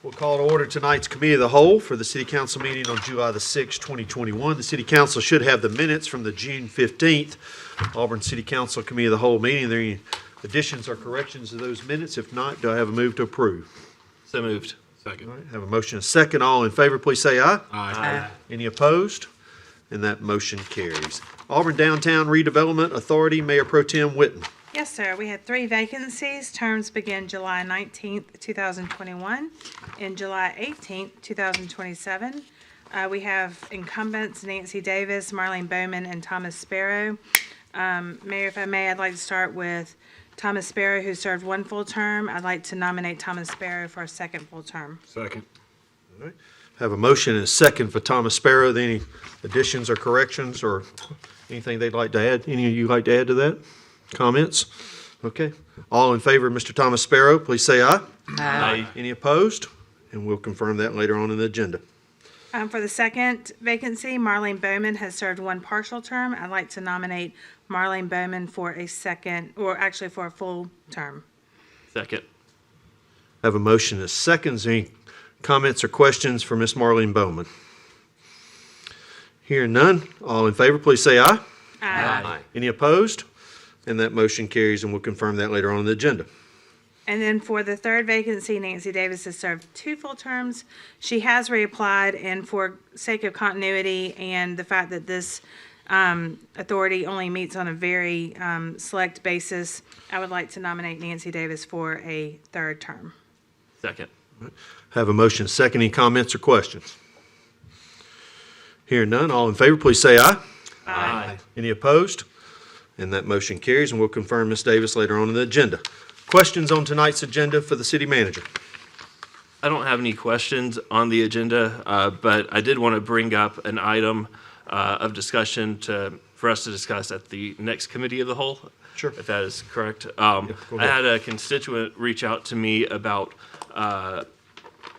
We'll call to order tonight's Committee of the Whole for the City Council meeting on July the 6th, 2021. The City Council should have the minutes from the June 15th Auburn City Council Committee of the Whole meeting. Are there any additions or corrections to those minutes? If not, do I have a move to approve? So moved. Second. All right, have a motion and a second. All in favor, please say aye. Aye. Any opposed? And that motion carries. Auburn Downtown Redevelopment Authority, Mayor Pro Tem Witten. Yes, sir. We had 3 vacancies. Terms begin July 19th, 2021 and July 18th, 2027. We have incumbents Nancy Davis, Marlene Bowman, and Thomas Sparrow. Mayor, if I may, I'd like to start with Thomas Sparrow, who served 1 full term. I'd like to nominate Thomas Sparrow for a 2nd full term. Second. All right. Have a motion and a second for Thomas Sparrow. Any additions or corrections or anything they'd like to add? Any of you like to add to that? Comments? Okay. All in favor of Mr. Thomas Sparrow, please say aye. Aye. Any opposed? And we'll confirm that later on in the agenda. For the 2nd vacancy, Marlene Bowman has served 1 partial term. I'd like to nominate Marlene Bowman for a 2nd, or actually for a full term. Second. Have a motion and a second. Is there any comments or questions for Ms. Marlene Bowman? Hearing none, all in favor, please say aye. Aye. Any opposed? And that motion carries, and we'll confirm that later on in the agenda. And then for the 3rd vacancy, Nancy Davis has served 2 full terms. She has reapplied, and for sake of continuity and the fact that this authority only meets on a very select basis, I would like to nominate Nancy Davis for a 3rd term. Second. Have a motion, second. Any comments or questions? Hearing none, all in favor, please say aye. Aye. Any opposed? And that motion carries, and we'll confirm Ms. Davis later on in the agenda. Questions on tonight's agenda for the city manager? I don't have any questions on the agenda, but I did want to bring up an item of discussion for us to discuss at the next committee of the whole. Sure. If that is correct. go ahead. I had a constituent reach out to me about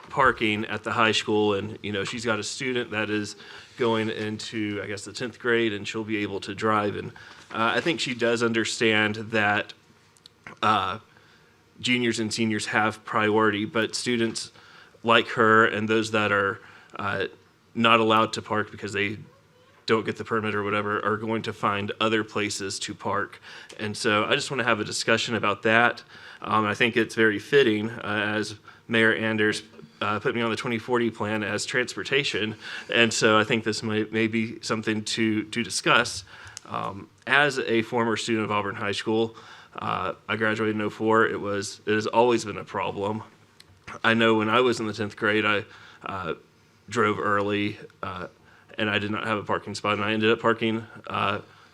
parking at the high school, and she's got a student that is going into, I guess, the 10th grade, and she'll be able to drive. And I think she does understand that juniors and seniors have priority, but students like her and those that are not allowed to park because they don't get the permit or whatever are going to find other places to park. And so I just want to have a discussion about that. I think it's very fitting as Mayor Anders put me on the 2040 plan as transportation. And so I think this may be something to discuss. As a former student of Auburn High School, I graduated in 2004. It has always been a problem. I know when I was in the 10th grade, I drove early and I did not have a parking spot, and I ended up parking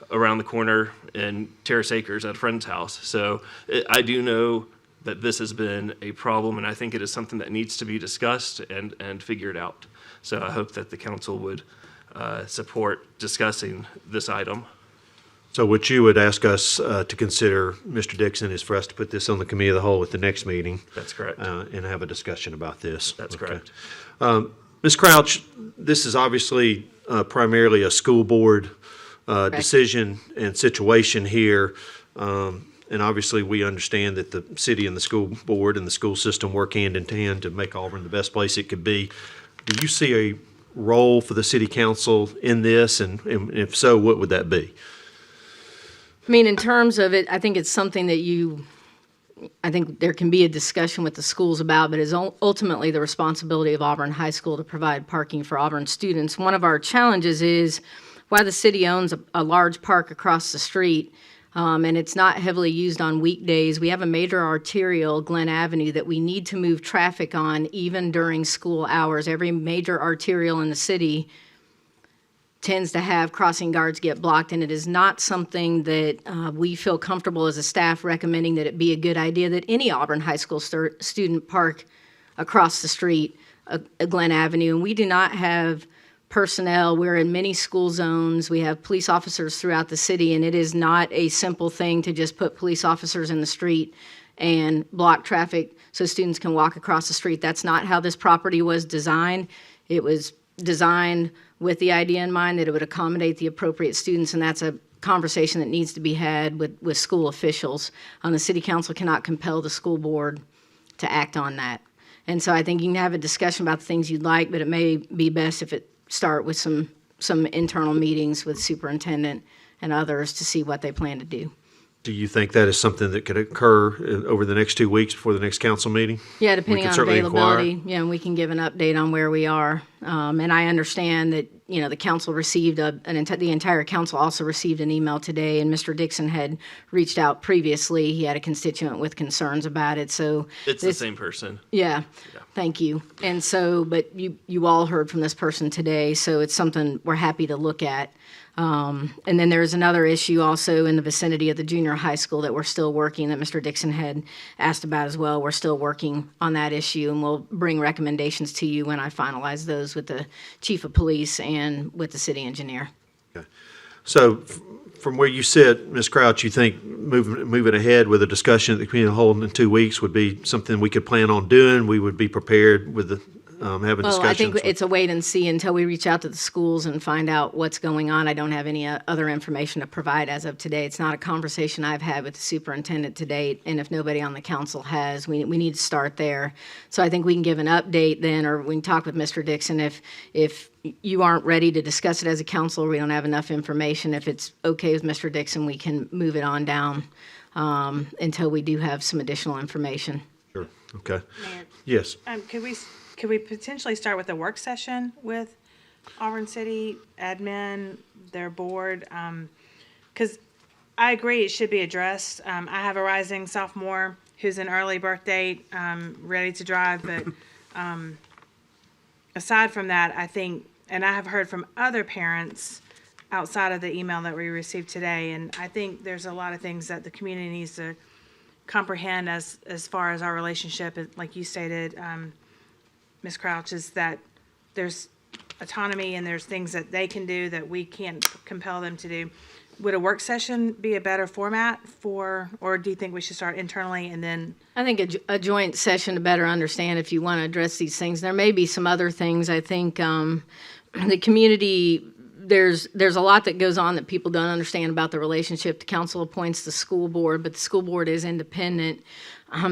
around the corner in Terrace Acres at a friend's house. So I do know that this has been a problem, and I think it is something that needs to be discussed and figured out. So I hope that the council would support discussing this item. So what you would ask us to consider, Mr. Dixon, is for us to put this on the committee of the whole at the next meeting. That's correct. And have a discussion about this. That's Okay. correct. Ms. Crouch, this is obviously primarily a school board decision and situation here. And obviously, we understand that the city and the school board and the school system work hand in hand to make Auburn the best place it could be. Do you see a role for the city council in this? And if so, what would that be? I mean, in terms of it, I think it's something that I think there can be a discussion with the schools about, but it's ultimately the responsibility of Auburn High School to provide parking for Auburn students. One of our challenges is while the city owns a large park across the street, and it's not heavily used on weekdays, we have a major arterial, Glen Avenue, that we need to move traffic on even during school hours. Every major arterial in the city tends to have crossing guards get blocked, and it is not something that we feel comfortable as a staff recommending that it be a good idea that any Auburn High School student park across the street, Glen Avenue. And we do not have personnel. We're in many school zones. We have police officers throughout the city, and it is not a simple thing to just put police officers in the street and block traffic so students can walk across the street. That's not how this property was designed. It was designed with the idea in mind that it would accommodate the appropriate students, and that's a conversation that needs to be had with school officials. The city council cannot compel the school board to act on that. And so I think you can have a discussion about the things you'd like, but it may be best if it start with some internal meetings with superintendent and others to see what they plan to do. Do you think that is something that could occur over the next 2 weeks before the next council meeting? Yeah, depending could on certainly availability, inquire. yeah, and we can give an update on where we are. And I understand that, the council received the entire council also received an email today, and Mr. Dixon had reached out previously. He had a constituent with concerns about it, so. It's the same person. Yeah, thank you. And so, but you all heard from this person today, so it's something we're happy to look at. And then there's another issue also in the vicinity of the junior high school that we're still working, that Mr. Dixon had asked about as well. We're still working on that issue, and we'll bring recommendations to you when I finalize those with the chief of police and with the city engineer. So from where you sit, Ms. Crouch, you think moving ahead with a discussion at the community hall in 2 weeks would be something we could plan on doing? We would be prepared with the, having discussions? Well, I think it's a wait and see until we reach out to the schools and find out what's going on. I don't have any other information to provide as of today. It's not a conversation I've had with the superintendent to date, and if nobody on the council has, we need to start there. So I think we can give an update then, or we can talk with Mr. Dixon if you aren't ready to discuss it as a council, or we don't have enough information. If it's okay with Mr. Dixon, we can move it on down until we do have some additional information. Sure, okay. Mayor, Yes. Could we potentially start with a work session with Auburn City admin, their board? Because I agree it should be addressed. I have a rising sophomore who's an early birth date, ready to drive, but aside from that, I think, and I have heard from other parents outside of the email that we received today, and I think there's a lot of things that the community needs to comprehend as far as our relationship, like you stated, Ms. Crouch, is that there's autonomy and there's things that they can do that we can't compel them to do. Would a work session be a better format or do you think we should start internally and then? I think a joint session to better understand if you want to address these things. There may be some other things. I think the community, there's a lot that goes on that people don't understand about the relationship. The council appoints the school board, but the school board is independent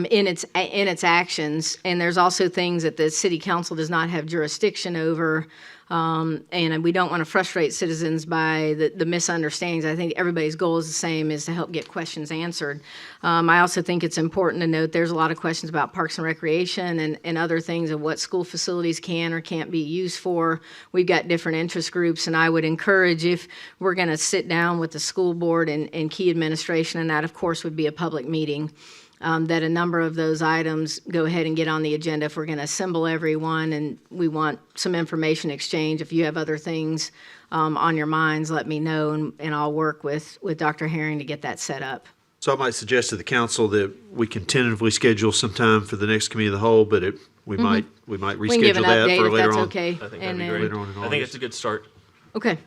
in its actions. And there's also things that the city council does not have jurisdiction over. And we don't want to frustrate citizens by the misunderstandings. I think everybody's goal is the same, is to help get questions answered. I also think it's important to note there's a lot of questions about parks and recreation and other things of what school facilities can or can't be used for. We've got different interest groups, and I would encourage, if we're going to sit down with the school board and key administration, and that, of course, would be a public meeting, that a number of those items go ahead and get on the agenda if we're going to assemble everyone, and we want some information exchange. If you have other things on your minds, let me know, and I'll work with Dr. Herring to get that set up. So I might suggest to the council that we can tentatively schedule some time for the next committee of the whole, but we might We can give reschedule an that update for if later that's on. okay. I think that'd And be then- great. Later on in I think August. it's a good start. Okay.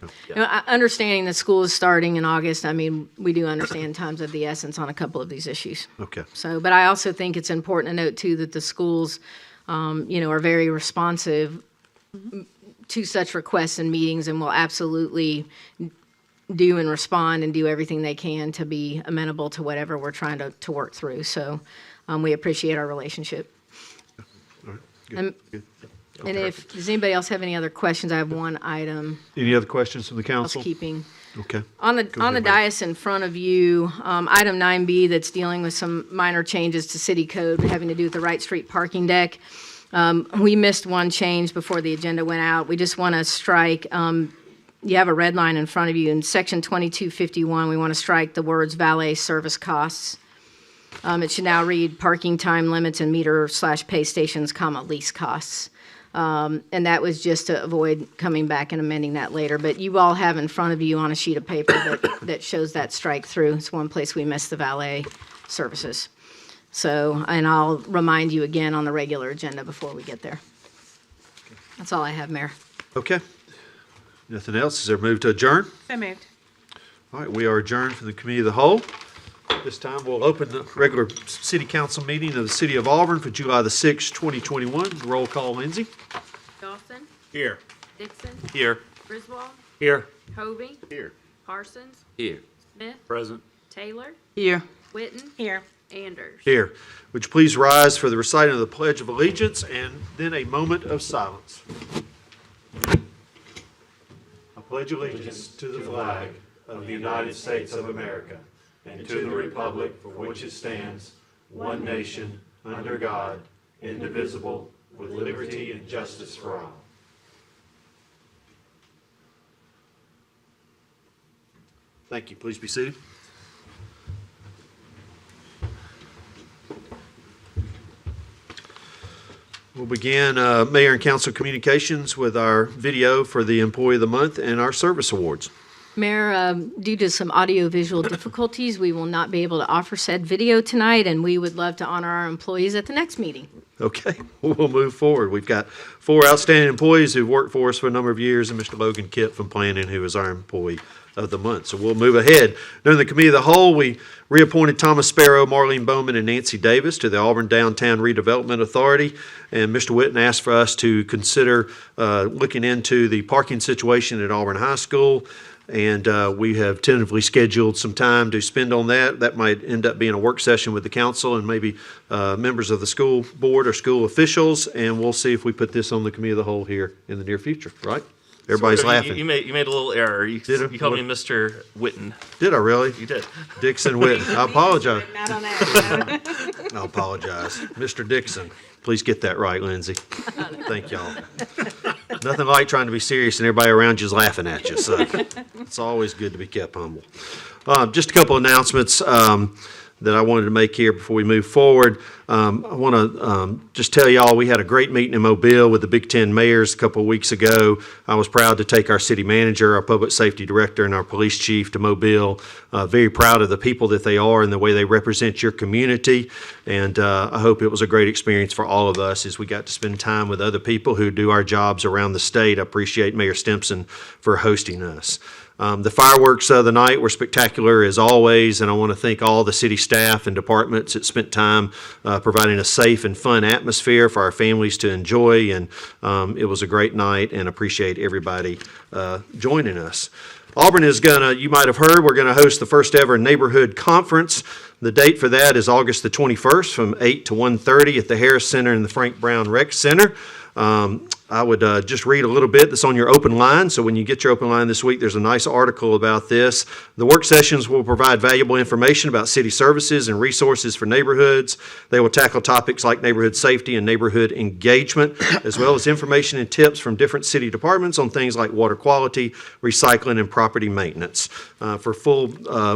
Understanding that school is starting in August, I mean, we do understand time's of the essence on a couple of these issues. Okay. So, but I also think it's important to note too that the schools, are very responsive to such requests and meetings, and will absolutely do and respond and do everything they can to be amenable to whatever we're trying to work through. So, we appreciate our relationship. All right. Good. And- Good. And Okay. does anybody else have any other questions? I have one item, Any other questions from the council? housekeeping. Okay. On the ahead, Mike. dais in front of you, item 9B, that's dealing with some minor changes to city code having to do with the Wright Street parking deck. We missed one change before the agenda went out. We just want to strike, you have a red line in front of you. In section 2251, we want to strike the words valet service costs. It should now read parking time limits and meter/pay stations, lease costs. And that was just to avoid coming back and amending that later. But you all have in front of you on a sheet of paper that shows that strike through. It's one place we missed the valet services. So, and I'll remind you again on the regular agenda before we get there. That's all I have, Mayor. Okay. Nothing else? Is there a move to adjourn? So moved. All right, we are adjourned from the committee of the whole. This time, we'll open the regular city council meeting of the city of Auburn for July the 6th, 2021. Roll call, Lindsay. Dawson, Here. Dixon, Here. Griswold, Here. Hovey, Here. Parsons, Here. Smith, Present. Taylor, Here. Witten, Here. Anders. Here. Would you please rise for the reciting of the Pledge of Allegiance and then a moment of silence. I pledge allegiance to the flag of the United States of America and to the republic for which it stands, one nation, under God, indivisible, with liberty and justice for all. Thank you. Please be seated. We'll begin Mayor and Council communications with our video for the Employee of the Month and our service awards. Mayor, due to some audiovisual difficulties, we will not be able to offer said video tonight, and we would love to honor our employees at the next meeting. Okay, we'll move forward. We've got 4 outstanding employees who've worked for us for a number of years, and Mr. Logan Kitt from Planning, who is our Employee of the Month. So we'll move ahead. During the Committee of the Whole, we reappointed Thomas Sparrow, Marlene Bowman, and Nancy Davis to the Auburn Downtown Redevelopment Authority. And Mr. Witten asked for us to consider looking into the parking situation at Auburn High School. And we have tentatively scheduled some time to spend on that. That might end up being a work session with the council and maybe members of the school board or school officials. And we'll see if we put this on the Committee of the Whole here in the near future, right? Everybody's Sort of, laughing. You made a little error. You called me Mr. Witten. Did I really? You did. Dixon Witten. I apologize. Not on that. I apologize. Mr. Dixon, please get that right, Lindsay. Thank y'all. Nothing like trying to be serious and everybody around you is laughing at you, so it's always good to be kept humble. Just a couple announcements that I wanted to make here before we move forward. I want to just tell y'all we had a great meeting in Mobile with the Big Ten mayors a couple of weeks ago. I was proud to take our city manager, our public safety director, and our police chief to Mobile. Very proud of the people that they are and the way they represent your community. And I hope it was a great experience for all of us as we got to spend time with other people who do our jobs around the state. I appreciate Mayor Stimson for hosting us. The fireworks of the night were spectacular as always, and I want to thank all the city staff and departments that spent time providing a safe and fun atmosphere for our families to enjoy, and it was a great night, and appreciate everybody joining us. Auburn is you might have heard, we're going to host the first ever neighborhood conference. The date for that is August the 21st from 8 to 1:30 at the Harris Center and the Frank Brown Rec Center. I would just read a little bit that's on your open line. So when you get your open line this week, there's a nice article about this. The work sessions will provide valuable information about city services and resources for neighborhoods. They will tackle topics like neighborhood safety and neighborhood engagement, as well as information and tips from different city departments on things like water quality, recycling, and property maintenance. For full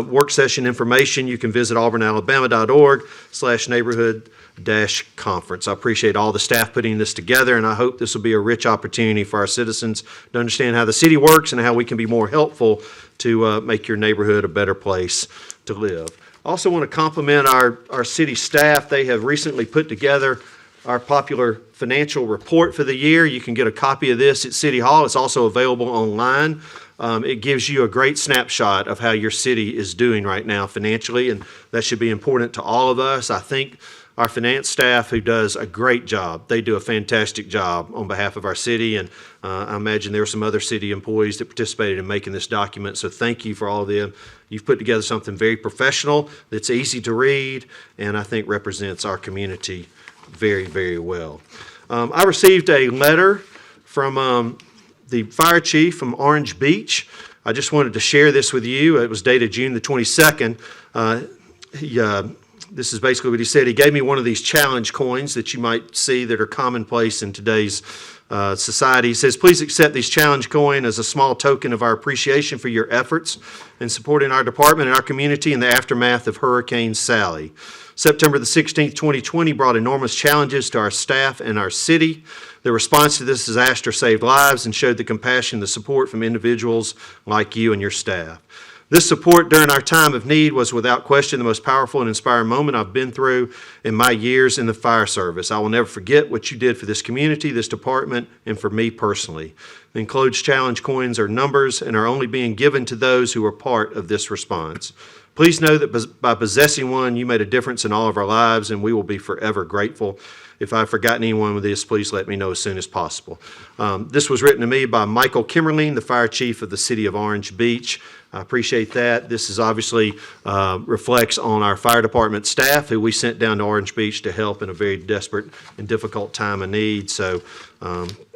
work session information, you can visit auburnalabama.org/neighborhood-conference. I appreciate all the staff putting this together, and I hope this will be a rich opportunity for our citizens to understand how the city works and how we can be more helpful to make your neighborhood a better place to live. I also want to compliment our city staff. They have recently put together our popular financial report for the year. You can get a copy of this at City Hall. It's also available online. It gives you a great snapshot of how your city is doing right now financially, and that should be important to all of us. I think our finance staff, who does a great job, they do a fantastic job on behalf of our city, and I imagine there were some other city employees that participated in making this document, so thank you for all of them. You've put together something very professional that's easy to read, and I think represents our community very, very well. I received a letter from the fire chief from Orange Beach. I just wanted to share this with you. It was dated June the 22nd. This is basically what he said. He gave me one of these challenge coins that you might see that are commonplace in today's society. He says, please accept these challenge coin as a small token of our appreciation for your efforts in supporting our department and our community in the aftermath of Hurricane Sally. September the 16th, 2020 brought enormous challenges to our staff and our city. The response to this disaster saved lives and showed the compassion, the support from individuals like you and your staff. This support during our time of need was without question the most powerful and inspiring moment I've been through in my years in the fire service. I will never forget what you did for this community, this department, and for me personally. The enclosed challenge coins are numbers and are only being given to those who are part of this response. Please know that by possessing one, you made a difference in all of our lives, and we will be forever grateful. If I've forgotten anyone with this, please let me know as soon as possible. This was written to me by Michael Kimmerling, the fire chief of the city of Orange Beach. I appreciate that. This is obviously reflects on our fire department staff who we sent down to Orange Beach to help in a very desperate and difficult time of need. So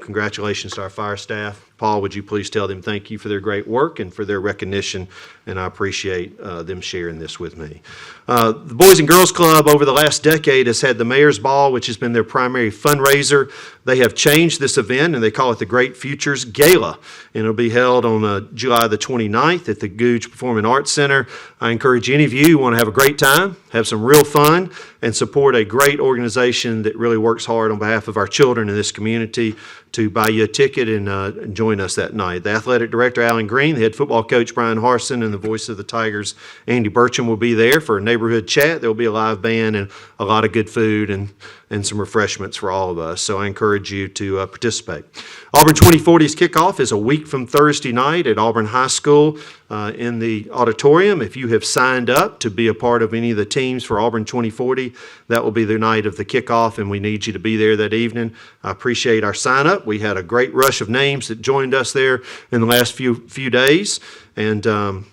congratulations to our fire staff. Paul, would you please tell them thank you for their great work and for their recognition, and I appreciate them sharing this with me. The Boys and Girls Club over the last decade has had the Mayor's Ball, which has been their primary fundraiser. They have changed this event, and they call it the Great Futures Gala, and it'll be held on July the 29th at the Googe Performing Arts Center. I encourage any of you who want to have a great time, have some real fun, and support a great organization that really works hard on behalf of our children in this community to buy you a ticket and join us that night. The athletic director, Alan Green, the head football coach, Brian Harson, and the voice of the Tigers, Andy Burcham, will be there for a neighborhood chat. There will be a live band and a lot of good food and some refreshments for all of us. So I encourage you to participate. Auburn 2040's kickoff is a week from Thursday night at Auburn High School in the auditorium. If you have signed up to be a part of any of the teams for Auburn 2040, that will be the night of the kickoff, and we need you to be there that evening. I appreciate our sign up. We had a great rush of names that joined us there in the last few days, and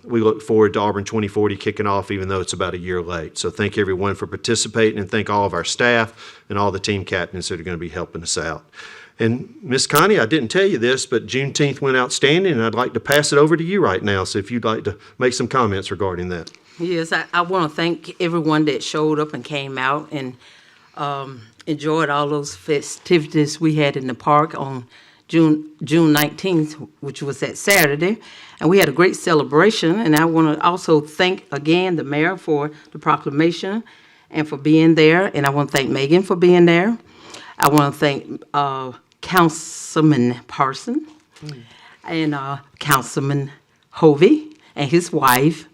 we look forward to Auburn 2040 kicking off, even though it's about a year late. So thank everyone for participating, and thank all of our staff and all the team captains that are going to be helping us out. And Miss Connie, I didn't tell you this, but Juneteenth went outstanding, and I'd like to pass it over to you right now. So if you'd like to make some comments regarding that. Yes, I want to thank everyone that showed up and came out and enjoyed all those festivities we had in the park on June 19th, which was that Saturday. And we had a great celebration. And I want to also thank again the mayor for the proclamation and for being there. And I want to thank Megan for being there. I want to thank Councilman Parson and Councilman Hovey and his wife,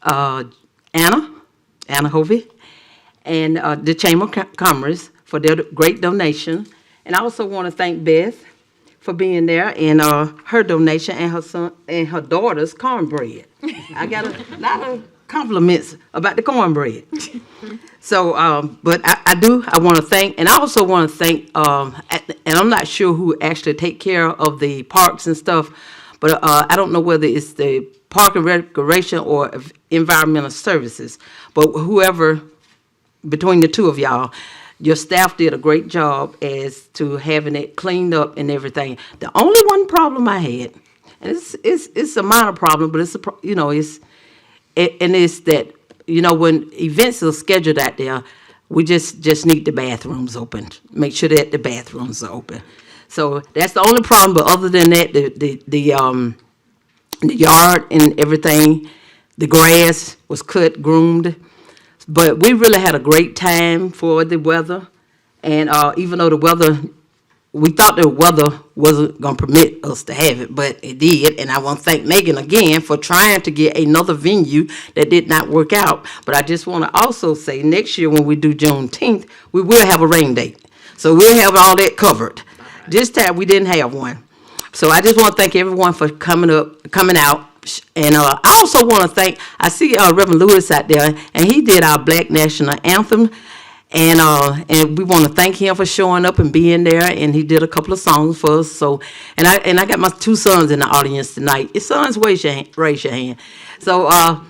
Anna Hovey, and the Chamber of Commerce for their great donation. And I also want to thank Beth for being there and her donation and her son and her daughter's cornbread. I got a lot of compliments about the cornbread. So, but I want to thank, and I also want to thank, and I'm not sure who actually take care of the parks and stuff, but I don't know whether it's the Park and Recreation or Environmental Services, but whoever, between the two of y'all, your staff did a great job as to having it cleaned up and everything. The only one problem I had, and it's a minor problem, but it's it's that, when events are scheduled out there, we just need the bathrooms open. Make sure that the bathrooms are open. So that's the only problem. But other than that, the yard and everything, the grass was cut, groomed. But we really had a great time for the weather. And even though we thought the weather wasn't going to permit us to have it, but it did. And I want to thank Megan again for trying to get another venue that did not work out. But I just want to also say next year when we do Juneteenth, we will have a rain date. So we'll have all that covered. This time we didn't have one. So I just want to thank everyone for coming out. And I also want to thank, I see Reverend Lewis out there, and he did our Black National Anthem. And we want to thank him for showing up and being there. And he did a couple of songs for us. So, and I got my two sons in the audience tonight. Your sons, raise your hand. So, I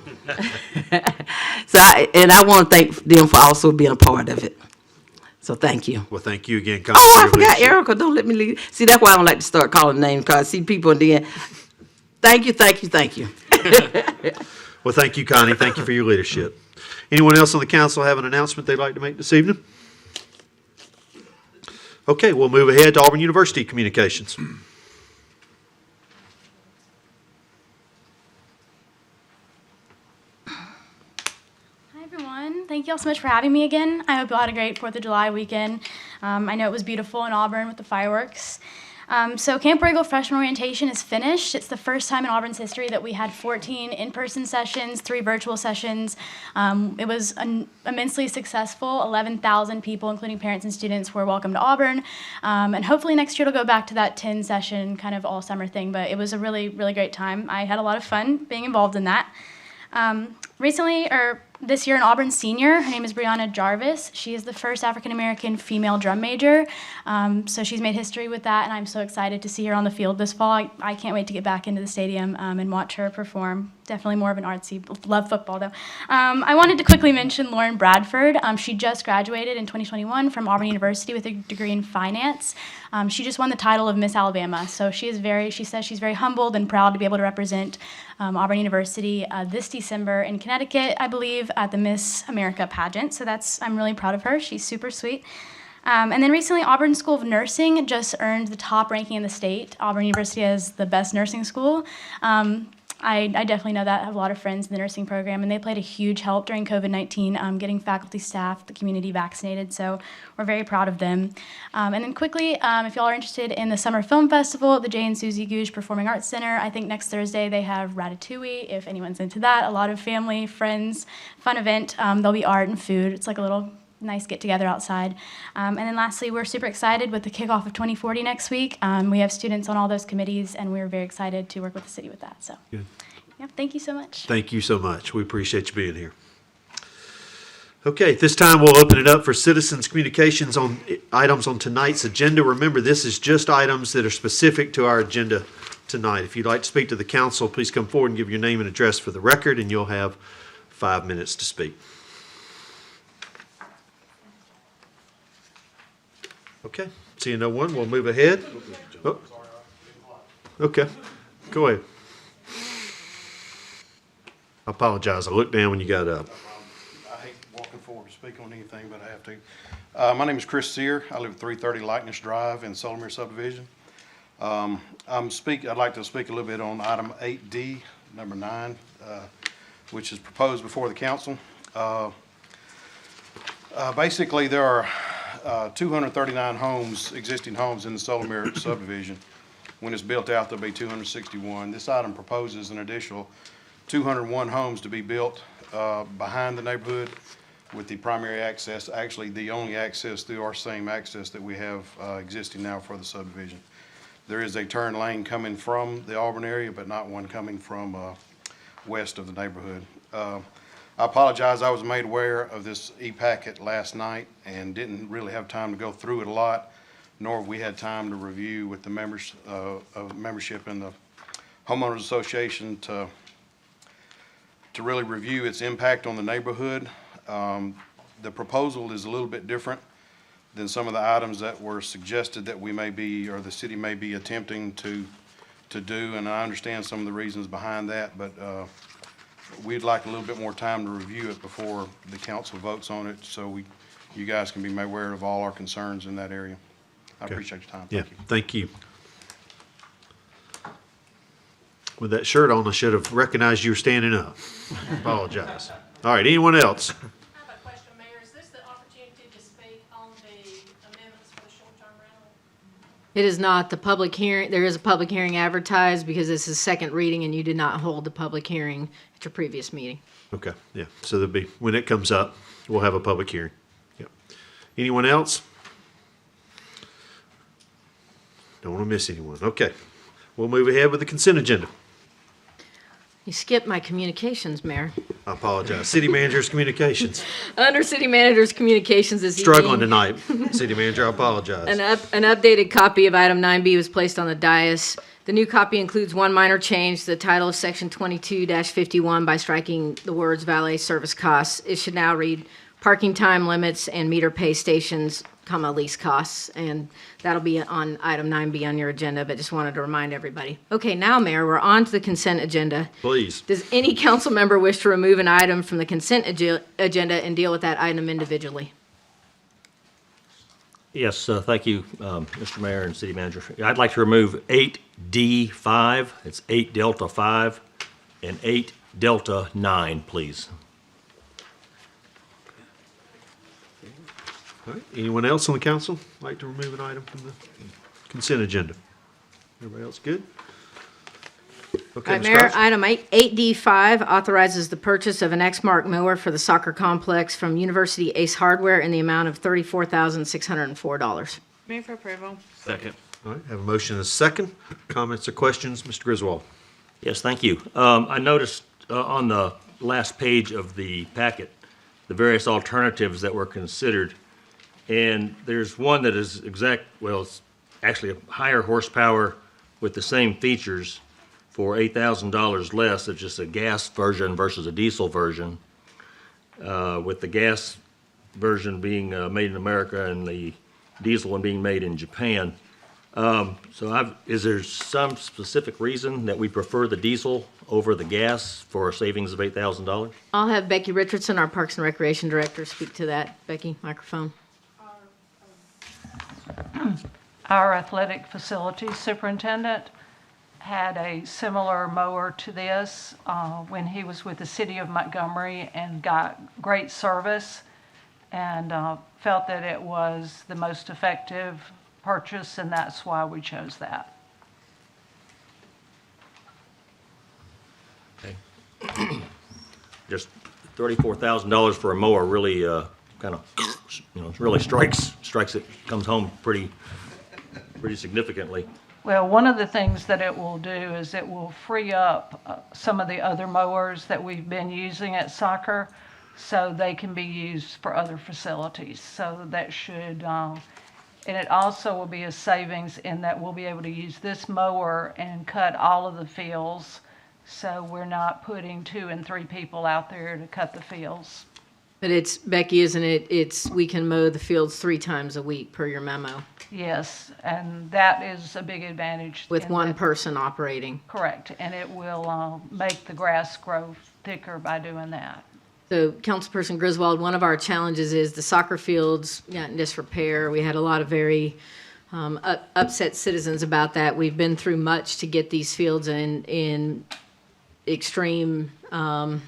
want to thank them for also being a part of it. So thank you. Well, thank you again, Connie. Oh, I forgot Erica. Don't let me leave. See, that's why I don't like to start calling names, because I see people and then, thank you. Well, thank you, Connie. Thank you for your leadership. Anyone else on the council have an announcement they'd like to make this evening? Okay, we'll move ahead to Auburn University Communications. Hi, everyone. Thank you all so much for having me again. I hope you all had a great 4th of July weekend. I know it was beautiful in Auburn with the fireworks. So Camp Regal freshman orientation is finished. It's the first time in Auburn's history that we had 14 in-person sessions, 3 virtual sessions. It was immensely successful. 11,000 people, including parents and students, were welcome to Auburn. And hopefully next year it'll go back to that 10-session kind of all-summer thing. But it was a really, really great time. I had a lot of fun being involved in that. this year an Auburn senior. Her name is Brianna Jarvis. She is the first African-American female drum major. So she's made history with that, and I'm so excited to see her on the field this fall. I can't wait to get back into the stadium and watch her perform. Definitely more of an artsy, love football though. I wanted to quickly mention Lauren Bradford. She just graduated in 2021 from Auburn University with a degree in finance. She just won the title of Miss Alabama. So she says she's very humbled and proud to be able to represent Auburn University this December in Connecticut, I believe, at the Miss America pageant. So I'm really proud of her. She's super sweet. And then recently, Auburn School of Nursing just earned the top ranking in the state. Auburn University is the best nursing school. I definitely know that. I have a lot of friends in the nursing program, and they played a huge help during COVID-19, getting faculty, staff, the community vaccinated. So we're very proud of them. And then quickly, if y'all are interested in the Summer Film Festival at the Jay and Susie Gouge Performing Arts Center, I think next Thursday they have Ratatouille, if anyone's into that. A lot of family, friends, fun event. There'll be art and food. It's like a little nice get-together outside. And then lastly, we're super excited with the Kickoff of 2040 next week. We have students on all those committees, and we're very excited to work with the city with that. So, Good. Yeah, thank you so much. Thank you so much. We appreciate you being here. Okay, at this time, we'll open it up for citizens' communications on items on tonight's agenda. Remember, this is just items that are specific to our agenda tonight. If you'd like to speak to the council, please come forward and give your name and address for the record, and you'll have 5 minutes to speak. Okay, seeing no one, we'll move ahead. Oh. Okay, go ahead. I apologize, I looked down when you got up. I hate walking forward to speak on anything, but I have to. My name is Chris Sear. I live at 330 Likeness Drive in Solomere subdivision. I'd like to speak a little bit on item 8D, number 9, which is proposed before the council. Basically, there are 239 homes, existing homes in the Solomere subdivision. When it's built out, there'll be 261. This item proposes an additional 201 homes to be built behind the neighborhood with the primary access, actually the only access through our same access that we have existing now for the subdivision. There is a turn lane coming from the Auburn area, but not one coming from west of the neighborhood. I apologize, I was made aware of this e-packet last night and didn't really have time to go through it a lot, nor have we had time to review with the members of membership in the Homeowners Association to really review its impact on the neighborhood. The proposal is a little bit different than some of the items that were suggested that we may be, or the city may be attempting to do, and I understand some of the reasons behind that, but we'd like a little bit more time to review it before the council votes on it, so you guys can be made aware of all our concerns in that area. I appreciate your time. Yeah, Thank you. thank you. With that shirt on, I should have recognized you were standing up. Apologize. All right, anyone else? I have a question, Mayor. Is this the opportunity to speak on the amendments for the short-term rental? It is not the public hearing. There is a public hearing advertised because this is second reading and you did not hold the public hearing at your previous meeting. Okay, yeah, so there'll be, when it comes up, we'll have a public hearing. Yep. Anyone else? Don't want to miss anyone. Okay, we'll move ahead with the consent agenda. You skipped my communications, Mayor. I apologize. City Manager's Communications. Under City Manager's Communications this Struggling evening, tonight. City Manager, I apologize. an updated copy of item 9B was placed on the dais. The new copy includes one minor change to the title of section 22-51 by striking the words valet service costs. It should now read parking time limits and meter pay stations, comma, lease costs. And that'll be on item 9B on your agenda, but just wanted to remind everybody. Okay, now, Mayor, we're on to the consent agenda. Please. Does any council member wish to remove an item from the consent agenda and deal with that item individually? Yes, thank you, Mr. Mayor and City Manager. I'd like to remove 8D5, it's 8 Delta 5, and 8 Delta 9, please. All right, anyone else on the council like to remove an item from the consent agenda? Everybody else good? Okay, All right, Ms. Mayor, Crouch? item 8D5 authorizes the purchase of an Exmark mower for the soccer complex from University Ace Hardware in the amount of $34,604. Move for approval. Second. All right, have a motion and a second. Comments or questions? Mr. Griswold? Yes, thank you. I noticed on the last page of the packet, the various alternatives that were considered. And there's one that is it's actually a higher horsepower with the same features for $8,000 less. It's just a gas version versus a diesel version, with the gas version being made in America and the diesel one being made in Japan. Is there some specific reason that we prefer the diesel over the gas for a savings of $8,000? I'll have Becky Richardson, our Parks and Recreation Director, speak to that. Becky, microphone. Our athletic facilities superintendent had a similar mower to this when he was with the city of Montgomery and got great service, and felt that it was the most effective purchase, and that's why we chose that. Okay. Just $34,000 for a mower really kind of, really strikes it, comes home pretty significantly. Well, one of the things that it will do is it will free up some of the other mowers that we've been using at soccer, so they can be used for other facilities. So that should, and it also will be a savings in that we'll be able to use this mower and cut all of the fields, so we're not putting 2 and 3 people out there to cut the fields. But it's, Becky, isn't it, we can mow the fields 3 times a week per your memo Yes, and that is a big advantage. with in one that- person operating. Correct, and it will make the grass grow thicker by doing that. So, Councilperson Griswold, one of our challenges is the soccer fields got in disrepair. We had a lot of very upset citizens about that. We've been through much to get these fields in extreme,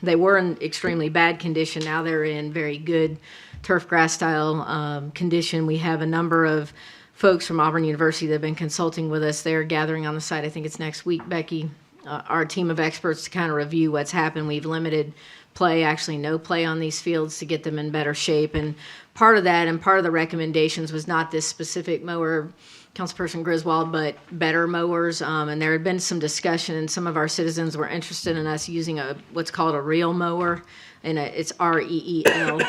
they were in extremely bad condition. Now they're in very good turf grass style condition. We have a number of folks from Auburn University that have been consulting with us. They're gathering on the site. I think it's next week, Becky. Our team of experts to kind of review what's happened. We've limited play, actually no play on these fields to get them in better shape. And part of that and part of the recommendations was not this specific mower, Councilperson Griswold, but better mowers. And there had been some discussion, and some of our citizens were interested in us using what's called a reel mower, and it's REEL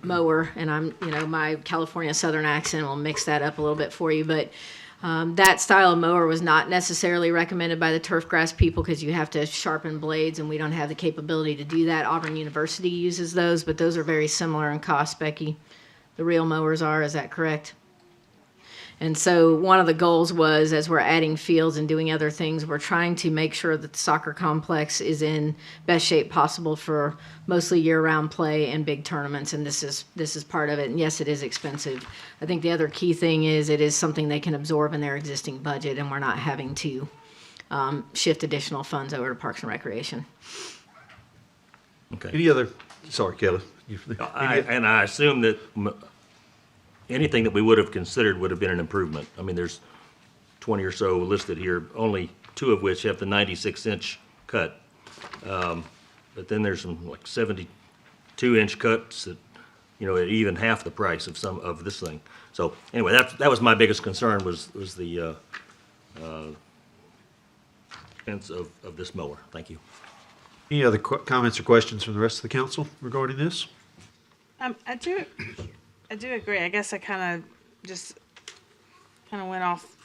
mower. And my California Southern accent will mix that up a little bit for you, but that style of mower was not necessarily recommended by the turf grass people because you have to sharpen blades, and we don't have the capability to do that. Auburn University uses those, but those are very similar in cost, Becky. The reel mowers are, is that correct? And so one of the goals was, as we're adding fields and doing other things, we're trying to make sure that the soccer complex is in best shape possible for mostly year-round play and big tournaments, and this is part of it. And yes, it is expensive. I think the other key thing is it is something they can absorb in their existing budget, and we're not having to shift additional funds over to Parks and Recreation. Okay. Any other, sorry, Kelly. I assume that anything that we would have considered would have been an improvement. I mean, there's 20 or so listed here, only 2 of which have the 96-inch cut. But then there's some like 72-inch cuts that, at even half the price of some of this thing. So anyway, that was my biggest concern was the expense of this mower. Thank you. Any other comments or questions from the rest of the council regarding this? I do agree. I guess I kind of went off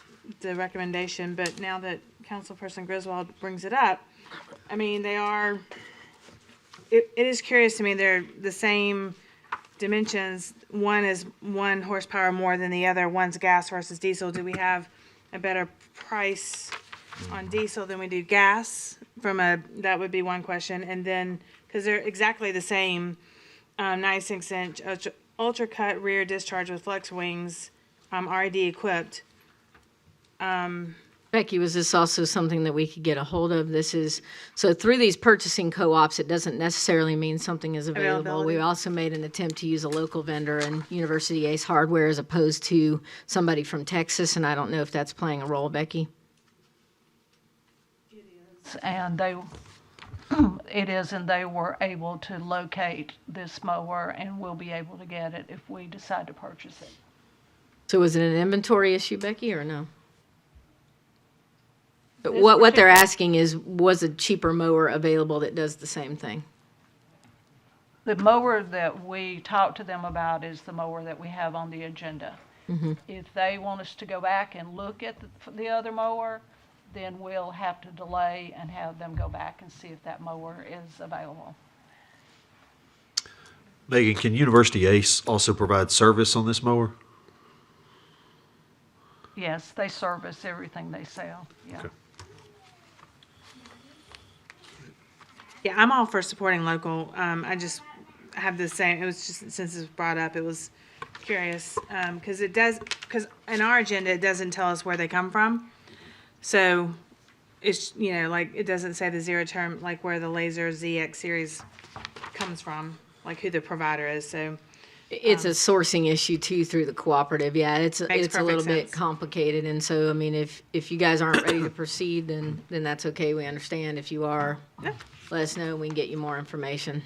the recommendation, but now that Councilperson Griswold brings it up, I mean, it is curious to me, they're the same dimensions. One is 1 horsepower more than the other. One's gas versus diesel. Do we have a better price on diesel than we do gas? That would be one question. And then, because they're exactly the same, 96-inch ultra cut rear discharge with flex wings, already equipped. Becky, was this also something that we could get a hold of? So through these purchasing co-ops, it doesn't necessarily mean something is available. Availability. We also made an attempt to use a local vendor and University Ace Hardware as opposed to somebody from Texas, and I don't know if that's playing a role, Becky. And it is, and they were able to locate this mower, and we'll be able to get it if we decide to purchase it. So was it an inventory issue, Becky, or no? But what they're asking is, was a cheaper mower available that does the same thing? The mower that we talked to them about is the mower that we have on the agenda. If they want us to go back and look at the other mower, then we'll have to delay and have them go back and see if that mower is available. Megan, can University Ace also provide service on this mower? Yes, they service everything they sell, yeah. Okay. Yeah, I'm all for supporting local. I just have the same, it was just, since it was brought up, it was curious. Because in our agenda, it doesn't tell us where they come from. So it's, like, it doesn't say the zero term, like where the Laser ZX series comes from, like who the provider is, so. It's a sourcing issue too through the cooperative. Yeah, it's a Makes little perfect bit sense. complicated. And so, I mean, if you guys aren't ready to proceed, then that's okay. We understand. If you are, Yeah. let us know and we can get you more information.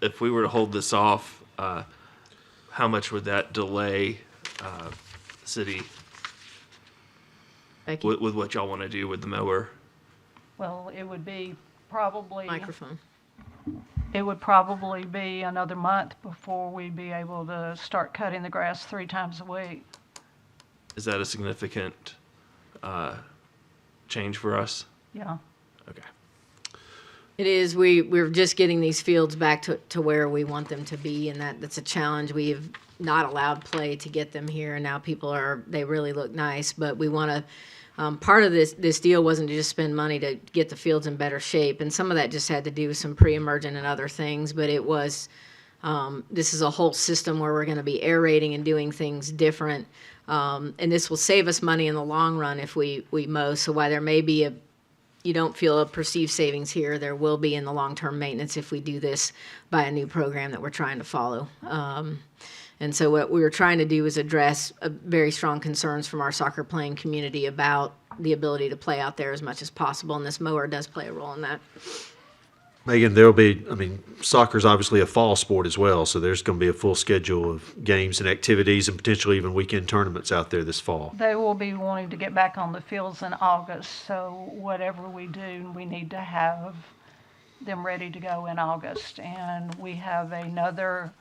If we were to hold this off, how much would that delay city Becky, with what y'all want to do with the mower? Well, it would be probably. microphone. It would probably be another month before we'd be able to start cutting the grass 3 times a week. Is that a significant change for us? Yeah. Okay. It is. We're just getting these fields back to where we want them to be, and that's a challenge. We have not allowed play to get them here, and now they really look nice, but we want to. Part of this deal wasn't to just spend money to get the fields in better shape, and some of that just had to do with some pre-emergent and other things, but it was, this is a whole system where we're going to be aerating and doing things different, and this will save us money in the long run if we mow, so while there may be you don't feel a perceived savings here, there will be in the long-term maintenance if we do this by a new program that we're trying to follow. And so what we were trying to do is address very strong concerns from our soccer playing community about the ability to play out there as much as possible, and this mower does play a role in that. Megan, soccer's obviously a fall sport as well, so there's going to be a full schedule of games and activities and potentially even weekend tournaments out there this fall. They will be wanting to get back on the fields in August, so whatever we do, we need to have them ready to go in August. And we have another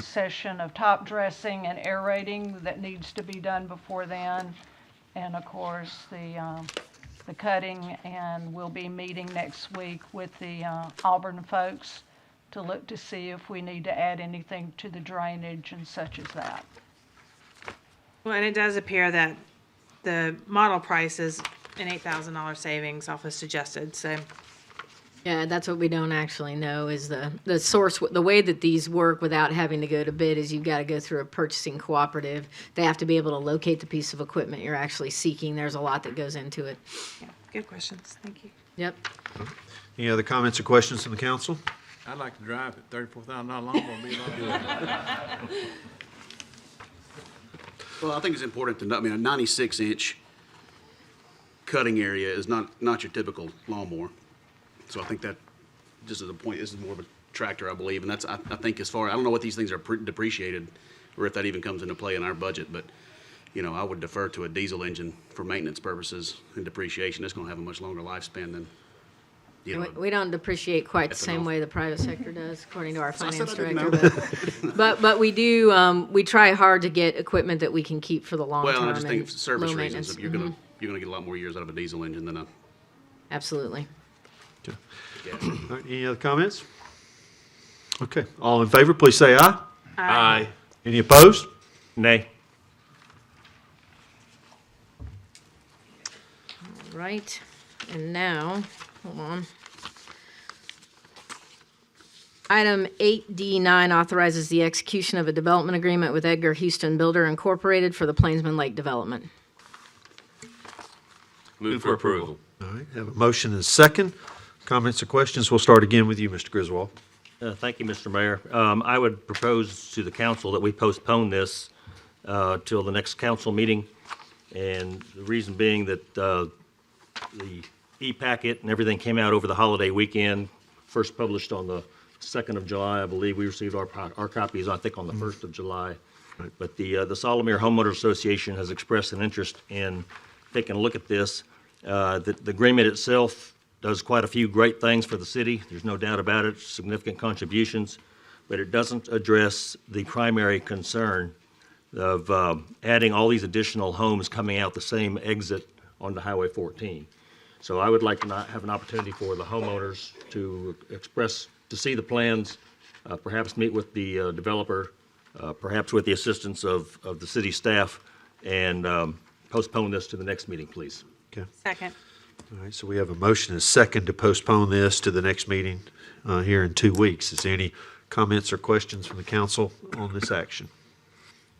session of top dressing and aerating that needs to be done before then. And of course, the cutting, and we'll be meeting next week with the Auburn folks to look to see if we need to add anything to the drainage and such as that. Well, and it does appear that the model price is an $8,000 savings off of suggested, so. Yeah, that's what we don't actually know is the source. The way that these work without having to go to bid is you've got to go through a purchasing cooperative. They have to be able to locate the piece of equipment you're actually seeking. There's a lot that goes into it. Yeah, good questions, thank you. Yep. Any other comments or questions from the council? I'd like to drive it. $34,000 lawnmower would be a lot good. Well, I think it's important to know, a 96-inch cutting area is not your typical lawnmower. So I think that, just as a point, this is more of a tractor, I believe, and I think I don't know what these things are depreciated, or if that even comes into play in our budget, but, I would defer to a diesel engine for maintenance purposes and depreciation. It's gonna have a much longer lifespan than, We don't depreciate quite the same ethanol. way the private sector does, according to our So I said finance I didn't director. know. But we do, we try hard to get equipment that we can keep for the long term. well, and I just think and for service low reasons, maintenance. Mm-hmm. you're gonna get a lot more years out of a diesel engine than a Absolutely. gas. All right, any other comments? Okay, all in favor, please say aye. Aye. Any opposed? Nay. Right, and now, hold on. Item 8D9 authorizes the execution of a development agreement with Edgar Houston Builder Incorporated for the Plainsman Lake development. Move for approval. All right, have a motion and a second. Comments or questions? We'll start again with you, Mr. Griswold. Thank you, Mr. Mayor. I would propose to the council that we postpone this till the next council meeting. And the reason being that the e-packet and everything came out over the holiday weekend, first published on the 2nd of July, I believe. We received our copies, I think, on the 1st of July. But the Solomere Homeowners Association has expressed an interest in taking a look at this. The agreement itself does quite a few great things for the city. There's no doubt about it, significant contributions, but it doesn't address the primary concern of adding all these additional homes coming out the same exit onto Highway 14. So I would like to have an opportunity for the homeowners to see the plans, perhaps meet with the developer, perhaps with the assistance of the city staff, and postpone this to the next meeting, please. Okay. Second. All right, so we have a motion and a second to postpone this to the next meeting here in 2 weeks. Is there any comments or questions from the council on this action?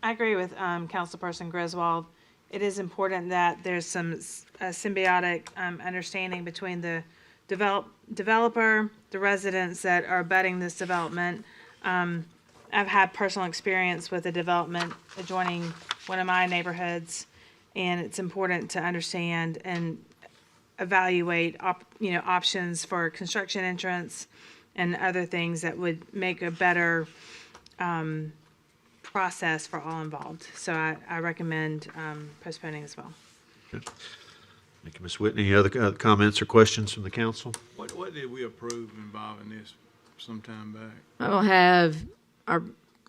I agree with Councilperson Griswold. It is important that there's some symbiotic understanding between the developer, the residents that are abutting this development. I've had personal experience with a development adjoining one of my neighborhoods, and it's important to understand and evaluate options for construction entrance and other things that would make a better process for all involved. So I recommend postponing as well. Thank you, Ms. Whitney. Any other comments or questions from the council? What did we approve involving this some time back? I will have our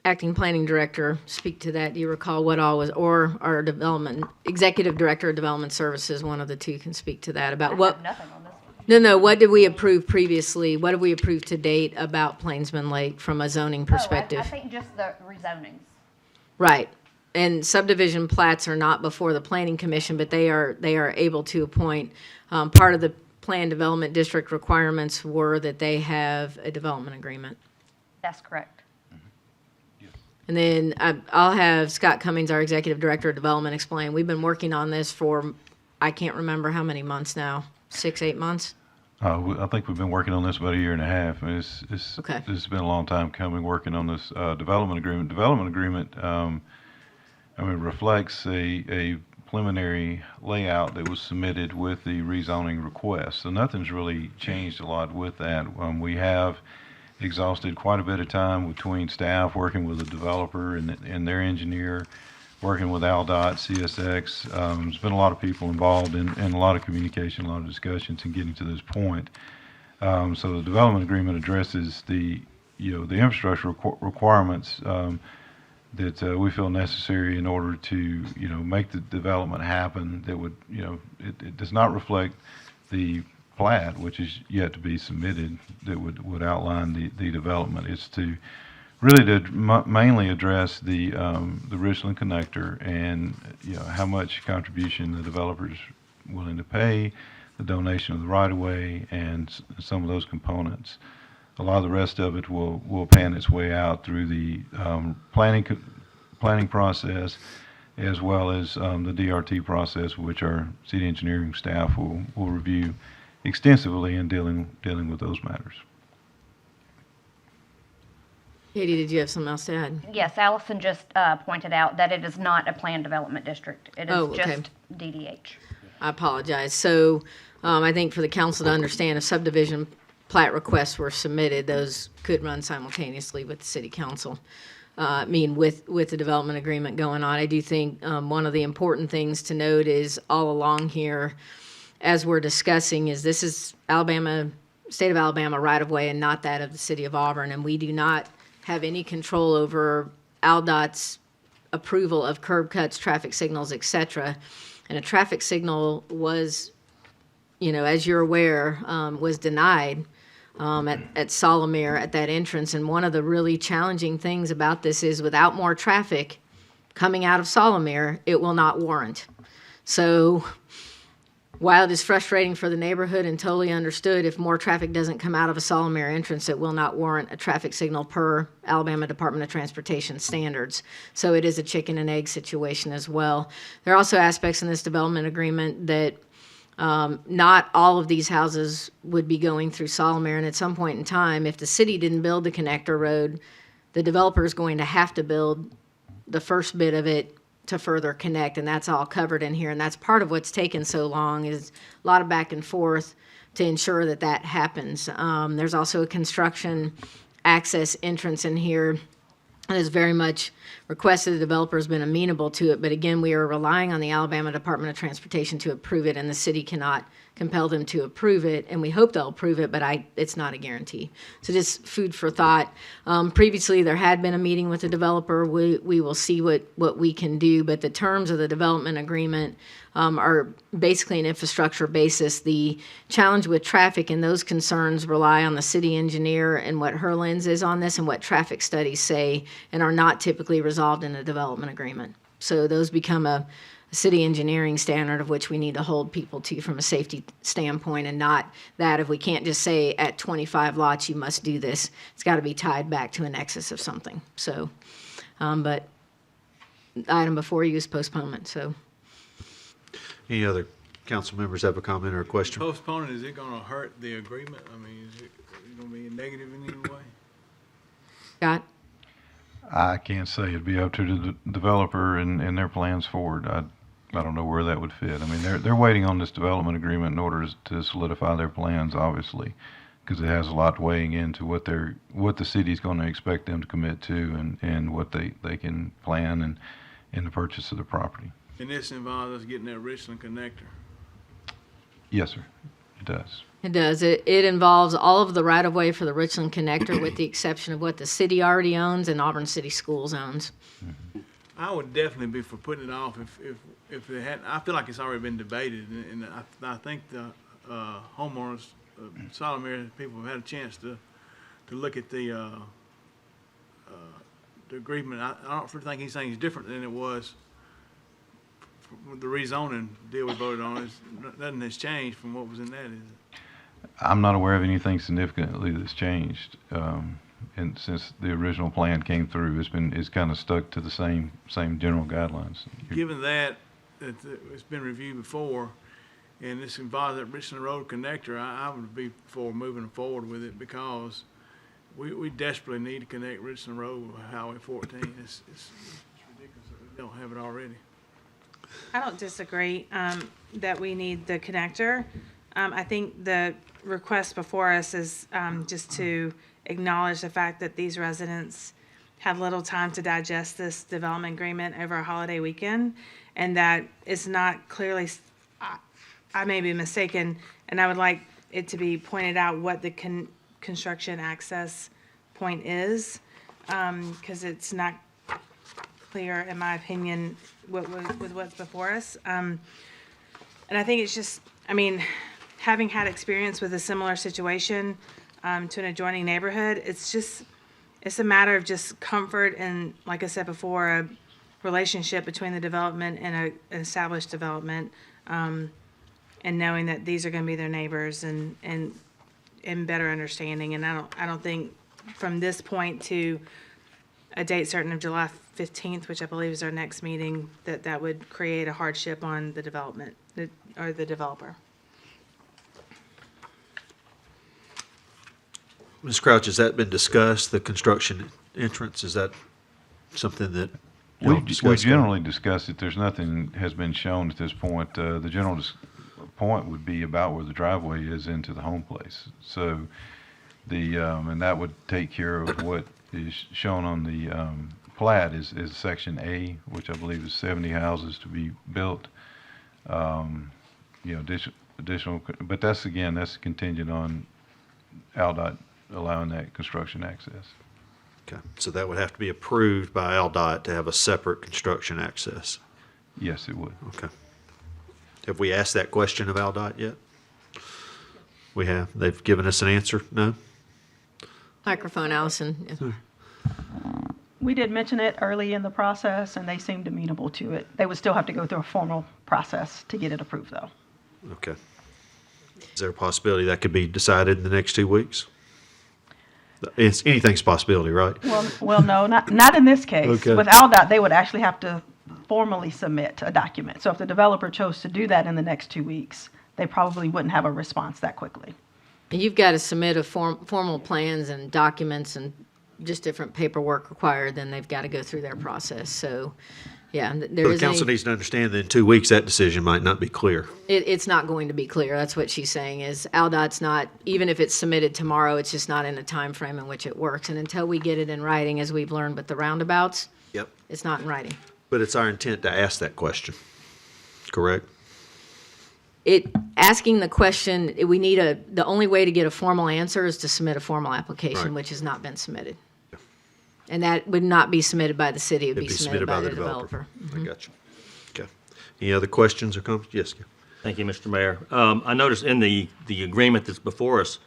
acting planning director speak to that. Do you recall what all was, or our executive director of development services, one of the two can speak to that about what. Nothing on this one. No, what did we approve previously? What did we approve to date about Plainsman Lake from a zoning perspective? I think just the rezonings. Right. And subdivision plats are not before the planning commission, but they are able to appoint. Part of the planned development district requirements were that they have a development agreement. That's correct. And then I'll have Scott Cummings, our executive director of development, explain. We've been working on this for, I can't remember how many months now, 6, 8 months? I think we've been working on this about 1.5 years. I mean, Okay. It's been a long time coming, working on this development agreement. Development agreement, reflects a preliminary layout that was submitted with the rezoning request. So nothing's really changed a lot with that. We have exhausted quite a bit of time between staff working with the developer and their engineer, working with AlDOT, CSX. There's been a lot of people involved in a lot of communication, a lot of discussions in getting to this point. So the development agreement addresses the infrastructure requirements that we feel necessary in order to make the development happen. That would it does not reflect the plat, which is yet to be submitted, that would outline the development. It's to really mainly address the Richland connector and how much contribution the developer's willing to pay, the donation of the right of way, and some of those components. A lot of the rest of it will pan its way out through the planning process, as well as the DRT process, which our city engineering staff will review extensively in dealing with those matters. Katie, did you have something else to add? Yes, Allison just pointed out that it is not a planned development district. It is Okay. just DDH. I apologize. So I think for the council to understand, if subdivision plat requests were submitted, those could run simultaneously with the city council. With the development agreement going on. I do think one of the important things to note is all along here, as we're discussing, is this is state of Alabama right-of-way and not that of the city of Auburn, and we do not have any control over AlDOT's approval of curb cuts, traffic signals, et cetera. And a traffic signal was, as you're aware, was denied at Solomere at that entrance. And one of the really challenging things about this is without more traffic coming out of Solomere, it will not warrant. So while it is frustrating for the neighborhood and totally understood, if more traffic doesn't come out of a Solomere entrance, it will not warrant a traffic signal per Alabama Department of Transportation standards. So it is a chicken and egg situation as well. There are also aspects in this development agreement that not all of these houses would be going through Solomere, and at some point in time, if the city didn't build the connector road, the developer is going to have to build the first bit of it to further connect, and that's all covered in here. And that's part of what's taken so long, is a lot of back and forth to ensure that happens. There's also a construction access entrance in here and has very much requested. The developer has been amenable to it, but again, we are relying on the Alabama Department of Transportation to approve it, and the city cannot compel them to approve it, and we hope they'll approve it, but it's not a guarantee. So just food for thought. Previously, there had been a meeting with the developer. We will see what we can do, but the terms of the development agreement are basically an infrastructure basis. The challenge with traffic and those concerns rely on the city engineer and what her lens is on this and what traffic studies say, and are not typically resolved in a development agreement. So those become a city engineering standard of which we need to hold people to from a safety standpoint, and not that if we can't just say at 25 lots you must do this. It's got to be tied back to a nexus of something. So, but the item before you is postponement, so. Any other council members have a comment or a question? Postponing, is it gonna hurt the agreement? I mean, is it gonna be negative in any way? Scott? I can't say. It'd be up to the developer and their plans forward. I don't know where that would fit. I mean, they're waiting on this development agreement in order to solidify their plans, obviously, because it has a lot weighing into what the city's going to expect them to commit to, and what they can plan and in the purchase of the property. And this involves us getting that Richland connector. Yes, sir. It does. It does. It involves all of the right-of-way for the Richland connector with the exception of what the city already owns and Auburn City Schools owns. I would definitely be for putting it off if it hadn't. I feel like it's already been debated, and I think the homeowners, Solomir people have had a chance to look at the agreement. I don't think anything's different than it was. The rezoning deal we voted on nothing has changed from what was in that, is it? I'm not aware of anything significantly that's changed. And since the original plan came through, it's kind of stuck to the same general guidelines. Given that it's been reviewed before, and this involves that Richland Road connector, I would be for moving forward with it, because we desperately need to connect Richland Road with Highway 14. It's ridiculous that we don't have it already. I don't disagree that we need the connector. I think the request before us is just to acknowledge the fact that these residents had little time to digest this development agreement over a holiday weekend, and that it's not clearly, I may be mistaken, and I would like it to be pointed out what the construction access point is, because it's not clear, in my opinion, with what's before us. And I think it's just, I mean, having had experience with a similar situation to an adjoining neighborhood, it's a matter of just comfort and, like I said before, a relationship between the development and an established development, and knowing that these are going to be their neighbors and better understanding. And I don't think from this point to a date certain of July 15th, which I believe is our next meeting, that would create a hardship on the development or the developer. Ms. Crouch, has that been discussed, the construction entrance? Is that something that We y'all discussed? generally discuss it. There's nothing has been shown at this point. The general point would be about where the driveway is into the home place. So and that would take care of what is shown on the plat is section A, which I believe is 70 houses to be built. Additional, but that's contingent on ALDOT allowing that construction access. Okay, so that would have to be approved by ALDOT to have a separate construction access. Yes, it would. Okay. Have we asked that question of ALDOT yet? We have. They've given us an answer? No? Microphone, Allison. We did mention it early in the process, and they seemed amenable to it. They would still have to go through a formal process to get it approved, though. Okay. Is there a possibility that could be decided in the next 2 weeks? Anything's a possibility, right? Well, no, not in this case. Okay. With ALDOT, they would actually have to formally submit a document. So if the developer chose to do that in the next 2 weeks, they probably wouldn't have a response that quickly. And you've got to submit a formal plans and documents and just different paperwork required, then they've got to go through their process. So Yeah, and there So the is council needs to understand that in 2 weeks, that decision might not be clear. it's not going to be clear. That's what she's saying is ALDOT's not, even if it's submitted tomorrow, it's just not in the time frame in which it works. And until we get it in writing, as we've learned with the roundabouts, Yep. it's not in writing. But it's our intent to ask that question, correct? Asking the question, we need the only way to get a formal answer is to submit a formal application, Right. which has not been submitted. And that would not be submitted by the city, it would It'd be submitted by the developer. I got you. Okay. Any other questions or comments? Yes, Gil. Thank you, Mr. Mayor. I noticed in the agreement that's before us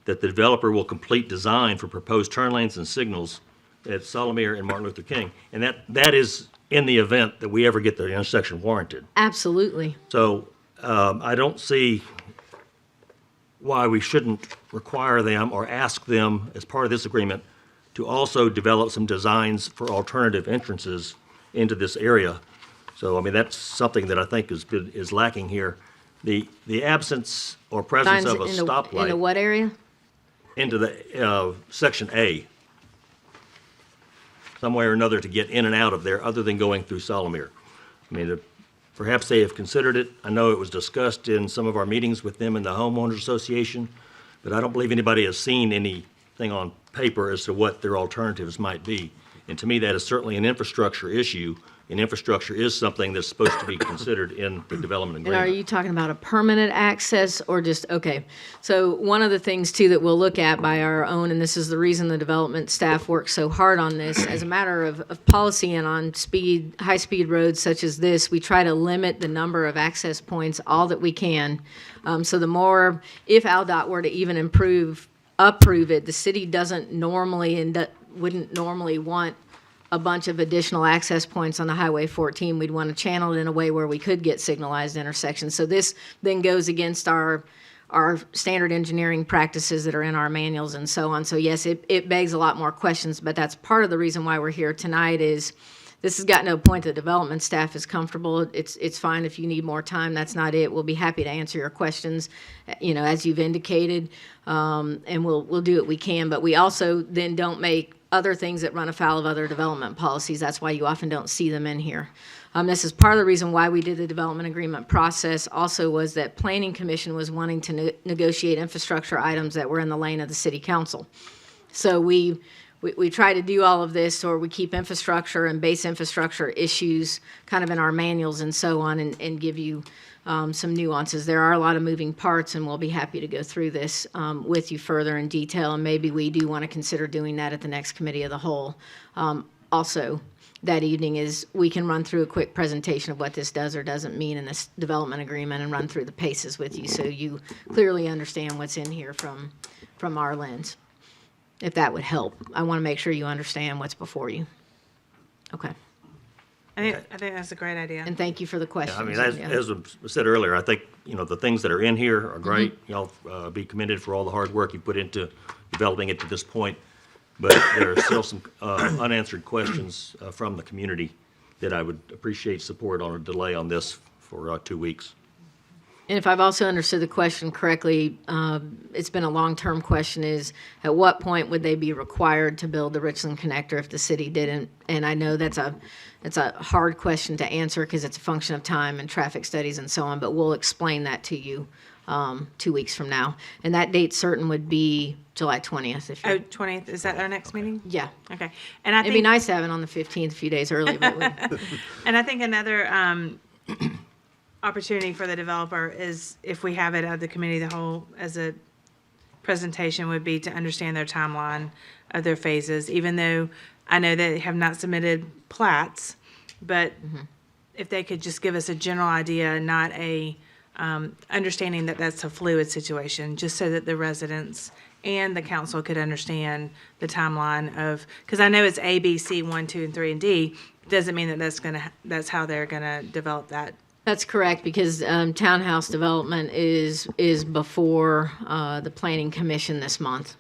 that the developer will complete design for proposed turn lanes and signals at Solomir and Martin Luther King. And that is in the event that we ever get the intersection warranted. Absolutely. So I don't see why we shouldn't require them or ask them as part of this agreement to also develop some designs for alternative entrances into this area. So, I mean, that's something that I think is lacking here. The absence or presence Signs of a in the stoplight what area? into the section A, some way or another to get in and out of there other than going through Solomir. I mean, perhaps they have considered it. I know it was discussed in some of our meetings with them in the homeowners association, but I don't believe anybody has seen anything on paper as to what their alternatives might be. And to me, that is certainly an infrastructure issue, and infrastructure is something that's supposed to be considered in the development And agreement. are you talking about a permanent access or just, okay. So one of the things too that we'll look at by our own, and this is the reason the development staff works so hard on this, as a matter of policy and on high-speed roads such as this, we try to limit the number of access points all that we can. So the more, if ALDOT were to even approve it, the city doesn't normally wouldn't normally want a bunch of additional access points on the Highway 14. We'd want to channel it in a way where we could get signalized intersections. So this then goes against our standard engineering practices that are in our manuals and so on. So yes, it begs a lot more questions, but that's part of the reason why we're here tonight is this has gotten to a point the development staff is comfortable. It's fine if you need more time. That's not it. We'll be happy to answer your questions, as you've indicated, and we'll do what we can. But we also then don't make other things that run afoul of other development policies. That's why you often don't see them in here. This is part of the reason why we did the development agreement process also was that Planning Commission was wanting to negotiate infrastructure items that were in the lane of the City Council. So we try to do all of this, or we keep infrastructure and base infrastructure issues kind of in our manuals and so on, and give you some nuances. There are a lot of moving parts, and we'll be happy to go through this with you further in detail, and maybe we do want to consider doing that at the next committee of the whole. Also, that evening is we can run through a quick presentation of what this does or doesn't mean in this development agreement and run through the paces with you so you clearly understand what's in here from our lens. If that would help. I want to make sure you understand what's before you. Okay. I think that's a great idea. And thank you for the questions. I mean, as was said earlier, I think, the things that are in here are great. Y'all be commended for all the hard work you put into developing it to this point. But there are still some unanswered questions from the community that I would appreciate support on a delay on this for 2 weeks. And if I've also understood the question correctly, it's been a long-term question is, at what point would they be required to build the Richland Connector if the city didn't? And I know that's a hard question to answer because it's a function of time and traffic studies and so on, but we'll explain that to you 2 weeks from now. And that date certain would be July 20th. If you, 20th, is that our next meeting? Yeah. Okay. And I It'd be nice to have it on the 15th, a few days early. But and I think another opportunity for the developer is if we have it at the committee of the whole as a presentation would be to understand their timeline of their phases, even though I know they have not submitted plats, but if they could just give us a general idea, not a understanding that that's a fluid situation, just so that the residents and the council could understand the timeline of, because I know it's A, B, C, 1, 2, and 3, and D, doesn't mean that that's how they're gonna develop that. That's correct, because townhouse development is before the Planning Commission this month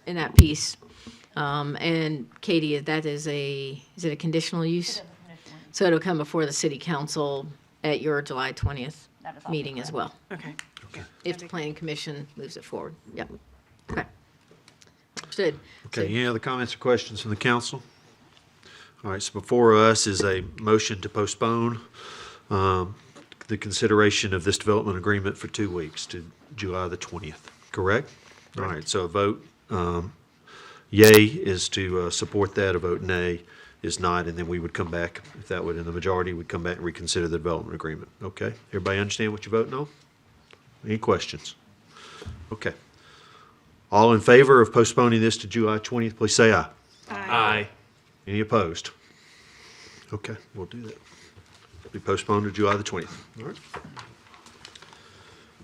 in that piece. And Katie, is it a conditional use? So it'll come before the City Council at your July 20th meeting as well, Okay. if the Planning Commission moves it forward. Yep. Okay. Understood. Okay, any other comments or questions from the council? All right, so before us is a motion to postpone the consideration of this development agreement for 2 weeks to July the 20th, correct? All right, so a vote yay is to support that, a vote nay is not, and then we would come back, if that would in the majority, we'd come back and reconsider the development agreement. Okay, everybody understand what you're voting on? Any questions? Okay. All in favor of postponing this to July 20th, please say aye. Aye. Any opposed? Okay, we'll do that. Be postponed to July the 20th. All right.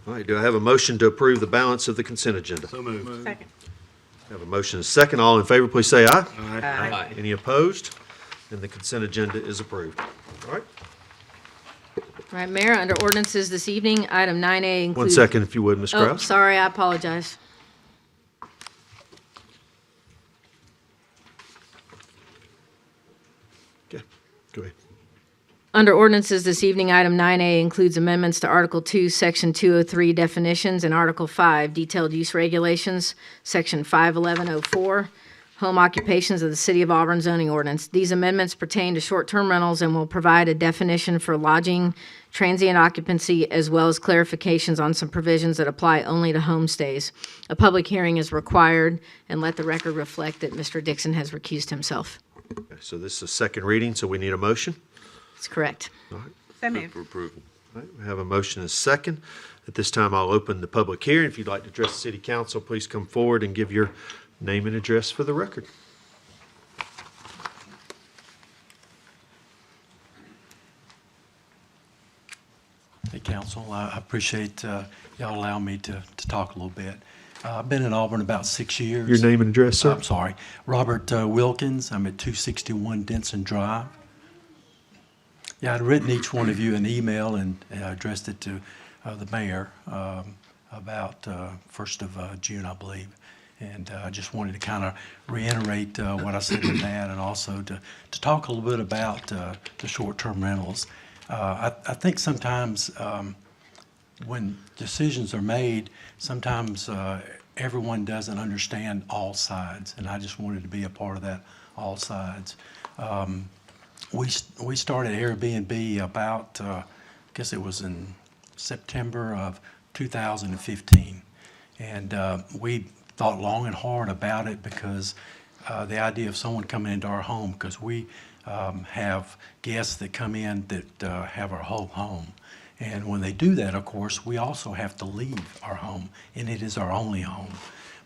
All right, do I have a motion to approve the balance of the consent agenda? So moved. Second. I have a motion and a second. All in favor, please say aye. Aye. Any opposed? And the consent agenda is approved. All right. All right, Mayor, under ordinances this evening, item 9A includes... 1 second, if you would, Ms. Oh, Kraus. sorry, I apologize. Okay, go ahead. Under ordinances this evening, item 9A includes amendments to Article 2, Section 203 definitions, and Article 5 detailed use regulations, Section 51104, home occupations of the City of Auburn zoning ordinance. These amendments pertain to short-term rentals and will provide a definition for lodging, transient occupancy, as well as clarifications on some provisions that apply only to homestays. A public hearing is required, and let the record reflect that Mr. Dixon has recused himself. Okay, so this is a second reading, so we need a motion. That's correct. So moved. All right, we have a motion and a second. At this time, I'll open the public hearing. If you'd like to address the city council, please come forward and give your name and address for the record. Hey, council, I appreciate y'all allowing me to talk a little bit. I've been in Auburn about 6 years. Your name and address, sir? I'm sorry. Robert Wilkins. I'm at 261 Denson Drive. Yeah, I'd written each one of you an email and addressed it to the mayor about 1st of June, I believe. And I just wanted to kind of reiterate what I said in that, and also to talk a little bit about the short-term rentals. I think sometimes when decisions are made, sometimes everyone doesn't understand all sides, and I just wanted to be a part of that, all sides. We started Airbnb about, I guess it was in September of 2015. And we thought long and hard about it because the idea of someone coming into our home, because we have guests that come in that have our whole home. And when they do that, of course, we also have to leave our home, and it is our only home.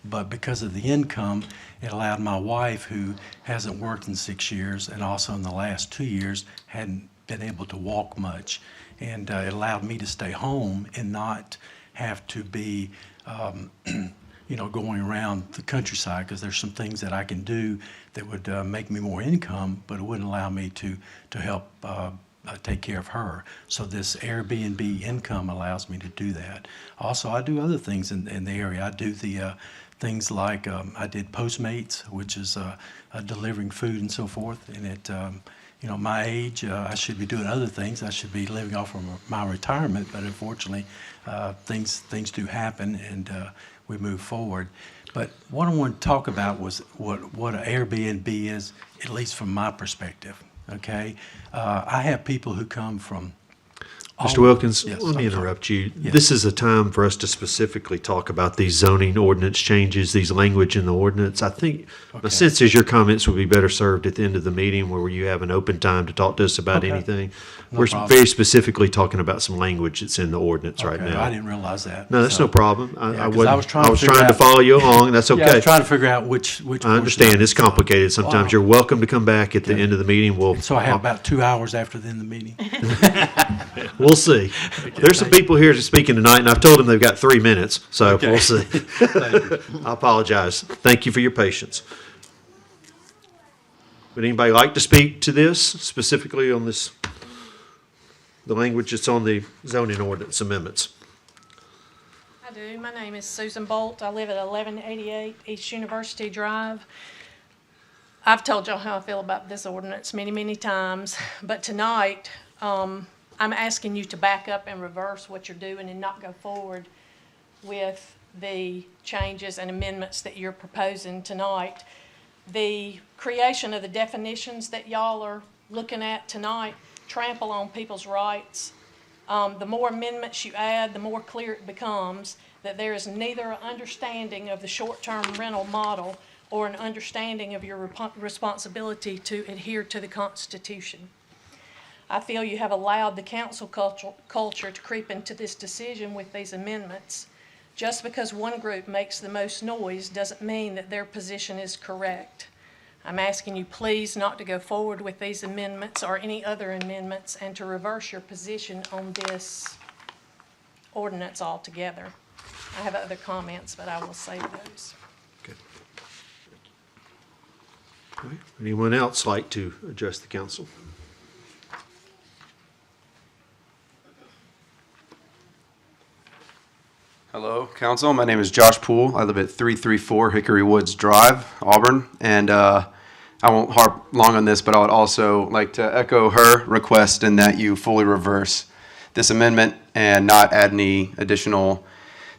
But because of the income, it allowed my wife, who hasn't worked in 6 years, and also in the last 2 years hadn't been able to walk much, and it allowed me to stay home and not have to be, going around the countryside, because there's some things that I can do that would make me more income, but it wouldn't allow me to help take care of her. So this Airbnb income allows me to do that. Also, I do other things in the area. I do the things like I did Postmates, which is delivering food and so forth. And at my age, I should be doing other things. I should be living off of my retirement, but unfortunately, things do happen, and we move forward. But what I want to talk about was what an Airbnb is, at least from my perspective. Okay, I have people who come from. Mr. Wilkins, Yes, let me I'm sorry. interrupt you. Yes. This is a time for us to specifically talk about these zoning ordinance changes, these language in the ordinance. I think, my Okay. sense is your comments would be better served at the end of the meeting where you have an open time to talk to us about Okay. anything. No We're problem. very specifically talking about some language that's in the ordinance right Okay, now. I didn't realize that. No, that's So- no problem. Yeah, I 'cause I wasn't, was trying I to was figure trying to out- follow you along. That's okay. Yeah, I was trying to figure out which. I understand. It's complicated. Sometimes Wow. you're welcome to come back at the end of the meeting. So I have about 2 hours after the end of the meeting. We'll see. There's some people here speaking tonight, and I've told them they've got 3 minutes, so Okay. we'll see. Thank you. I apologize. Thank you for your patience. Would anybody like to speak to this, specifically on this, the language that's on the zoning ordinance amendments? I do. My name is Susan Bolt. I live at 1188 East University Drive. I've told y'all how I feel about this ordinance many, many times, but tonight, I'm asking you to back up and reverse what you're doing and not go forward with the changes and amendments that you're proposing tonight. the creation of the definitions that y'all are looking at tonight trample on people's rights. The more amendments you add, the more clear it becomes that there is neither an understanding of the short-term rental model or an understanding of your responsibility to adhere to the Constitution. I feel you have allowed the council culture to creep into this decision with these amendments. Just because one group makes the most noise doesn't mean that their position is correct. I'm asking you please not to go forward with these amendments or any other amendments and to reverse your position on this ordinance altogether. I have other comments, but I will save those. All right. Anyone else like to address the council? Hello, council. My name is Josh Poole. I live at 334 Hickory Woods Drive, Auburn. And I won't harp long on this, but I would also like to echo her request in that you fully reverse this amendment and not add any additional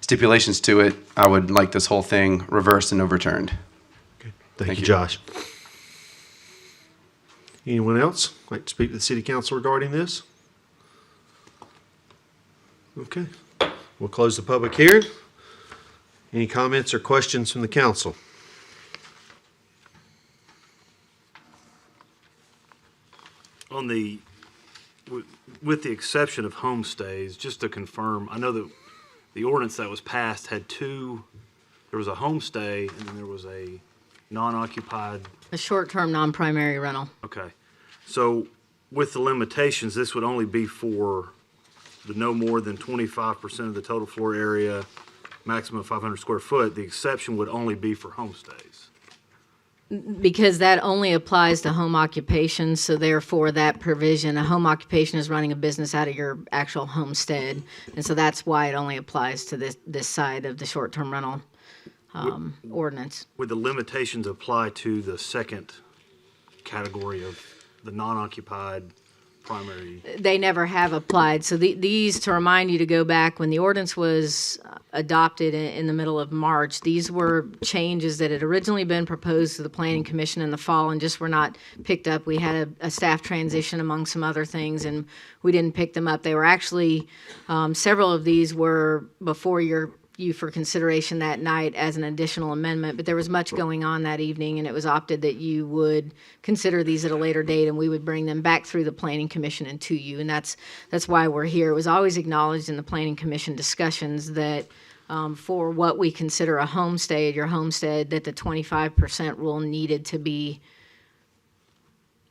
stipulations to it. I would like this whole thing reversed and overturned. Okay. Thank you, Josh. Anyone else like to speak to the city council regarding this? Okay. We'll close the public hearing. Any comments or questions from the council? On the, with the exception of homestays, just to confirm, I know that the ordinance that was passed had two, there was a homestay and then there was a non-occupied. A short-term, non-primary rental. Okay. So with the limitations, this would only be for the no more than 25% of the total floor area, maximum of 500 square foot. The exception would only be for homestays. Because that only applies to home occupation, so therefore that provision, a home occupation is running a business out of your actual homestead. And so that's why it only applies to this side of the short-term rental ordinance. Would the limitations apply to the second category of the non-occupied primary? They never have applied. So these, to remind you to go back, when the ordinance was adopted in the middle of March, these were changes that had originally been proposed to the Planning Commission in the fall and just were not picked up. We had a staff transition among some other things, and we didn't pick them up. They were actually, several of these were before you for consideration that night as an additional amendment, but there was much going on that evening, and it was opted that you would consider these at a later date, and we would bring them back through the Planning Commission and to you, and that's why we're here. It was always acknowledged in the Planning Commission discussions that for what we consider a homestay, your homestead, that the 25% rule needed to be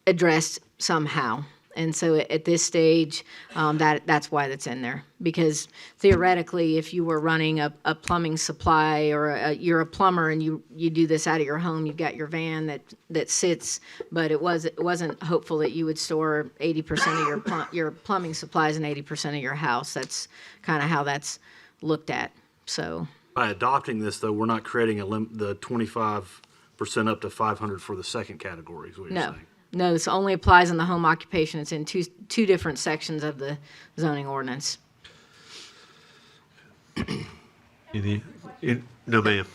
addressed somehow. And so at this stage, that's why that's in there. Because theoretically, if you were running a plumbing supply or you're a plumber and you do this out of your home, you've got your van that sits, but it wasn't hopeful that you would store 80% of your plumbing supplies in 80% of your house. That's kind of how that's looked at. So By adopting this, though, we're not creating the 25% up to 500 for the second category, is what you're saying. No, this only applies in the home occupation. It's in two different sections of the zoning ordinance. No, ma'am.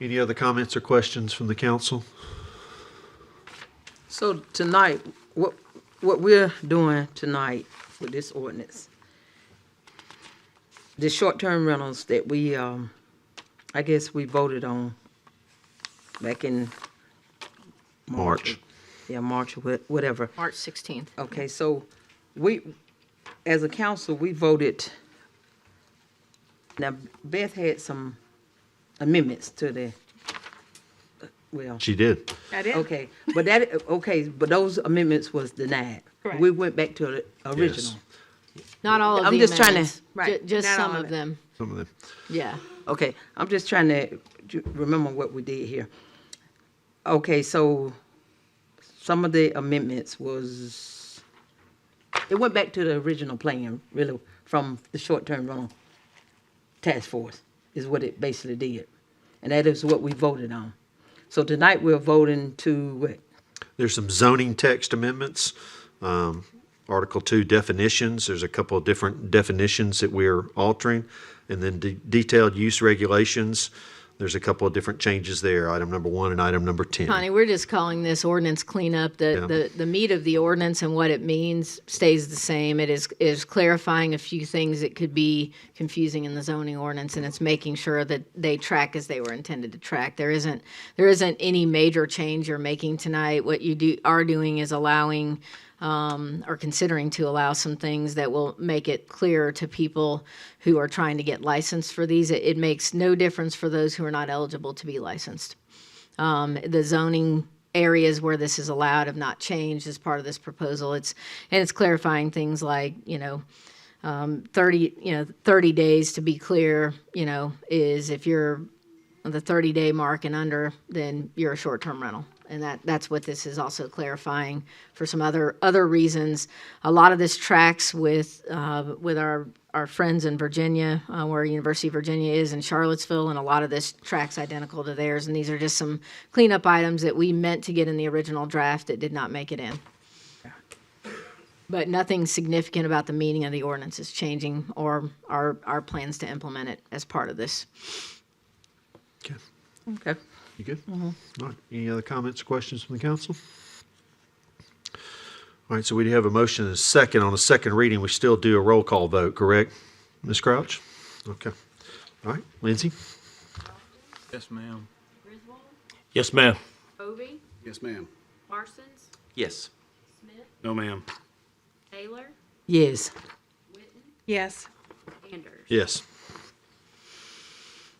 Any other comments or questions from the council? So tonight, what we're doing tonight with this ordinance, the short-term rentals that we, I guess we voted on back in March. Yeah, March, whatever. March 16th. Okay, so we, as a council, we voted. Now, Beth had some amendments to the, well. She did. I did. Okay, but those amendments was denied. Correct. We went back to the original. Not all of I'm the just trying to- amendments. Right, Just not some all of of it. them. Some of them. Yeah. Okay, I'm just trying to remember what we did here. Okay, so some of the amendments was, it went back to the original plan, really, from the short-term rental task force, is what it basically did. And that is what we voted on. So tonight, we're voting to what? There's some zoning text amendments. Article 2 definitions. There's a couple of different definitions that we're altering. And then detailed use regulations. there's a couple of different changes there, item number 1 and item number 10. Connie, we're just calling this ordinance cleanup. The meat of the ordinance and what it means stays the same. It is clarifying a few things that could be confusing in the zoning ordinance, and it's making sure that they track as they were intended to track. There isn't any major change you're making tonight. What you are doing is allowing or considering to allow some things that will make it clearer to people who are trying to get licensed for these. It makes no difference for those who are not eligible to be licensed. The zoning areas where this is allowed have not changed as part of this proposal. It's clarifying things like, 30 days, to be clear, is if you're the 30-day mark and under, then you're a short-term rental. And that's what this is also clarifying for some other reasons. A lot of this tracks with our friends in Virginia, where University of Virginia is in Charlottesville, and a lot of this tracks identical to theirs. And these are just some cleanup items that we meant to get in the original draft that did not make it in. But nothing significant about the meaning of the ordinance is changing, or our plans to implement it as part of this. Okay. You good? All right. Any other comments or questions from the council? All right, so we do have a motion and a second. On the second reading, we still do a roll call vote, correct, Ms. Crouch? Okay. All right, Lindsay? Yes, ma'am. Yes, ma'am. Ovey? Yes, ma'am. Parsons? Yes. Smith? No, ma'am. Taylor? Yes. Yes. Anders? Yes.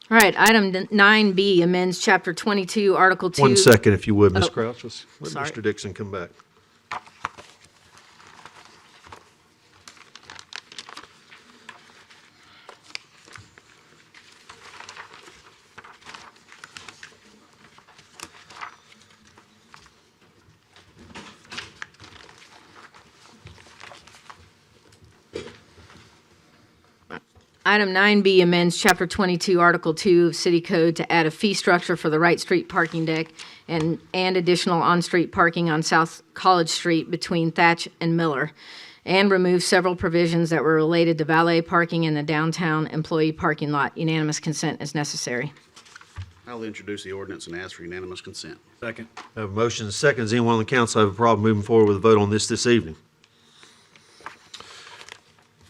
All right, item 9B amends Chapter 22, Article 2. 1 second, if you would, Ms. Oh, Crouch. Let's let sorry. Mr. Dixon come back. Item 9B amends Chapter 22, Article 2 of City Code to add a fee structure for the Wright Street parking deck and additional on-street parking on South College Street between Thatch and Miller, and remove several provisions that were related to valet parking in the downtown employee parking lot. Unanimous consent is necessary. I'll introduce the ordinance and ask for unanimous consent. Second. I have a motion and a second. Does anyone on the council have a problem moving forward with a vote on this evening?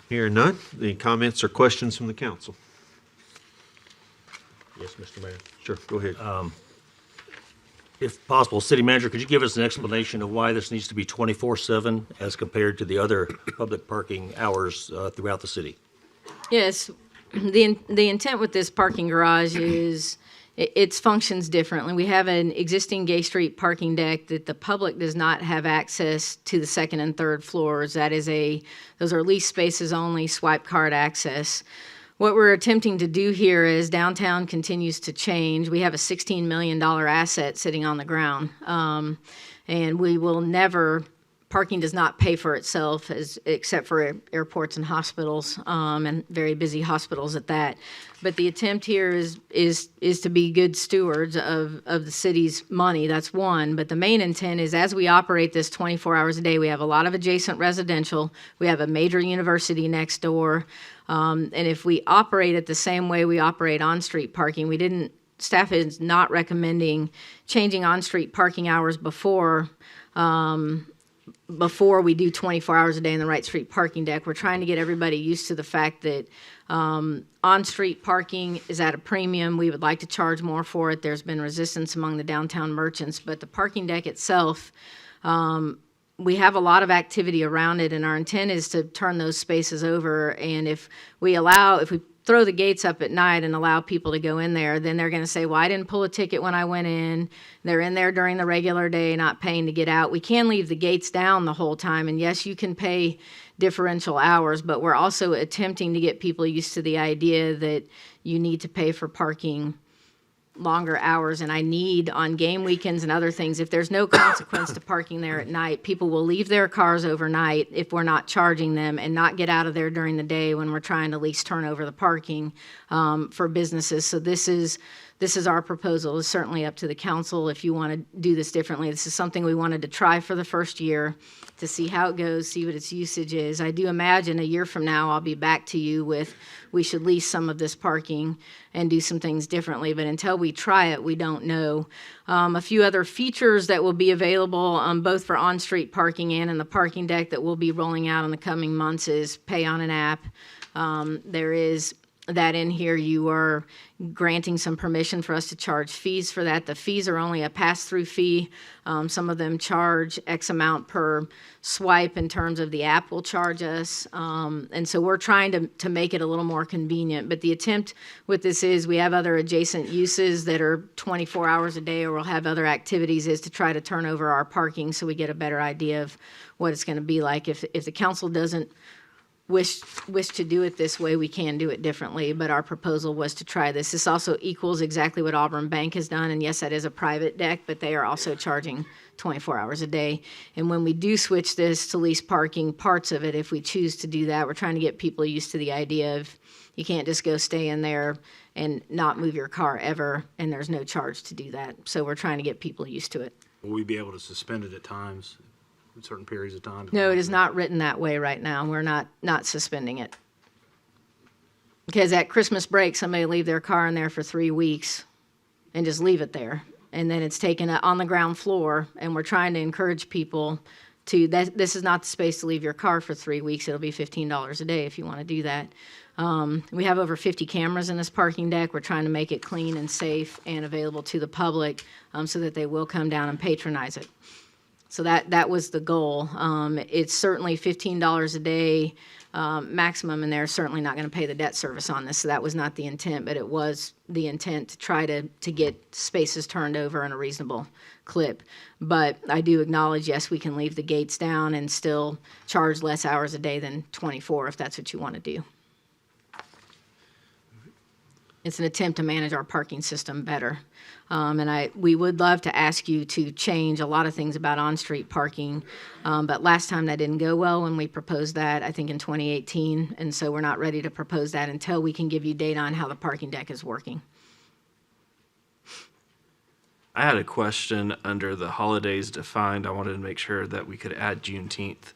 Hearing none. Any comments or questions from the council? Yes, Mr. Mayor. Sure, go ahead. If possible, City Manager, could you give us an explanation of why this needs to be 24/7 as compared to the other public parking hours throughout the city? Yes, the intent with this parking garage is it functions differently. We have an existing Gay Street parking deck that the public does not have access to the second and third floors. Those are leased spaces only, swipe card access. What we're attempting to do here is downtown continues to change. We have a $16 million asset sitting on the ground, and we will never. Parking does not pay for itself, except for airports and hospitals, and very busy hospitals at that. But the attempt here is to be good stewards of the city's money. That's one. But the main intent is, as we operate this 24 hours a day, we have a lot of adjacent residential. We have a major university next door, and if we operate it the same way we operate on-street parking, staff is not recommending changing on-street parking hours before we do 24 hours a day in the Wright Street parking deck. We're trying to get everybody used to the fact that on-street parking is at a premium. We would like to charge more for it. There's been resistance among the downtown merchants, but the parking deck itself, we have a lot of activity around it, and our intent is to turn those spaces over. And if we throw the gates up at night and allow people to go in there, then they're going to say, well, I didn't pull a ticket when I went in. They're in there during the regular day, not paying to get out. We can leave the gates down the whole time, and yes, you can pay differential hours, but we're also attempting to get people used to the idea that you need to pay for parking longer hours, and I need on game weekends and other things, if there's no consequence to parking there at night, people will leave their cars overnight if we're not charging them and not get out of there during the day when we're trying to at least turn over the parking for businesses. So this is this is our proposal. It's certainly up to the council if you want to do this differently. This is something we wanted to try for the first year to see how it goes, see what its usage is. I do imagine a year from now, I'll be back to you with, we should lease some of this parking and do some things differently. But until we try it, we don't know. A few other features that will be available, both for on-street parking and in the parking deck that we'll be rolling out in the coming months is pay on an app. There is that in here, you are granting some permission for us to charge fees for that. The fees are only a pass-through fee. Some of them charge X amount per swipe in terms of the app will charge us. And so we're trying to make it a little more convenient. But the attempt with this is we have other adjacent uses that are 24 hours a day, or we'll have other activities, is to try to turn over our parking so we get a better idea of what it's going to be like. If the council doesn't wish to do it this way, we can do it differently, but our proposal was to try this. This also equals exactly what Auburn Bank has done, and yes, that is a private deck, but they are also charging 24 hours a day. And when we do switch this to lease parking, parts of it, if we choose to do that, we're trying to get people used to the idea of you can't just go stay in there and not move your car ever, and there's no charge to do that. So we're trying to get people used to it. Will we be able to suspend it at times, in certain periods of time? No, it is not written that way right now. We're not suspending it. Because at Christmas break, somebody will leave their car in there for 3 weeks and just leave it there. And then it's taken on the ground floor, and we're trying to encourage people to, this is not the space to leave your car for 3 weeks. It'll be $15 a day if you want to do that. We have over 50 cameras in this parking deck. We're trying to make it clean and safe and available to the public so that they will come down and patronize it. So that was the goal. It's certainly $15 a day maximum, and they're certainly not going to pay the debt service on this. So that was not the intent, but it was the intent to try to get spaces turned over in a reasonable clip. But I do acknowledge, yes, we can leave the gates down and still charge less hours a day than 24 if that's what you want to do. It's an attempt to manage our parking system better. And we would love to ask you to change a lot of things about on-street parking, but last time that didn't go well when we proposed that, I think in 2018, and so we're not ready to propose that until we can give you data on how the parking deck is working. I had a question under the holidays defined. I wanted to make sure that we could add Juneteenth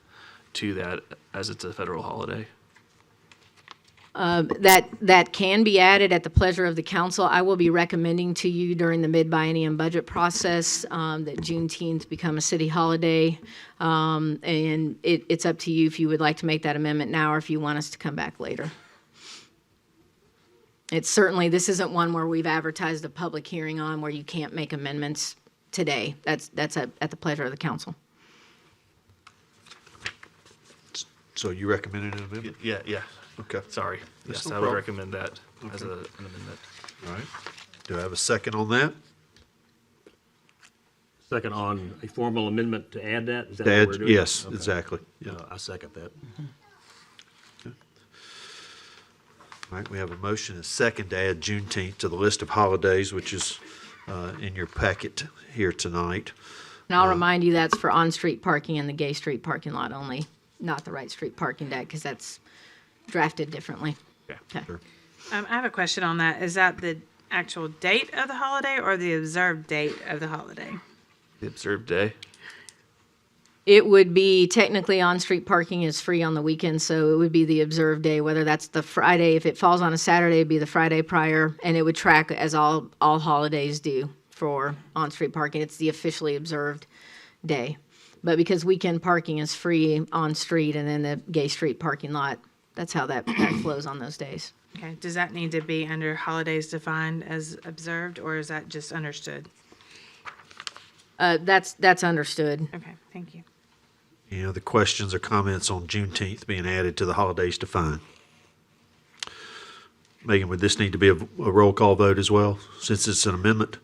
to that as it's a federal holiday. That can be added at the pleasure of the council. I will be recommending to you during the mid-biennium budget process that Juneteenth become a city holiday. And it's up to you if you would like to make that amendment now or if you want us to come back later. It's certainly, this isn't one where we've advertised a public hearing on where you can't make amendments today. That's at the pleasure of the council. So you recommended an amendment? Yeah. Okay. Sorry. That's Yes, no I would problem. recommend that as Okay. an amendment. All right. Do I have a second on that? Second on a formal amendment to add that? Is that To what add- we're doing? yes, Okay. exactly. Yeah. I second that. All right, we have a motion and a second to add Juneteenth to the list of holidays, which is in your packet here tonight. And I'll remind you that's for on-street parking in the Gay Street parking lot only, not the Wright Street parking deck, because that's drafted differently. Yeah. Okay. Sure. I have a question on that. Is that the actual date of the holiday or the observed date of the holiday? The observed day. It would be technically on-street parking is free on the weekend, so it would be the observed day, whether that's the Friday. If it falls on a Saturday, it'd be the Friday prior, and it would track as all holidays do for on-street parking. It's the officially observed day. But because weekend parking is free on-street and then the Gay Street parking lot, that's how that flows on those days. Okay, does that need to be under holidays defined as observed, or is that just understood? That's understood. Okay, thank you. Any other questions or comments on Juneteenth being added to the holidays defined? Megan, would this need to be a roll call vote as well, since it's an amendment?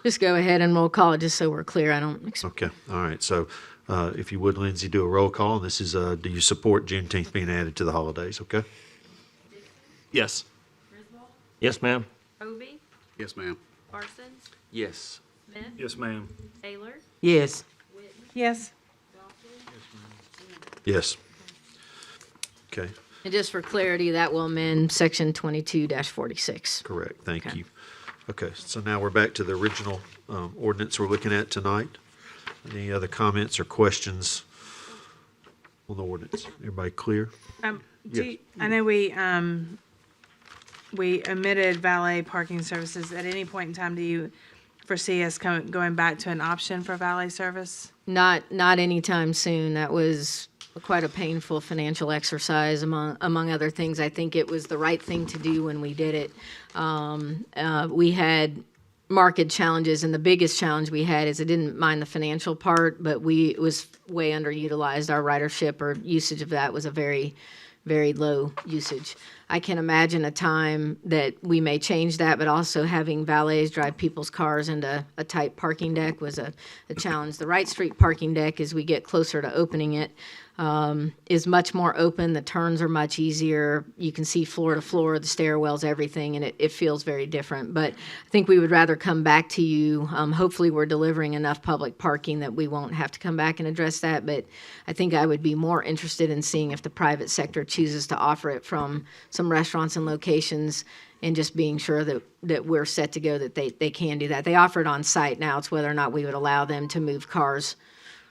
Just go ahead and roll call it just so we're clear. I don't. Okay, all right. So if you would, Lindsay, do a roll call. This is, do you support Juneteenth being added to the holidays, okay? Yes. Yes, ma'am. Yes, ma'am. Parsons? Yes. Smith? Yes, ma'am. Taylor? Yes. Yes. Yes. Okay, And just for clarity, that will amend section 22-46. correct. Thank Okay. you. Okay, so now we're back to the original ordinance we're looking at tonight. Any other comments or questions on the ordinance? Everybody clear? I know we omitted valet parking services. At any point in time, do you foresee us going back to an option for valet service? Not anytime soon. That was quite a painful financial exercise among other things. I think it was the right thing to do when we did it. We had market challenges, and the biggest challenge we had is I didn't mind the financial part, but it was way underutilized. Our ridership or usage of that was a very, very low usage. I can imagine a time that we may change that, but also having valets drive people's cars into a tight parking deck was a challenge. The Wright Street parking deck, as we get closer to opening it, is much more open. The turns are much easier. You can see floor to floor, the stairwells, everything, and it feels very different. But I think we would rather come back to you. Hopefully we're delivering enough public parking that we won't have to come back and address that. But I think I would be more interested in seeing if the private sector chooses to offer it from some restaurants and locations, and just being sure that we're set to go, that they can do that. They offer it on site now. It's whether or not we would allow them to move cars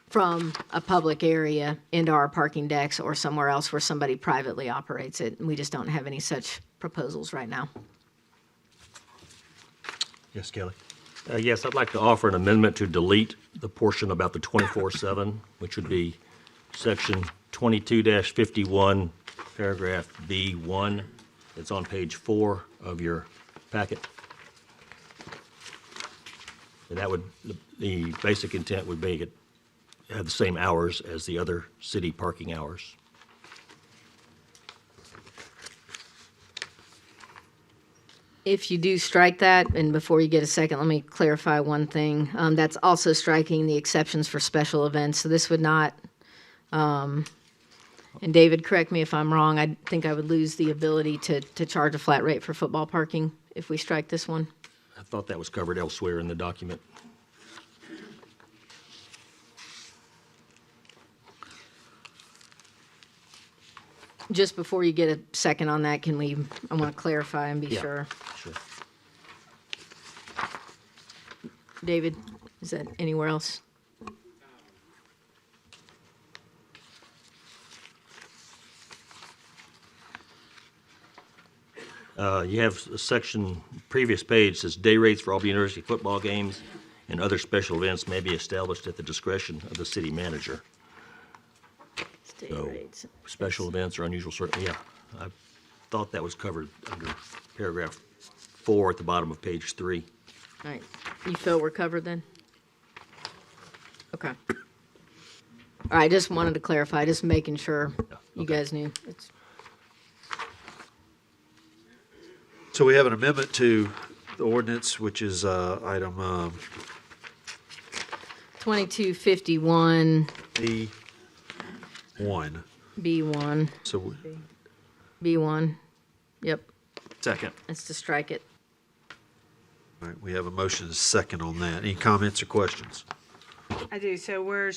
from a public area into our parking decks or somewhere else where somebody privately operates it. And we just don't have any such proposals right now. Yes, Kelly? Yes, I'd like to offer an amendment to delete the portion about the 24/7, which would be section 22-51, paragraph B1. It's on page 4 of your packet. And that would, the basic intent would make it have the same hours as the other city parking hours. If you do strike that, and before you get a second, let me clarify one thing. That's also striking the exceptions for special events. So this would not, and David, correct me if I'm wrong, I think I would lose the ability to charge a flat rate for football parking if we strike this one. I thought that was covered elsewhere in the document. Just before you get a second on that, I want to clarify and be sure. Sure. David, is that anywhere else? You have a section, previous page says day rates for Auburn University football games and other special events may be established at the discretion of the city manager. So, special events or unusual yeah, I thought that was covered under paragraph 4 at the bottom of page 3. All right. You feel we're covered then? Okay. All right, I just wanted to clarify, just making sure you guys knew. So we have an amendment to the ordinance, which is item 2251 B1. B1. So B1. Yep. Second. It's to strike it. all right, we have a motion and a second on that. Any comments or questions? I do. So we're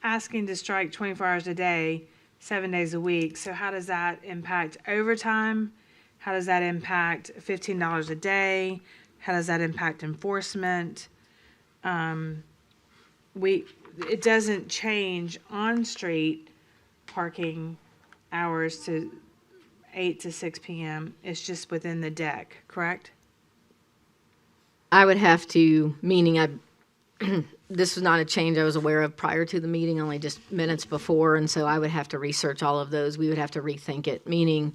asking to strike 24 hours a day, 7 days a week. So how does that impact overtime? How does that impact $15 a day? How does that impact enforcement? It doesn't change on-street parking hours to 8 to 6 p.m. It's just within the deck, correct? I would have to, meaning this was not a change I was aware of prior to the meeting, only just minutes before, and so I would have to research all of those. We would have to rethink it, meaning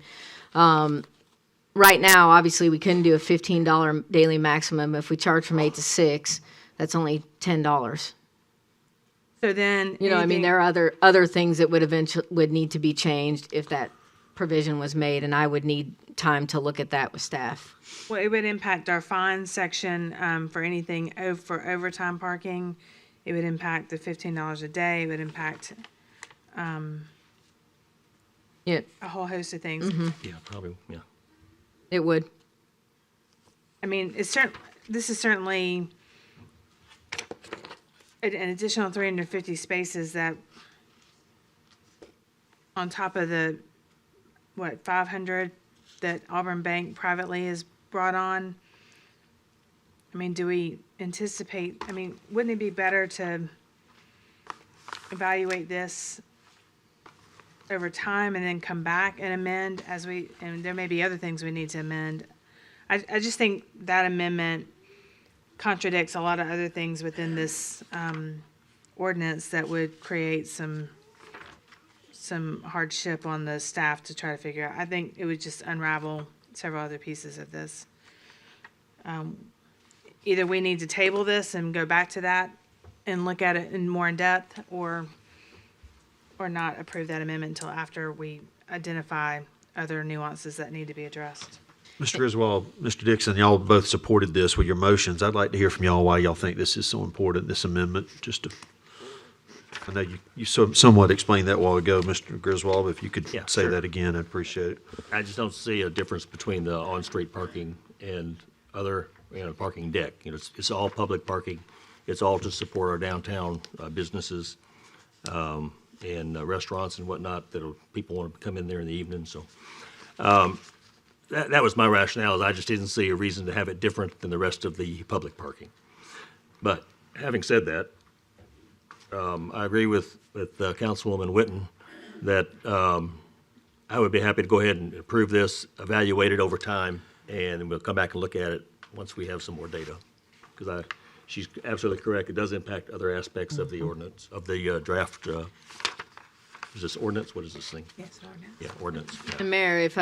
right now, obviously, we couldn't do a $15 daily maximum. If we charge from 8 to 6, that's only $10. So then, You know, I mean, there are other things that would need to be changed if that provision was made, and I would need time to look at that with staff. Well, it would impact our fines section for anything for overtime parking. It would impact the $15 a day. It would impact a whole host of things. Yeah, probably, yeah. It would. I mean, this is certainly an additional 350 spaces that, on top of the 500 that Auburn Bank privately is brought on, I mean, do we anticipate, I mean, wouldn't it be better to evaluate this over time and then come back and amend and there may be other things we need to amend. I just think that amendment contradicts a lot of other things within this ordinance that would create some hardship on the staff to try to figure out. I think it would just unravel several other pieces of this. Either we need to table this and go back to that and look at it more in depth, or not approve that amendment until after we identify other nuances that need to be addressed. Mr. Griswold, Mr. Dixon, y'all both supported this with your motions. I'd like to hear from y'all why y'all think this is so important, this amendment. I know you somewhat explained that a while ago, Mr. Griswold. If you could say that again, I'd appreciate it. I just don't see a difference between the on-street parking and other, parking deck. It's all public parking. It's all to support our downtown businesses and restaurants and whatnot that people want to come in there in the evening. So that was my rationale. Is I just didn't see a reason to have it different than the rest of the public parking. But having said that, I agree with Councilwoman Witten that I would be happy to go ahead and approve this, evaluate it over time, and we'll come back and look at it once we have some more data. Because she's absolutely correct. It does impact other aspects of the ordinance, of the draft. Is this ordinance? What is this thing? Yes, ordinance. Yeah, ordinance. Yeah. And Mayor, if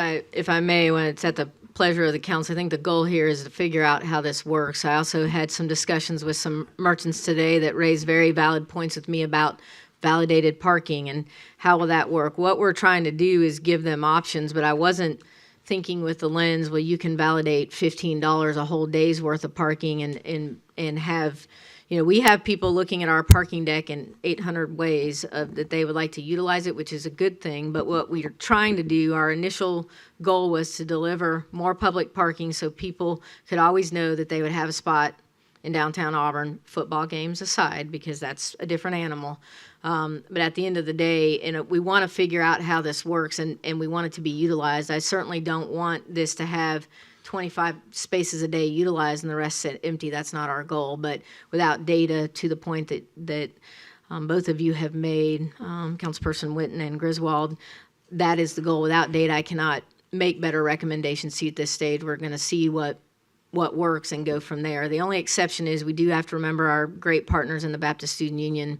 I may, when it's at the pleasure of the council, I think the goal here is to figure out how this works. I also had some discussions with some merchants today that raised very valid points with me about validated parking and how will that work. What we're trying to do is give them options, but I wasn't thinking with the lens, well, you can validate $15 a whole day's worth of parking and have, we have people looking at our parking deck in 800 ways that they would like to utilize it, which is a good thing. But what we are trying to do, our initial goal was to deliver more public parking so people could always know that they would have a spot in downtown Auburn, football games aside, because that's a different animal. But at the end of the day, we want to figure out how this works and we want it to be utilized. I certainly don't want this to have 25 spaces a day utilized and the rest sit empty. That's not our goal. But without data, to the point that both of you have made, Councilperson Witten and Griswold, that is the goal. Without data, I cannot make better recommendations at this stage. We're going to see what works and go from there. The only exception is we do have to remember our great partners in the Baptist Student Union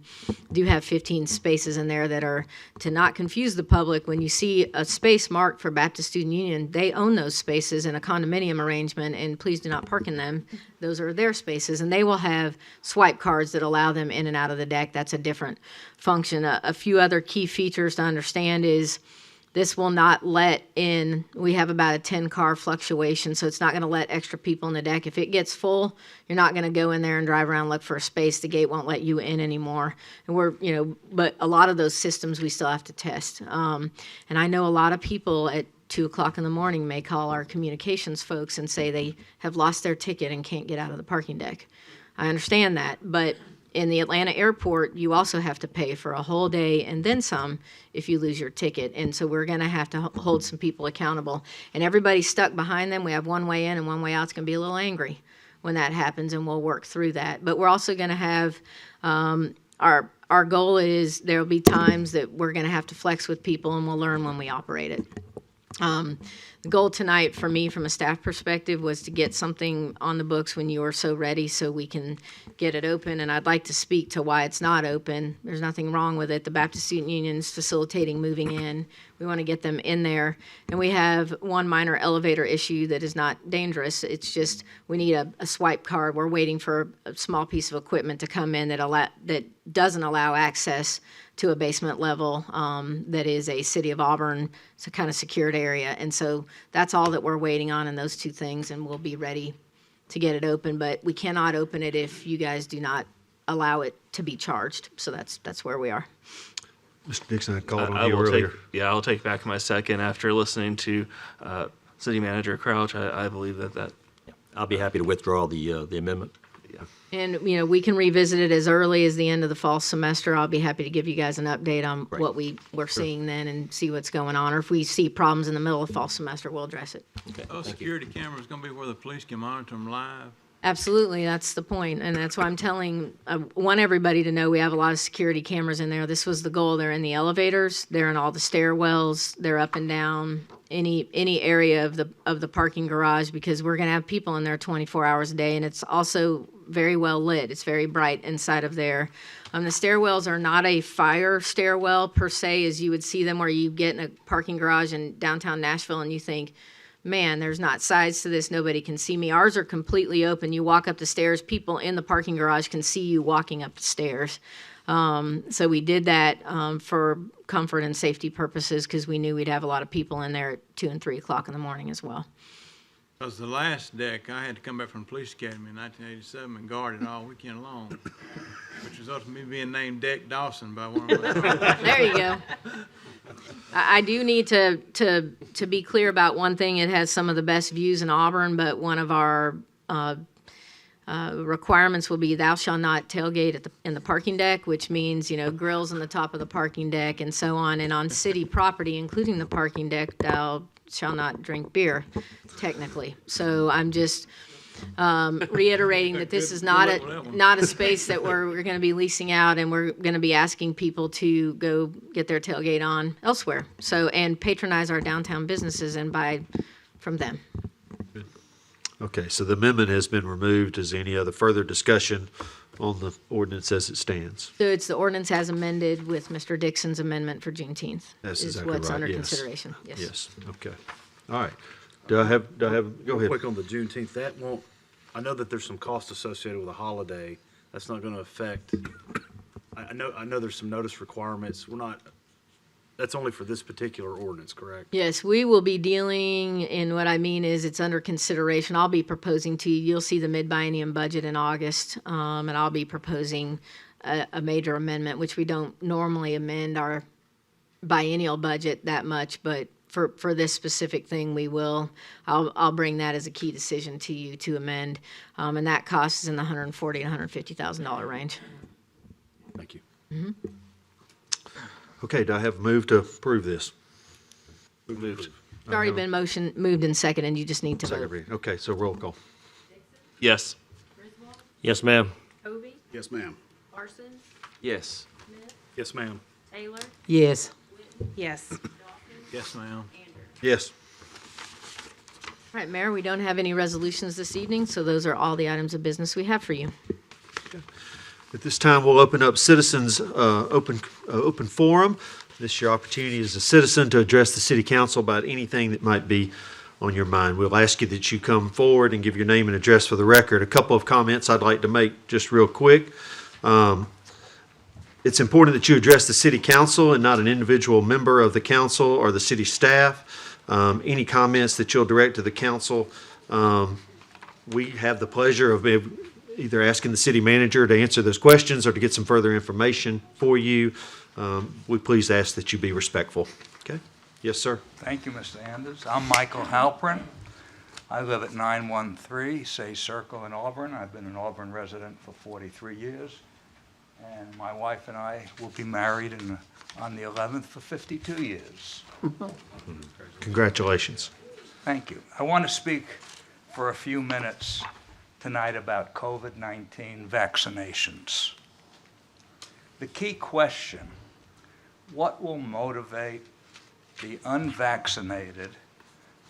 do have 15 spaces in there that are, to not confuse the public, when you see a space marked for Baptist Student Union, they own those spaces in a condominium arrangement, and please do not park in them. Those are their spaces, and they will have swipe cards that allow them in and out of the deck. That's a different function. A few other key features to understand is this will not let in, we have about a 10-car fluctuation, so it's not going to let extra people in the deck. If it gets full, you're not going to go in there and drive around and look for a space. The gate won't let you in anymore. And but a lot of those systems we still have to test. And I know a lot of people at 2 o'clock in the morning may call our communications folks and say they have lost their ticket and can't get out of the parking deck. I understand that, but in the Atlanta airport, you also have to pay for a whole day and then some if you lose your ticket. And so we're going to have to hold some people accountable. And everybody's stuck behind them. We have one way in and one way out. It's going to be a little angry when that happens, and we'll work through that. But we're also going to have our goal is there will be times that we're going to have to flex with people, and we'll learn when we operate it. The goal tonight for me from a staff perspective was to get something on the books when you are so ready so we can get it open. And I'd like to speak to why it's not open. There's nothing wrong with it. The Baptist Student Union is facilitating moving in. We want to get them in there. And we have one minor elevator issue that is not dangerous. It's just we need a swipe card. We're waiting for a small piece of equipment to come in that doesn't allow access to a basement level that is a City of Auburn, it's a kind of secured area. And so that's all that we're waiting on in those two things, and we'll be ready to get it open. But we cannot open it if you guys do not allow it to be charged. So that's where we are. Mr. Dixon, I called on you earlier. I'll take back my second after listening to City Manager Crouch. I believe that. I'll be happy to withdraw the amendment. And, you know, we can revisit it as early as the end of the fall semester. I'll be happy to give you guys an update on what we're seeing then and see what's going on. Or if we see problems in the middle of fall semester, we'll address it. Those security cameras gonna be where the police can monitor them live? Absolutely, that's the point, and that's why I'm telling, I want everybody to know we have a lot of security cameras in there. This was the goal. They're in the elevators, they're in all the stairwells, they're up and down, any area of the parking garage, because we're gonna have people in there 24 hours a day, and it's also very well lit. It's very bright inside of there. The stairwells are not a fire stairwell per se, as you would see them where you get in a parking garage in downtown Nashville and you think, man, there's not sides to this, nobody can see me. Ours are completely open. You walk up the stairs, people in the parking garage can see you walking up the stairs. So we did that for comfort and safety purposes because we knew we'd have a lot of people in there at 2 and 3 o'clock in the morning as well. Because the last deck, I had to come back from the police academy in 1987 and guard it all weekend long, which resulted in me being named Deck Dawson by one of my There you go. I do need to be clear about one thing. It has some of the best views in Auburn, but one of our requirements will be thou shalt not tailgate in the parking deck, which means, you know, grills on the top of the parking deck and so on. And on city property, including the parking deck, thou shalt not drink beer, technically. So I'm just reiterating that this is not a space that we're going to be leasing out, and we're going to be asking people to go get their tailgate on elsewhere. So, and patronize our downtown businesses and buy from them. Okay, so the amendment has been removed. Is there any other further discussion on the ordinance as it stands? So it's the ordinance as amended with Mr. Dixon's amendment for Juneteenth. That's is exactly what's right, under yes. consideration. Yes. Yes, okay. All right. Do I have, go ahead. Quick on the Juneteenth, that won't, I know that there's some cost associated with a holiday. That's not gonna affect, I know there's some notice requirements. We're not, that's only for this particular ordinance, correct? Yes, we will be dealing, and what I mean is it's under consideration. I'll be proposing to you, you'll see the mid-biennium budget in August, and I'll be proposing a major amendment, which we don't normally amend our biennial budget that much, but for this specific thing, we will. I'll bring that as a key decision to you to amend, and that cost is in the $140,000 to $150,000 range. Thank you. Mm-hmm. Okay, do I have a move to approve this? Moved. It's already been moved and seconded, and you just need to Second vote. reading. Okay, so roll call. Yes. Yes, ma'am. Toby, Yes, ma'am. Parsons, Yes. Yes, ma'am. Taylor, Yes. Yes. Yes, ma'am. Yes. All right, Mayor, we don't have any resolutions this evening, so those are all the items of business we have for you. At this time, we'll open up citizens' open forum. This is your opportunity as a citizen to address the city council about anything that might be on your mind. We'll ask you that you come forward and give your name and address for the record. A couple of comments I'd like to make just real quick. It's important that you address the city council and not an individual member of the council or the city staff. Any comments that you'll direct to the council, we have the pleasure of either asking the city manager to answer those questions or to get some further information for you. We please ask that you be respectful. Okay? Yes, sir. Thank you, Mr. Anders. I'm Michael Halprin. I live at 913 Say Circle in Auburn. I've been an Auburn resident for 43 years. And my wife and I will be married on the 11th for 52 years. Congratulations. Thank you. I want to speak for a few minutes tonight about COVID-19 vaccinations. The key question, what will motivate the unvaccinated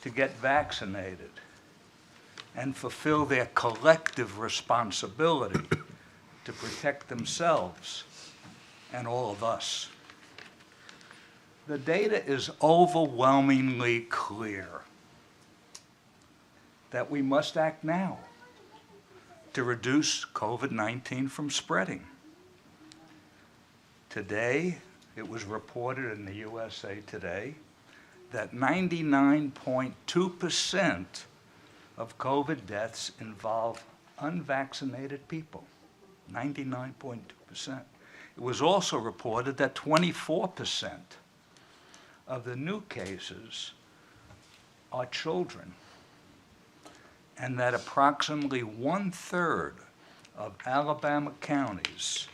to get vaccinated and fulfill their collective responsibility to protect themselves and all of us? The data is overwhelmingly clear that we must act now to reduce COVID-19 from spreading. Today, it was reported in the USA Today that 99.2% of COVID deaths involve unvaccinated people. 99.2%. It was also reported that 24% of the new cases are children, and that approximately 1/3 of Alabama counties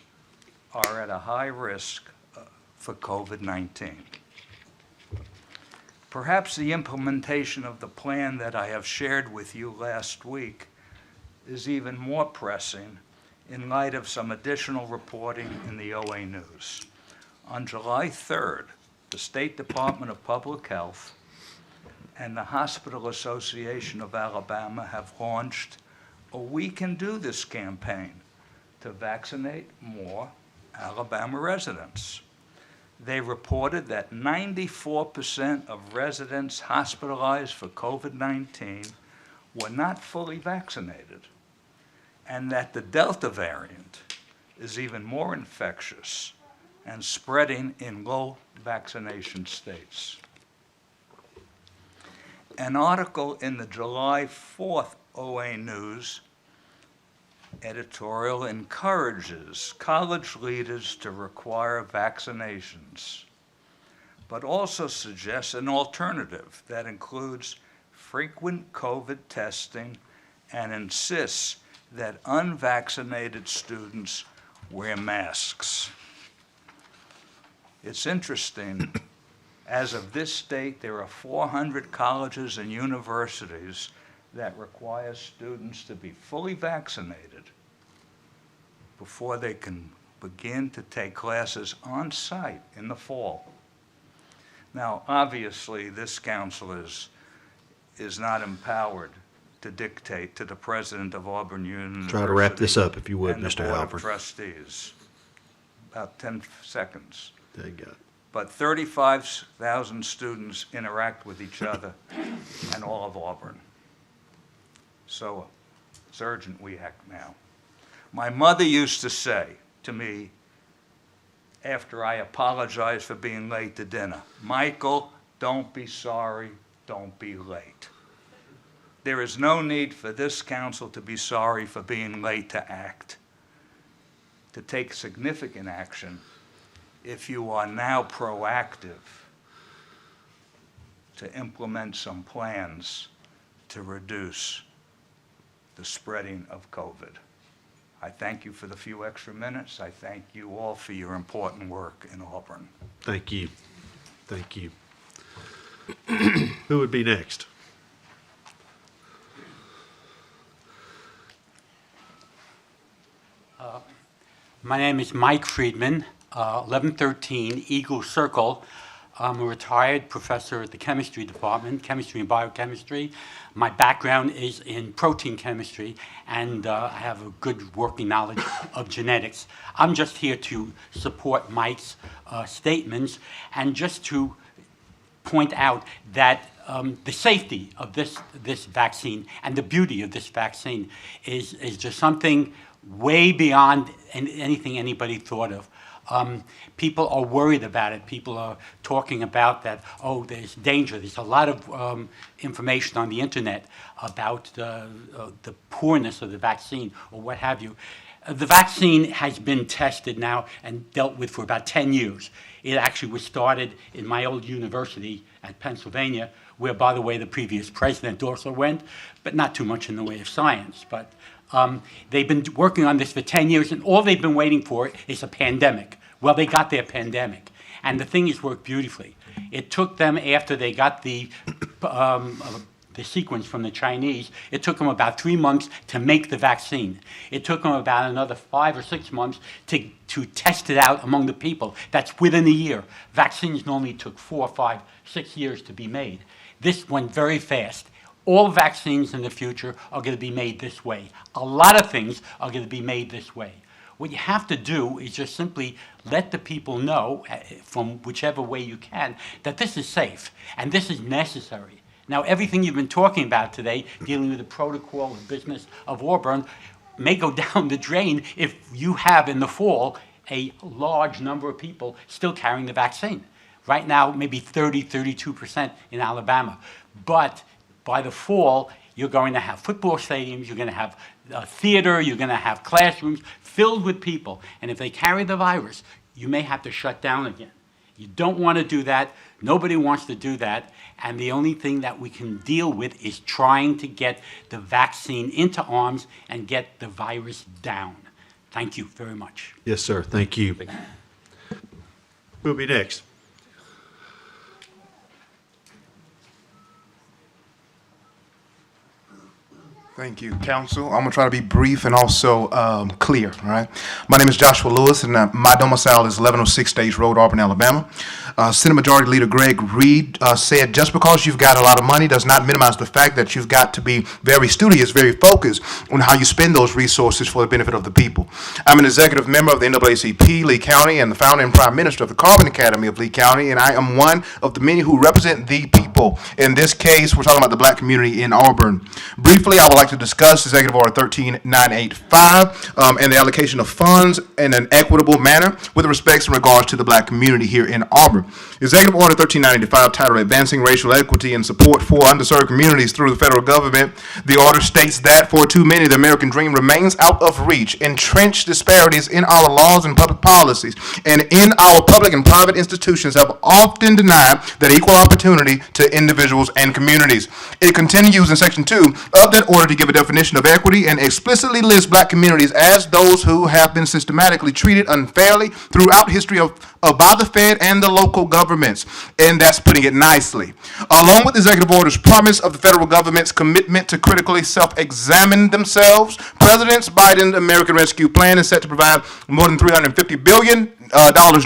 are at a high risk for COVID-19. Perhaps the implementation of the plan that I have shared with you last week is even more pressing in light of some additional reporting in the OA News. On July 3rd, the State Department of Public Health and the Hospital Association of Alabama have launched a We Can Do This campaign to vaccinate more Alabama residents. They reported that 94% of residents hospitalized for COVID-19 were not fully vaccinated, and that the Delta variant is even more infectious and spreading in low vaccination states. An article in the July 4th OA News editorial encourages college leaders to require vaccinations, but also suggests an alternative that includes frequent COVID testing and insists that unvaccinated students wear masks. It's interesting, as of this date, there are 400 colleges and universities that require students to be fully vaccinated before they can begin to take classes on site in the fall. Now, obviously, this council is not empowered to dictate to the president of Auburn University. Try to wrap this up, if you would, and the Mr. Board of Halpern. Trustees. About 10 seconds. There you go. But 35,000 students interact with each other and all of Auburn. So it's urgent we act now. My mother used to say to me, after I apologized for being late to dinner, "Michael, don't be sorry, don't be late." There is no need for this council to be sorry for being late to act, to take significant action if you are now proactive to implement some plans to reduce the spreading of COVID. I thank you for the few extra minutes. I thank you all for your important work in Auburn. Thank you. Thank you. Who would be next? My name is Mike Friedman, 1113 Eagle Circle. I'm a retired professor at the chemistry department, chemistry and biochemistry. My background is in protein chemistry, and I have a good working knowledge of genetics. I'm just here to support Mike's statements and just to point out that the safety of this vaccine and the beauty of this vaccine is just something way beyond anything anybody thought of. People are worried about it. People are talking about that, oh, there's danger. There's a lot of information on the internet about the poorness of the vaccine or what have you. The vaccine has been tested now and dealt with for about 10 years. It actually was started in my old university at Pennsylvania, where, by the way, the previous president also went, but not too much in the way of science. But they've been working on this for 10 years, and all they've been waiting for is a pandemic. Well, they got their pandemic, and the thing has worked beautifully. It took them, after they got the sequence from the Chinese, it took them about 3 months to make the vaccine. It took them about another 5 or 6 months to test it out among the people. That's within a year. Vaccines normally took 4, 5, 6 years to be made. This went very fast. All vaccines in the future are going to be made this way. A lot of things are going to be made this way. What you have to do is just simply let the people know, from whichever way you can, that this is safe and this is necessary. Now, everything you've been talking about today, dealing with the protocol and business of Auburn, may go down the drain if you have in the fall a large number of people still carrying the vaccine. Right now, maybe 32% in Alabama. But by the fall, you're going to have football stadiums, you're going to have a theater, you're going to have classrooms filled with people. And if they carry the virus, you may have to shut down again. You don't want to do that. Nobody wants to do that. And the only thing that we can deal with is trying to get the vaccine into arms and get the virus down. Thank you very much. Yes, sir. Thank you. Who'll be next? Thank you, Council. I'm going to try to be brief and also clear, all right? My name is Joshua Lewis, and my domicile is 1106 Stage Road, Auburn, Alabama. Senate Majority Leader Greg Reed said just because you've got a lot of money does not minimize the fact that you've got to be very studious, very focused on how you spend those resources for the benefit of the people. I'm an executive member of the NAACP, Lee County, and the founder and prime minister of the Carbon Academy of Lee County, and I am one of the many who represent the people. In this case, we're talking about the black community in Auburn. Briefly, I would like to discuss Executive Order 13985 and the allocation of funds in an equitable manner with respect in regards to the black community here in Auburn. Executive Order 13985, titled Advancing Racial Equity and Support for Underserved Communities Through the Federal Government. The order states that for too many, the American dream remains out of reach, entrenched disparities in our laws and public policies, and in our public and private institutions have often denied that equal opportunity to individuals and communities. It continues in Section 2 of that order to give a definition of equity and explicitly lists black communities as those who have been systematically treated unfairly throughout history by the Fed and the local governments, and that's putting it nicely. Along with the executive order's promise of the federal government's commitment to critically self-examine themselves, President Biden's American Rescue Plan is set to provide more than $350 billion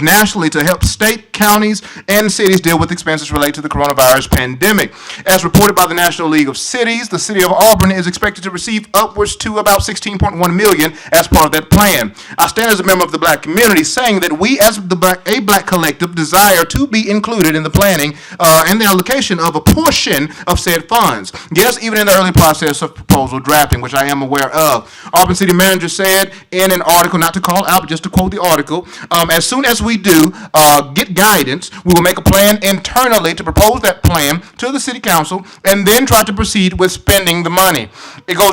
nationally to help state, counties, and cities deal with expenses related to the coronavirus pandemic. As reported by the National League of Cities, the city of Auburn is expected to receive upwards to about $16.1 million as part of that plan. I stand as a member of the black community saying that we as a black collective desire to be included in the planning and the allocation of a portion of said funds. Yes, even in the early process of proposal drafting, which I am aware of. Auburn City Manager said in an article, not to call out, but just to quote the article, as soon as we do get guidance, we will make a plan internally to propose that plan to the City Council and then try to proceed with spending the money.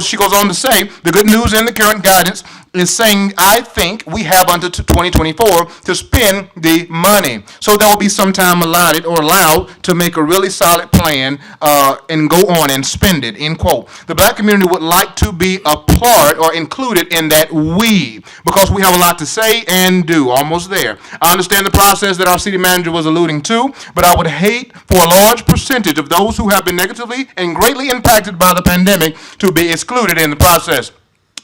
She goes on to say, the good news in the current guidance is saying, I think we have until 2024 to spend the money. So there will be some time allotted or allowed to make a really solid plan and go on and spend it, end quote. The black community would like to be a part or included in that because we have a lot to say and do, almost there. I understand the process that our city manager was alluding to, but I would hate for a large percentage of those who have been negatively and greatly impacted by the pandemic to be excluded in the process.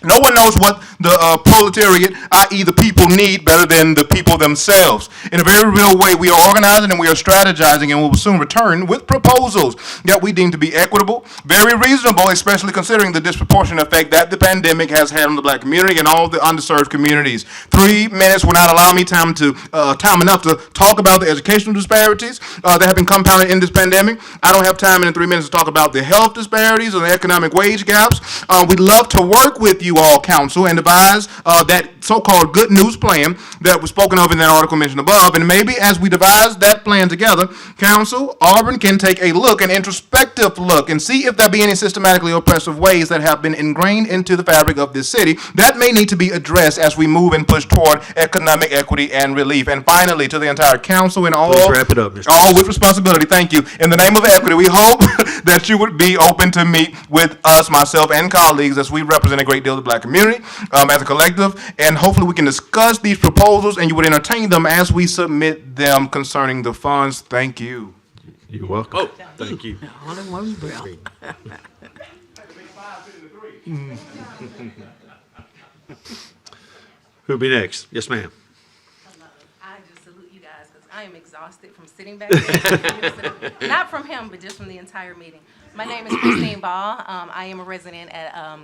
No one knows what the proletariat, i.e. the people, need better than the people themselves. In a very real way, we are organizing and we are strategizing, and we will soon return with proposals that we deem to be equitable, very reasonable, especially considering the disproportionate effect that the pandemic has had on the black community and all the underserved communities. 3 minutes will not allow me time enough to talk about the educational disparities that have been compounded in this pandemic. I don't have time in 3 minutes to talk about the health disparities or the economic wage gaps. We'd love to work with you all, council, and devise that so-called good news plan that was spoken of in that article mentioned above. And maybe as we devise that plan together, council, Auburn can take a look, an introspective look, and see if there be any systematically oppressive ways that have been ingrained into the fabric of this city that may need to be addressed as we move and push toward economic equity and relief. And finally, to the entire council and all, Please wrap it up, Mr. all with responsibility, thank you. In the name of equity, we hope that you would be open to meet with us, myself, and colleagues as we represent a great deal of the black community as a collective, and hopefully we can discuss these proposals and you would entertain them as we submit them concerning the funds. Thank you. You're welcome. Oh, thank you. All in one breath. Who'll be next? Yes, ma'am. I just salute you guys because I am exhausted from sitting back there. Not from him, but just from the entire meeting. My name is Christine Ball. I am a resident at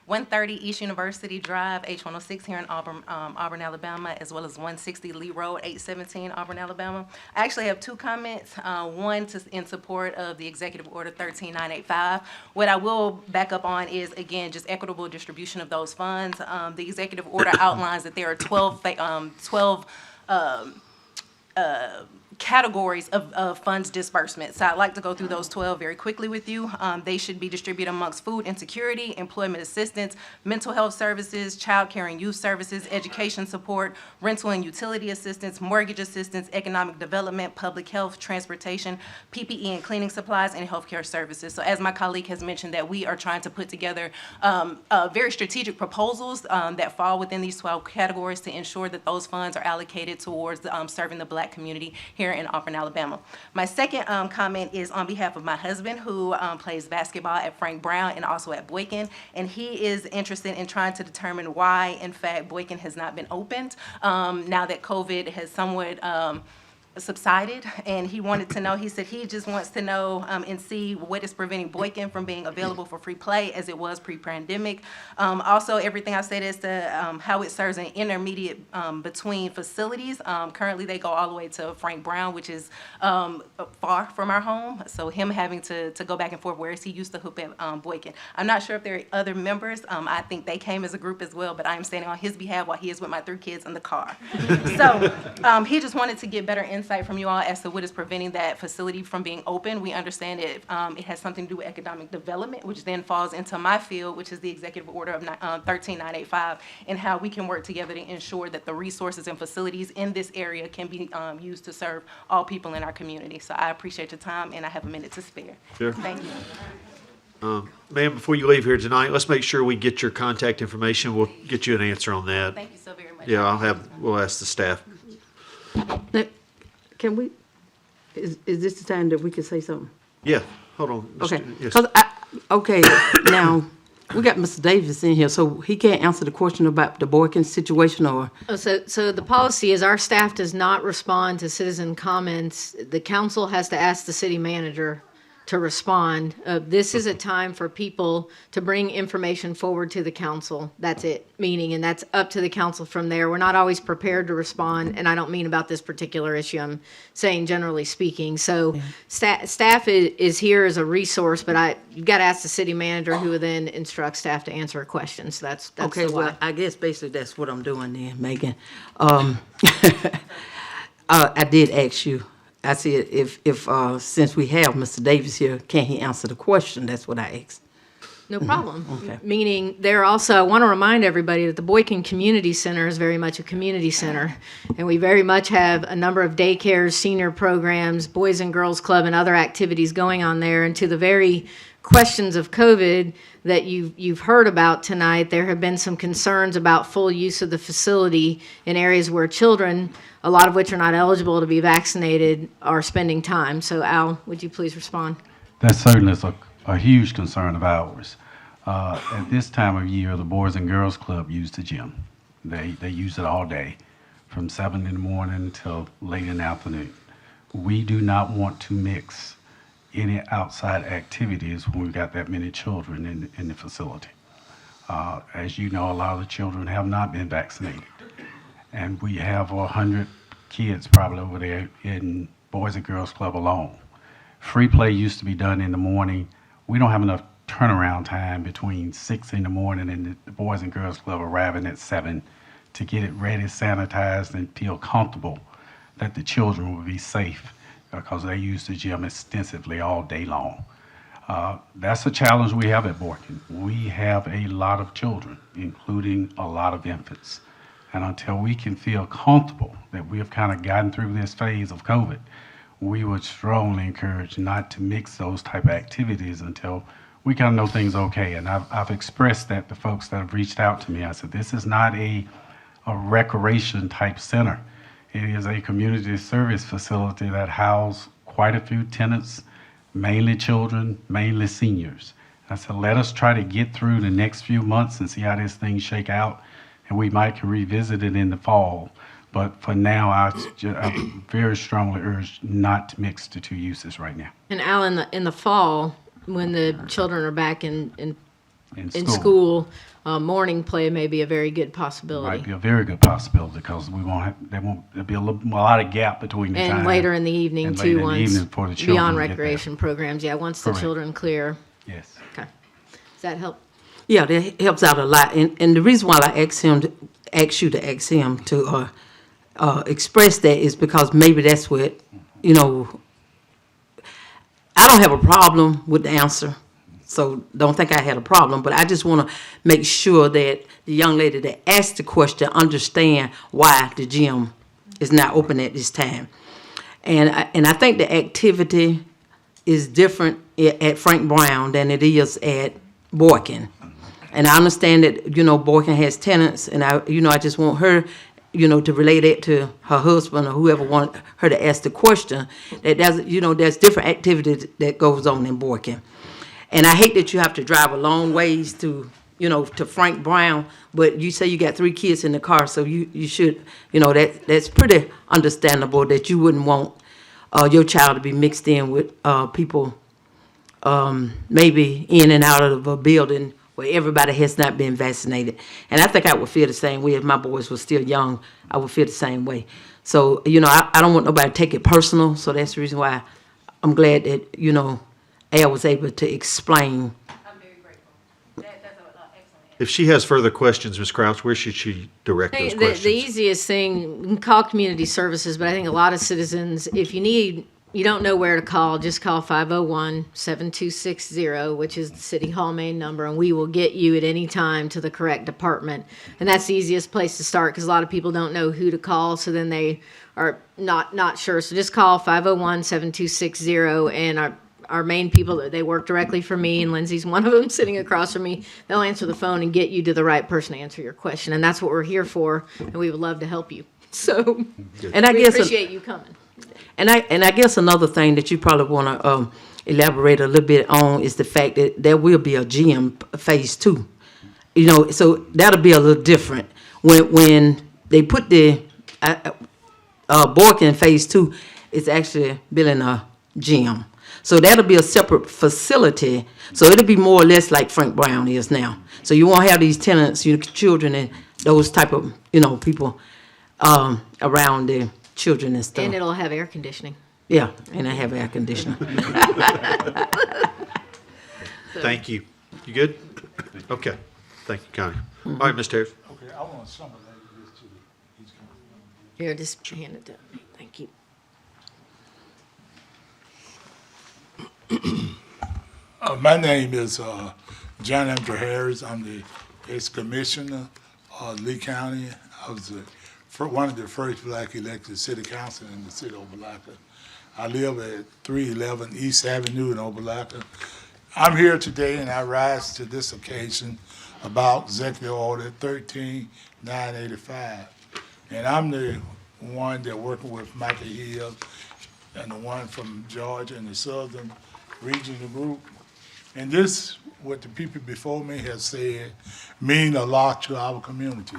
130 East University Drive, H106 here in Auburn, Alabama, as well as 160 Lee Road, 817 Auburn, Alabama. I actually have 2 comments. One in support of the Executive Order 13985. What I will back up on is, again, just equitable distribution of those funds. The Executive Order outlines that there are 12 categories of funds disbursement. So I'd like to go through those 12 very quickly with you. They should be distributed amongst food insecurity, employment assistance, mental health services, child care and youth services, education support, rental and utility assistance, mortgage assistance, economic development, public health, transportation, PPE and cleaning supplies, and healthcare services. So as my colleague has mentioned, that we are trying to put together very strategic proposals that fall within these 12 categories to ensure that those funds are allocated towards serving the Black community here in Auburn, Alabama. My second comment is on behalf of my husband, who plays basketball at Frank Brown and also at Boykin, and he is interested in trying to determine why, in fact, Boykin has not been opened now that COVID has somewhat subsided, and he wanted to know, he said he just wants to know and see what is preventing Boykin from being available for free play as it was pre-pandemic. Also, everything I said as to how it serves an intermediate between facilities. Currently, they go all the way to Frank Brown, which is far from our home, so him having to go back and forth, whereas he used to hoop at Boykin. I'm not sure if there are other members. I think they came as a group as well, but I am standing on his behalf while he is with my 3 kids in the car. So he just wanted to get better insight from you all as to what is preventing that facility from being open. We understand it has something to do with economic development, which then falls into my field, which is the executive order of 13985, and how we can work together to ensure that the resources and facilities in this area can be used to serve all people in our community. So I appreciate your time, and I have a minute to spare. Sure. Thank you. Ma'am, before you leave here tonight, let's make sure we get your contact information. We'll get you an answer on that. Thank you so very much. Yeah, we'll ask the staff. Can we, is this the time that we can say something? Yeah, hold on. Okay. Yes. Okay, now, we got Mr. Davis in here, so he can't answer the question about the Boykin situation, or? So the policy is our staff does not respond to citizen comments. The council has to ask the city manager to respond. This is a time for people to bring information forward to the council. That's it, meaning, and that's up to the council from there. We're not always prepared to respond, and I don't mean about this particular issue. I'm saying generally speaking. So staff is here as a resource, but you've got to ask the city manager, who will then instruct staff to answer a question. So that's Okay, the why. well, I guess basically that's what I'm doing then, Megan. I did ask you. I said, if since we have Mr. Davis here, can he answer the question? That's what I asked. No problem. Okay. Meaning, there also, I want to remind everybody that the Boykin Community Center is very much a community center. And we very much have a number of daycares, senior programs, Boys and Girls Club, and other activities going on there. And to the very questions of COVID that you've heard about tonight, there have been some concerns about full use of the facility in areas where children, a lot of which are not eligible to be vaccinated, are spending time. So Al, would you please respond? That certainly is a huge concern of ours. At this time of year, the Boys and Girls Club use the gym. They use it all day, from 7 in the morning till late in the afternoon. We do not want to mix any outside activities when we've got that many children in the facility. As you know, a lot of the children have not been vaccinated. And we have 100 kids probably over there in Boys and Girls Club alone. Free play used to be done in the morning. We don't have enough turnaround time between 6 in the morning and the Boys and Girls Club arriving at 7 to get it ready, sanitized, and feel comfortable that the children will be safe, because they use the gym extensively all day long. That's a challenge we have at Boykin. We have a lot of children, including a lot of infants. And until we can feel comfortable that we have kind of gotten through this phase of COVID, we would strongly encourage not to mix those type of activities until we kind of know things okay. And I've expressed that to folks that have reached out to me. I said, this is not a recreation type center. It is a community service facility that houses quite a few tenants, mainly children, mainly seniors. I said, let us try to get through the next few months and see how this thing shake out, and we might can revisit it in the fall. But for now, I very strongly urge not to mix the two uses right now. And Al, in the fall, when the children are back in school, morning play may be a very good possibility. Might be a very good possibility, because we won't have, there'll be a lot of gap between the time. And later in the evening and too, later in the evening for the children beyond to get recreation programs. Yeah, once Correct. the children clear. Yes. Okay. Does that help? Yeah, that helps out a lot. And the reason why I asked you to ask him to express that is because maybe that's what you know, I don't have a problem with the answer, so don't think I had a problem, but I just want to make sure that the young lady that asked the question understand why the gym is not open at this time. And I think the activity is different at Frank Brown than it is at Boykin. And I understand that, you know, Boykin has tenants, and I just want her, you know, to relay that to her husband or whoever want her to ask the question, that there's different activity that goes on in Boykin. And I hate that you have to drive a long ways to, you know, to Frank Brown, but you say you got 3 kids in the car, so you should, you know, that's pretty understandable that you wouldn't want your child to be mixed in with people maybe in and out of a building where everybody has not been vaccinated. And I think I would feel the same way if my boys were still young. I would feel the same way. So, you know, I don't want nobody to take it personal, so that's the reason why I'm glad that, you know, Al was able to explain. If she has further questions, Ms. Crouch, where should she direct those questions? The easiest thing, you can call community services, but I think a lot of citizens, if you don't know where to call, just call 501-7260, which is the City Hall main number, and we will get you at any time to the correct department. And that's the easiest place to start because a lot of people don't know who to call, so then they are not sure. So just call 501-7260, and our main people, they work directly for me, and Lindsay's one of them sitting across from me. They'll answer the phone and get you to the right person to answer your question, and that's what we're here for, and we would love to help you. So, And I we guess appreciate you coming. And I guess another thing that you probably want to elaborate a little bit on is the fact that there will be a gym phase 2. You know, so that'll be a little different when they put the Boykin phase 2. It's actually building a gym. So that'll be a separate facility. So it'll be more or less like Frank Brown is now. So you won't have these tenants, your children, and those type of, you know, people around the children and stuff. And it'll have air conditioning. Yeah, and I have air conditioning. Thank you. You good? Okay. Thank you, Connie. All right, Ms. Terry. Okay, I want some of that. Here, just hand it to me. Thank you. My name is John Andrew Harris. I'm the ex-commissioner of Lee County. I was one of the first black elected city council in the city of Opelika. I live at 311 East Avenue in Opelika. I'm here today and I rise to this occasion about Executive Order 13985. And I'm the one that working with Michael Hill and the one from Georgia and the Southern Regional Group. And this, what the people before me have said, mean a lot to our community.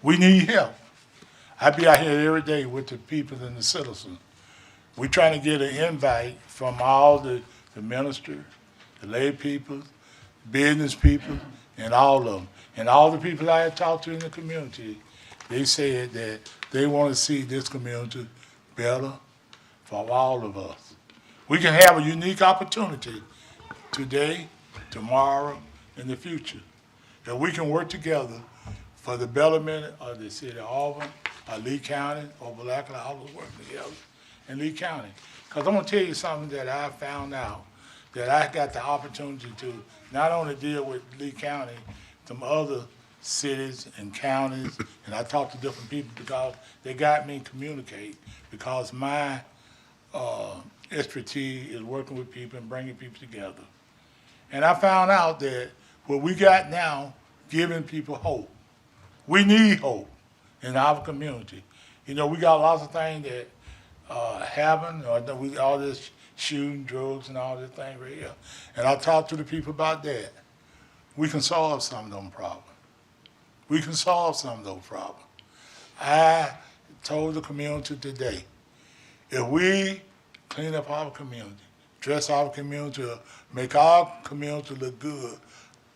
We need help. I be out here every day with the people and the citizens. We trying to get an invite from all the ministers, the lay people, business people, and all of them. And all the people I had talked to in the community, they said that they want to see this community better for all of us. We can have a unique opportunity today, tomorrow, in the future. If we can work together for the betterment of the city of Auburn, Lee County, Opelika, all of us working together in Lee County. Because I'm going to tell you something that I found out, that I got the opportunity to not only deal with Lee County, some other cities and counties, and I talked to different people because they got me to communicate, because my expertise is working with people and bringing people together. And I found out that what we got now, giving people hope. We need hope in our community. You know, we got lots of things that happen, we all this shooting, drugs, and all this thing right here. And I talked to the people about that. We can solve some of them problems. We can solve some of those problems. I told the community today, if we clean up our community, dress our community up, make our community look good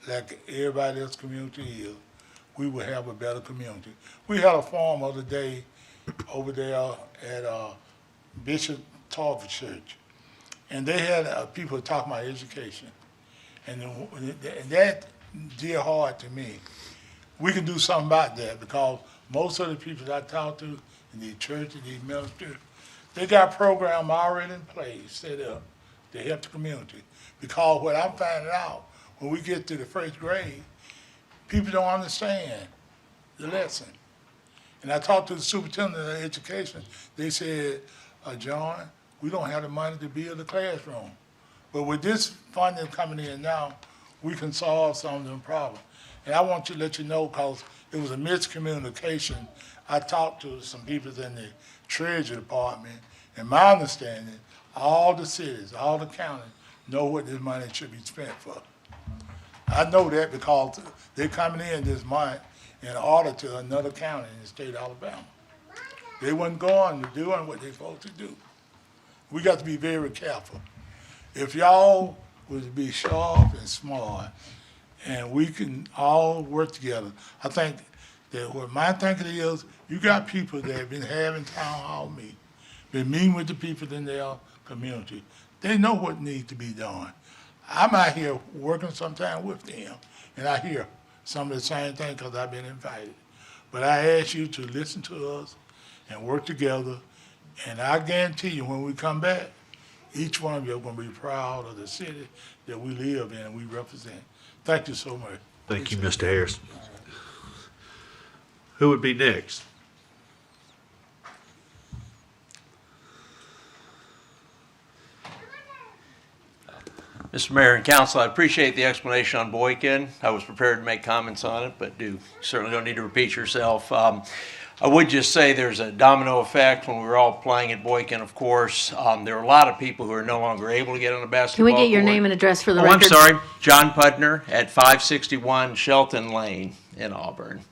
like everybody else's community is, we will have a better community. We had a forum the other day over there at Bishop Tarver Church, and they had people talking about education, and that dear hard to me. We can do something about that, because most of the people that I talk to in these churches, these ministers, They got a program already in place, set up to help the community. Because what I'm finding out, when we get to the first grade, people don't understand the lesson. And I talked to the superintendent of education. They said, John, we don't have the money to build a classroom. But with this funding coming in now, we can solve some of them problems. And I want to let you know, because it was a miscommunication. I talked to some people in the Treasury Department, and my understanding, all the cities, all the counties know what this money should be spent for. I know that because they're coming in this month in order to another county in the state of Alabama. They wasn't going to doing what they're supposed to do. We got to be very careful. If y'all would be sharp and smart, and we can all work together, I think that what my thinking is, you got people that have been having town hall meetings, been meeting with the people in their community. They know what needs to be done. I'm out here working sometime with them, and I hear some of the same thing because I've been invited. But I ask you to listen to us and work together, and I guarantee you when we come back, each one of you are going to be proud of the city that we live in and we represent. Thank you so much. Thank you, Mr. Harris. Who would be next? Mr. Mayor and Council, I appreciate the explanation on Boykin. I was prepared to make comments on it, but certainly don't need to repeat yourself. I would just say there's a domino effect when we were all playing at Boykin, of course. There are a lot of people who are no longer able to get on the basketball Can we get your court. name and address for the Oh, record? I'm sorry. John Pudner at 561 Shelton Lane in Auburn.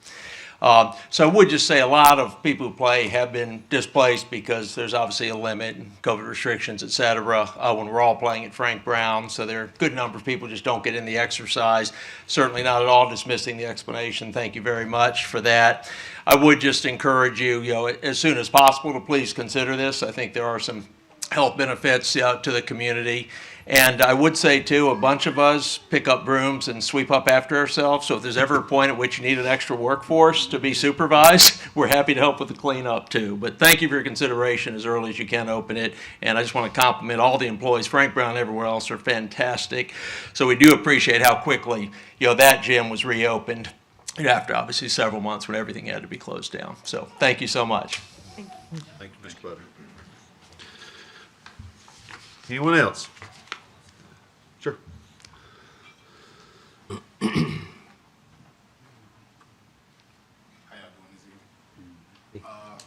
So I would just say a lot of people who play have been displaced because there's obviously a limit, COVID restrictions, et cetera, when we're all playing at Frank Brown. So there are a good number of people just don't get in the exercise. Certainly not at all dismissing the explanation. Thank you very much for that. I would just encourage you, as soon as possible to please consider this. I think there are some health benefits to the community. And I would say, too, a bunch of us pick up brooms and sweep up after ourselves. So if there's ever a point at which you need an extra workforce to be supervised, we're happy to help with the cleanup, too. But thank you for your consideration as early as you can open it. And I just want to compliment all the employees. Frank Brown and everywhere else are fantastic. So we do appreciate how quickly, that gym was reopened after, obviously, several months when everything had to be closed down. So thank you so much. Thank you, Mr. Butler. Anyone else? Sure.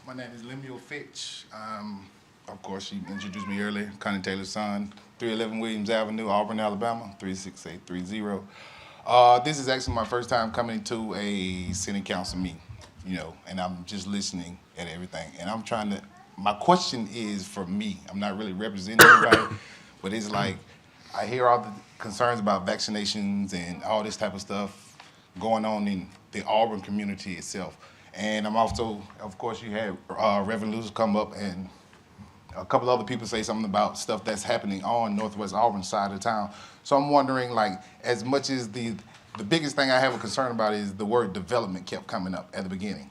My name is Lemuel Fitch. Of course, you introduced me earlier, Connie Taylor's son, 311 Williams Avenue, Auburn, Alabama, 36830. This is actually my first time coming to a city council meeting, and I'm just listening at everything. And I'm trying to, my question is for me. I'm not really representing anybody, but it's like, I hear all the concerns about vaccinations and all this type of stuff going on in the Auburn community itself. And I'm also, of course, you had Reverend Lewis come up and a couple other people say something about stuff that's happening on Northwest Auburn side of town. So I'm wondering, like, as much as the biggest thing I have a concern about is the word development kept coming up at the beginning.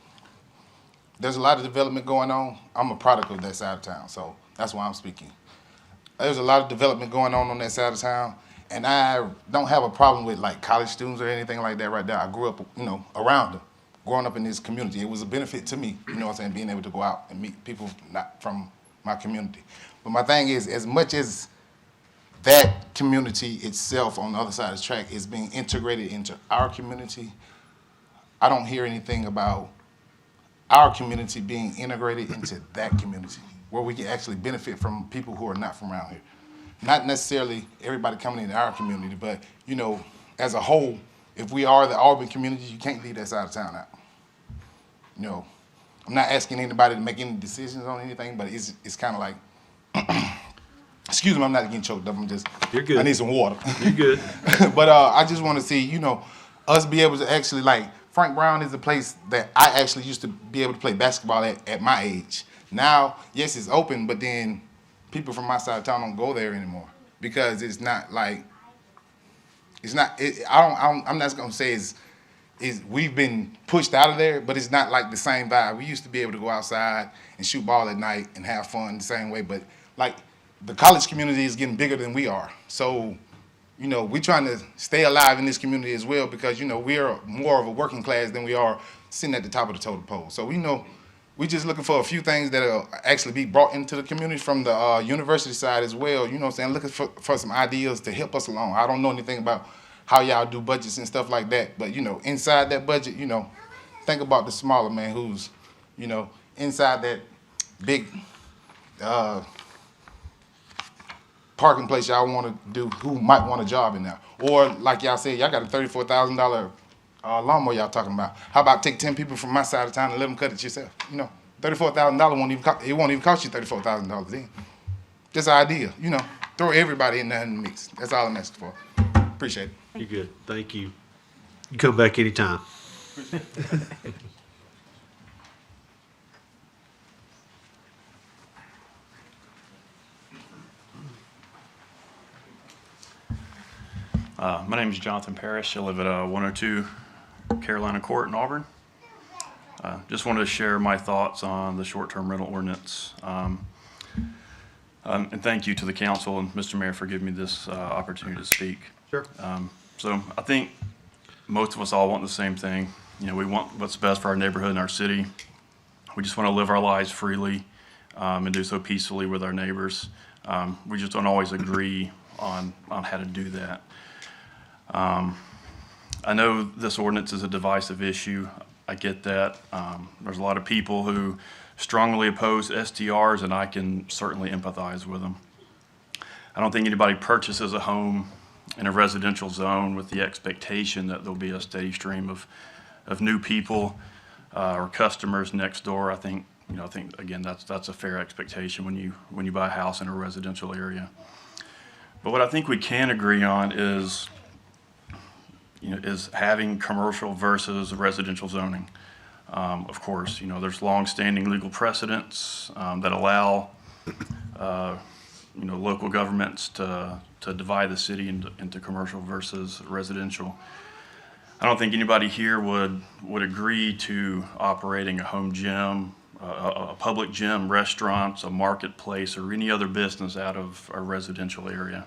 There's a lot of development going on. I'm a product of that side of town, so that's why I'm speaking. There's a lot of development going on that side of town, and I don't have a problem with like college students or anything like that right there. I grew up, around them, growing up in this community. It was a benefit to me, being able to go out and meet people not from my community. But my thing is, as much as that community itself on the other side of the track is being integrated into our community, I don't hear anything about our community being integrated into that community, where we can actually benefit from people who are not from around here. Not necessarily everybody coming into our community, but, as a whole, if we are the Auburn community, you can't leave that side of town out. I'm not asking anybody to make any decisions on anything, but it's kind of like, excuse me, I'm not getting choked up, You're good. I need some water. You're good. But I just want to see, us be able to actually, like, Frank Brown is a place that I actually used to be able to play basketball at my age. Now, yes, it's open, but then people from my side of town don't go there anymore because it's not like, I'm not going to say we've been pushed out of there, but it's not like the same vibe. We used to be able to go outside and shoot ball at night and have fun the same way, but like the college community is getting bigger than we are. So, you know, we're trying to stay alive in this community as well because, you know, we are more of a working class than we are sitting at the top of the totem pole. So we know we're just looking for a few things that'll actually be brought into the community from the university side as well. You know what I'm saying? Looking for some ideas to help us along. I don't know anything about how y'all do budgets and stuff like that, but, you know, inside that budget, you know, think about the smaller man who's, you know, inside that big parking place y'all want to do, who might want a job in there. Or, like y'all said, y'all got a $34,000 lawnmower y'all talking about. How about take 10 people from my side of town and let them cut it yourself? You know, $34,000 won't even cost you $34,000 then. Just an idea, you know. Throw everybody in there in the mix. That's all I'm asking for. Appreciate it. You're good. Thank you. You come back anytime. My name is Jonathan Parrish. I live at 102 Carolina Court in Auburn. Just wanted to share my thoughts on the short-term rental ordinance. And thank you to the council and Mr. Mayor for giving me this opportunity to speak. Sure. So I think most of us all want the same thing. You know, we want what's best for our neighborhood and our city. We just want to live our lives freely and do so peacefully with our neighbors. We just don't always agree on how to do that. I know this ordinance is a divisive issue. I get that. There's a lot of people who strongly oppose STRs, and I can certainly empathize with them. I don't think anybody purchases a home in a residential zone with the expectation that there'll be a steady stream of new people or customers next door. I think again that's a fair expectation when you buy a house in a residential area. But what I think we can agree on is having commercial versus residential zoning. Of course, there's long-standing legal precedents that allow local governments to divide the city into commercial versus residential. I don't think anybody here would agree to operating a home gym, a public gym, restaurants, a marketplace, or any other business out of a residential area.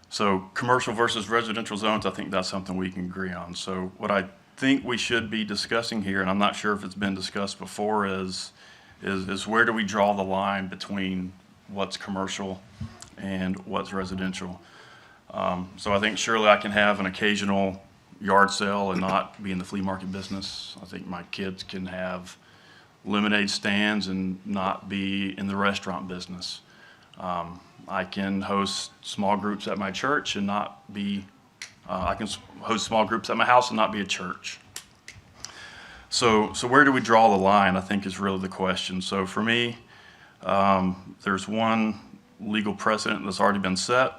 So commercial versus residential zones, I think that's something we can agree on. So what I think we should be discussing here, and I'm not sure if it's been discussed before, is where do we draw the line between what's commercial and what's residential? So I think surely I can have an occasional yard sale and not be in the flea market business. I think my kids can have lemonade stands and not be in the restaurant business. I can host small groups at my church and not be, I can host small groups at my house and not be a church. So where do we draw the line, I think is really the question. So for me, there's one legal precedent that's already been set,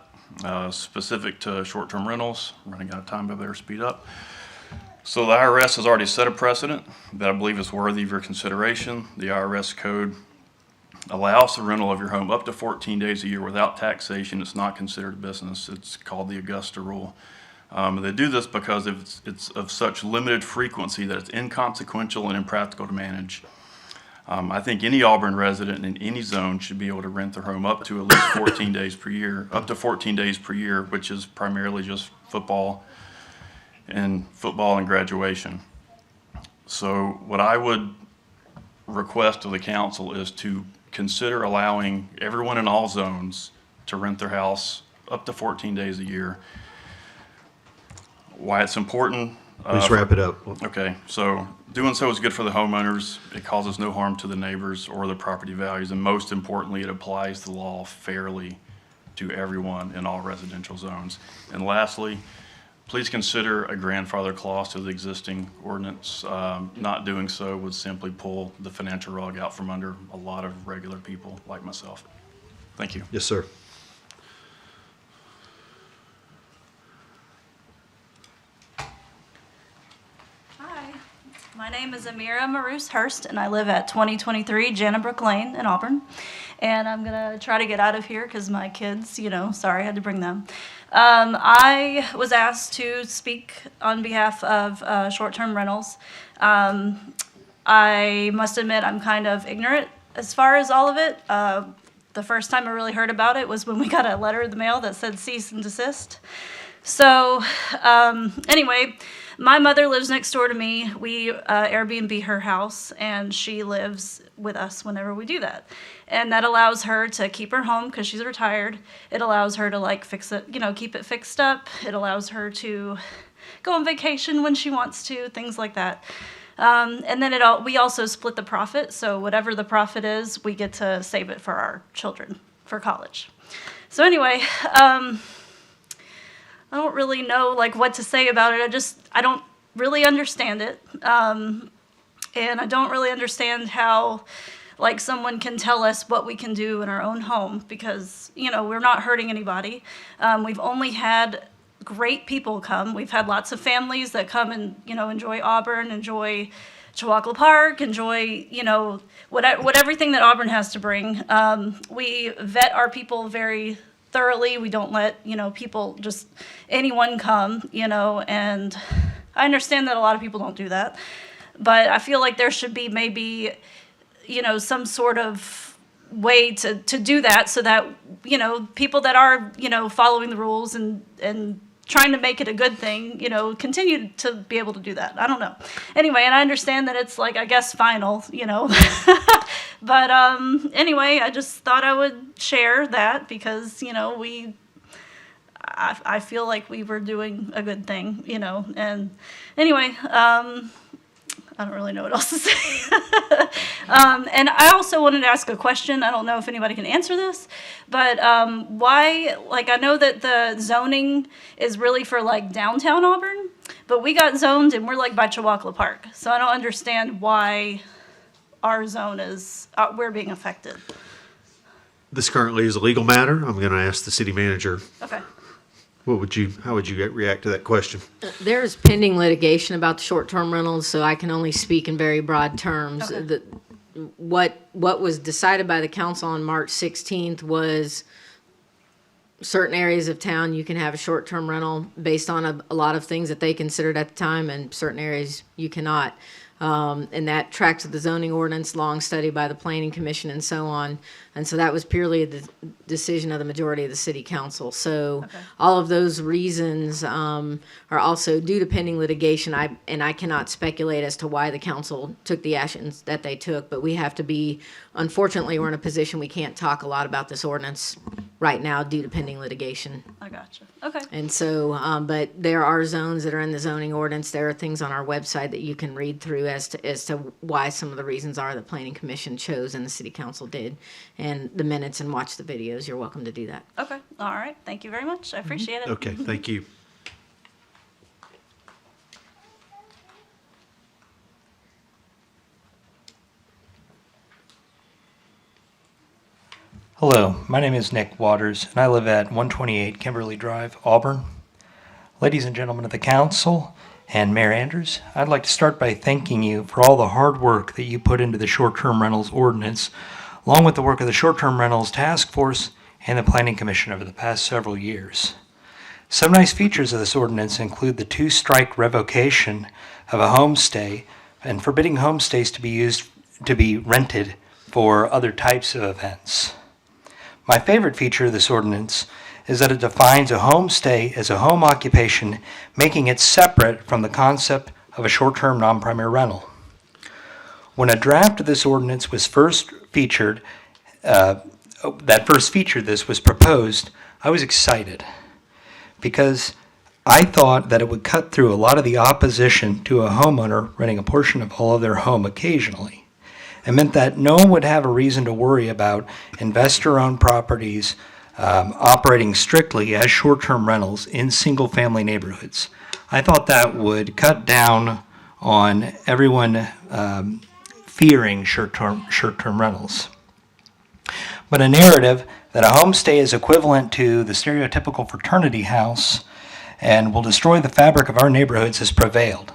specific to short-term rentals. I'm running out of time, but I better speed up. So the IRS has already set a precedent that I believe is worthy of your consideration. The IRS code allows the rental of your home up to 14 days a year without taxation. It's not considered a business. It's called the Augusta rule. They do this because it's of such limited frequency that it's inconsequential and impractical to manage. I think any Auburn resident in any zone should be able to rent their home up to at least 14 days per year, up to 14 days per year, which is primarily just football and graduation. So what I would request of the council is to consider allowing everyone in all zones to rent their house up to 14 days a year. Why it's important. Please wrap it up. Okay, so doing so is good for the homeowners. It causes no harm to the neighbors or the property values, and most importantly, it applies the law fairly to everyone in all residential zones. And lastly, please consider a grandfather clause to the existing ordinance. Not doing so would simply pull the financial rug out from under a lot of regular people like myself. Thank you. Yes, sir. Hi, my name is Amira Maroose Hurst, and I live at 2023 Jannabrook Lane in Auburn. And I'm gonna try to get out of here because my kids, sorry I had to bring them. I was asked to speak on behalf of short-term rentals. I must admit I'm kind of ignorant as far as all of it. The first time I really heard about it was when we got a letter in the mail that said cease and desist. So anyway, my mother lives next door to me. We Airbnb her house, and she lives with us whenever we do that. And that allows her to keep her home because she's retired. It allows her to like fix it, you know, keep it fixed up. It allows her to go on vacation when she wants to, things like that. And then we also split the profit. So whatever the profit is, we get to save it for our children for college. So anyway, I don't really know like what to say about it. I don't really understand it. And I don't really understand how like someone can tell us what we can do in our own home because, you know, we're not hurting anybody. We've only had great people come. We've had lots of families that come and, you know, enjoy Auburn, enjoy Chewacla Park, enjoy, you know, what everything that Auburn has to bring. We vet our people very thoroughly. We don't let, you know, people just anyone come, you know, and I understand that a lot of people don't do that, but I feel like there should be maybe, you know, some sort of way to do that so that, you know, people that are, you know, following the rules and trying to make it a good thing, you know, continue to be able to do that. I don't know. Anyway, and I understand that it's like, I guess, final, you know. But anyway, I just thought I would share that because, you know, I feel like we were doing a good thing, you know. And anyway, I don't really know what else to say. And I also wanted to ask a question. I don't know if anybody can answer this, but why, like, I know that the zoning is really for, like, downtown Auburn, but we got zoned and we're, like, by Chewacla Park. So I don't understand why our zone is, we're being affected. This currently is a legal matter. I'm going to ask the city manager. Okay. How would you react to that question? There is pending litigation about the short-term rentals, so I can only speak in very broad terms. Okay. What was decided by the council on March 16th was certain areas of town you can have a short-term rental based on a lot of things that they considered at the time, and certain areas you cannot. And that tracks with the zoning ordinance, long study by the planning commission and so on. And so that was purely the decision of the majority of the city council. So all of those reasons are also due to pending litigation. I cannot speculate as to why the council took the actions that they took, but we have to be, unfortunately, we're in a position we can't talk a lot about this ordinance right now due to pending litigation. I gotcha. Okay. And so, but there are zones that are in the zoning ordinance. There are things on our website that you can read through as to why some of the reasons are that planning commission chose and the city council did. And the minutes and watch the videos. You're welcome to do that. Okay. All right. Thank you very much. I appreciate it. Okay, thank you. Hello, my name is Nick Waters, and I live at 128 Kimberly Drive, Auburn. Ladies and gentlemen of the council and Mayor Andrews, I'd like to start by thanking you for all the hard work that you put into the short-term rentals ordinance, along with the work of the short-term rentals task force and the planning commission over the past several years. Some nice features of this ordinance include the two-strike revocation of a homestay and forbidding homestays to be rented for other types of events. My favorite feature of this ordinance is that it defines a homestay as a home occupation, making it separate from the concept of a short-term non-primary rental. When a draft of this ordinance was first featured, this was proposed, I was excited because I thought that it would cut through a lot of the opposition to a homeowner renting a portion of all of their home occasionally. It meant that no one would have a reason to worry about investor-owned properties operating strictly as short-term rentals in single-family neighborhoods. I thought that would cut down on everyone fearing short-term rentals. But a narrative that a homestay is equivalent to the stereotypical fraternity house and will destroy the fabric of our neighborhoods has prevailed.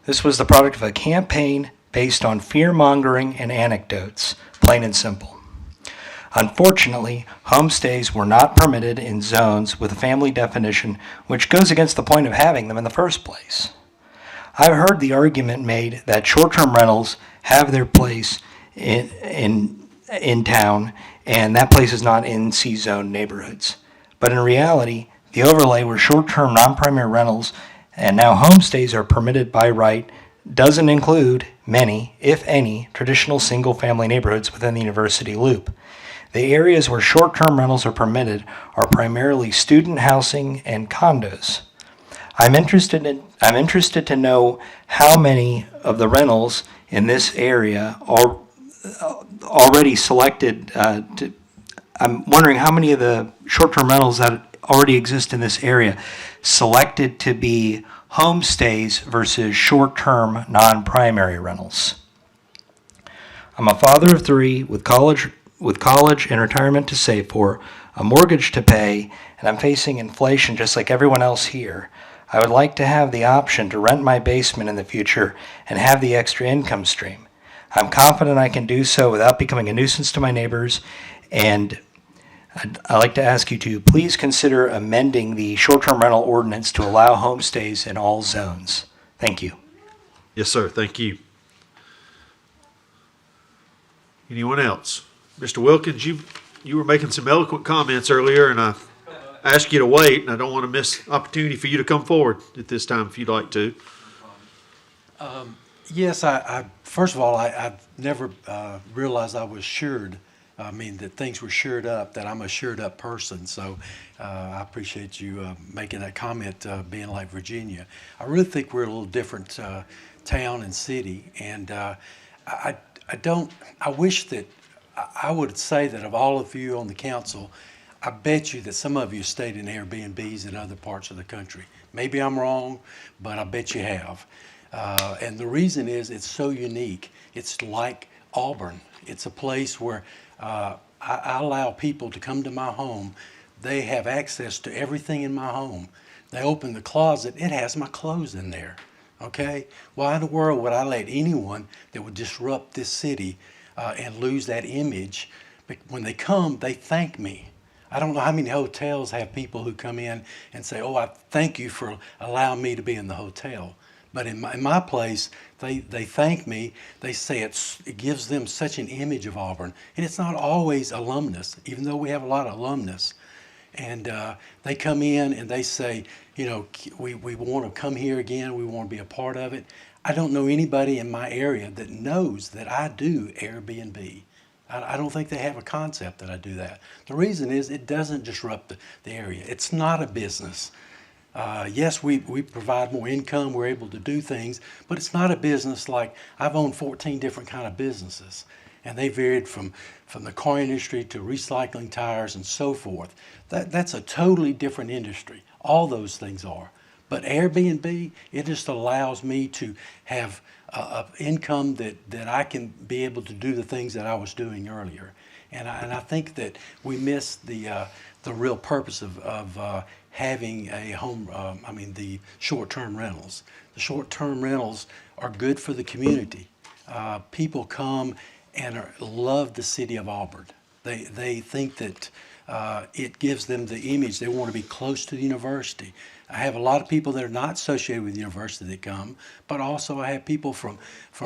This was the product of a campaign based on fear-mongering and anecdotes, plain and simple. Unfortunately, homestays were not permitted in zones with a family definition, which goes against the point of having them in the first place. I've heard the argument made that short-term rentals have their place in town, and that place is not in C-zone neighborhoods. But in reality, the overlay where short-term non-primary rentals and now homestays are permitted by right doesn't include many, if any, traditional single-family neighborhoods within the university loop. The areas where short-term rentals are permitted are primarily student housing and condos. I'm interested to know how many of the rentals in this area are already selected. I'm wondering how many of the short-term rentals that already exist in this area selected to be homestays versus short-term non-primary rentals. I'm a father of three with college and retirement to save for, a mortgage to pay, and I'm facing inflation just like everyone else here. I would like to have the option to rent my basement in the future and have the extra income stream. I'm confident I can do so without becoming a nuisance to my neighbors, and I'd like to ask you to please consider amending the short-term rental ordinance to allow homestays in all zones. Thank you. Yes, sir. Thank you. Anyone else? Mr. Wilkins, you were making some eloquent comments earlier, and I asked you to wait, and I don't want to miss opportunity for you to come forward at this time if you'd like to. Yes, I first of all, I've never realized I was assured. I mean, that things were shored up, that I'm a shored up person. So I appreciate you making that comment, being like Virginia. I really think we're a little different town and city. And I wish that I would say that of all of you on the council, I bet you that some of you stayed in Airbnbs in other parts of the country. Maybe I'm wrong, but I bet you have. And the reason is it's so unique. It's like Auburn. It's a place where I allow people to come to my home. They have access to everything in my home. They open the closet, it has my clothes in there. Okay? Why in the world would I let anyone that would disrupt this city and lose that image? But when they come, they thank me. I don't know how many hotels have people who come in and say, oh, I thank you for allowing me to be in the hotel. But in my place, they thank me. They say it gives them such an image of Auburn. And it's not always alumnus, even though we have a lot of alumnus. And they come in and they say, you know, we want to come here again. We want to be a part of it. I don't know anybody in my area that knows that I do Airbnb. I don't think they have a concept that I do that. The reason is it doesn't disrupt the area. It's not a business. Yes, we provide more income, we're able to do things, but it's not a business like I've owned 14 different kind of businesses, and they varied from the car industry to recycling tires and so forth. That's a totally different industry. All those things are. But Airbnb, it just allows me to have an income that I can be able to do the things that I was doing earlier. And I think that we miss the real purpose of having a home, the short-term rentals. The short-term rentals are good for the community. People come and love the city of Auburn. They think that it gives them the image. They want to be close to the university. I have a lot of people that are not associated with the university that come, but also I have people from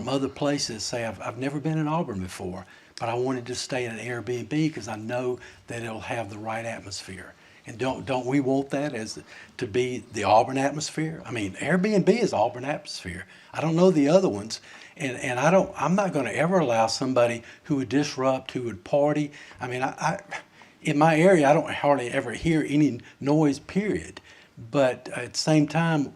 other places say, I've never been in Auburn before, but I wanted to stay in an Airbnb because I know that it'll have the right atmosphere. And don't we want that to be the Auburn atmosphere? I mean, Airbnb is Auburn atmosphere. I don't know the other ones, and I'm not going to ever allow somebody who would disrupt, who would party. I mean, I in my area, I don't hardly ever hear any noise, period. But at the same time,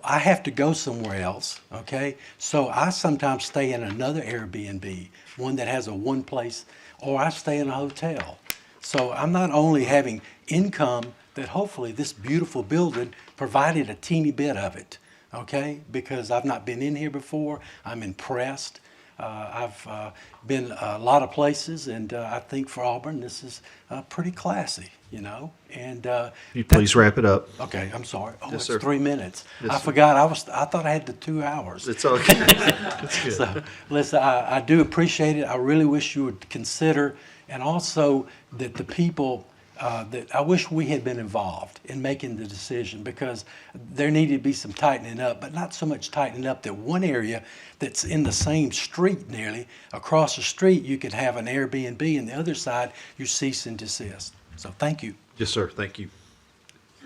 I have to go somewhere else, okay? So I sometimes stay in another Airbnb, one that has a one place, or I stay in a hotel. So I'm not only having income that hopefully this beautiful building provided a teeny bit of it, okay? Because I've not been in here before. I'm impressed. I've been a lot of places, and I think for Auburn, this is pretty classy, you know? And you please wrap it up. Okay, I'm sorry. Oh, Yes, it's sir. 3 minutes. Yes, I sir. forgot. I thought I had the 2 hours. It's okay. That's good. So, listen, I do appreciate it. I really wish you would consider and also that the people, that I wish we had been involved in making the decision, because there needed to be some tightening up, but not so much tightening up that one area that's in the same street nearly, across the street, you could have an Airbnb, and the other side, you cease and desist. So thank you. Yes, sir. Thank you.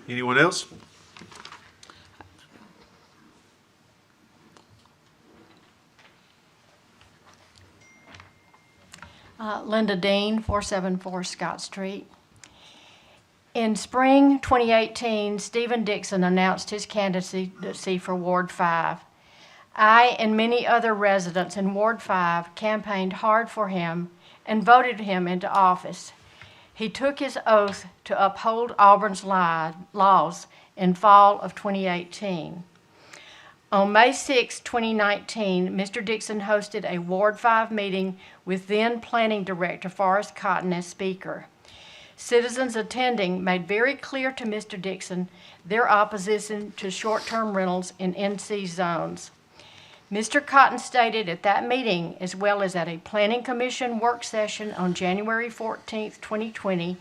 Anyone else? Linda Dean, 474 Scott Street. In spring 2018, Stephen Dixon announced his candidacy for Ward 5. I and many other residents in Ward 5 campaigned hard for him and voted him into office. He took his oath to uphold Auburn's laws in fall of 2018. On May 6, 2019, Mr. Dixon hosted a Ward 5 meeting with then Planning Director Forrest Cotton as speaker. Citizens attending made very clear to Mr. Dixon their opposition to short-term rentals in NC zones. Mr. Cotton stated at that meeting, as well as at a Planning Commission work session on January 14, 2020,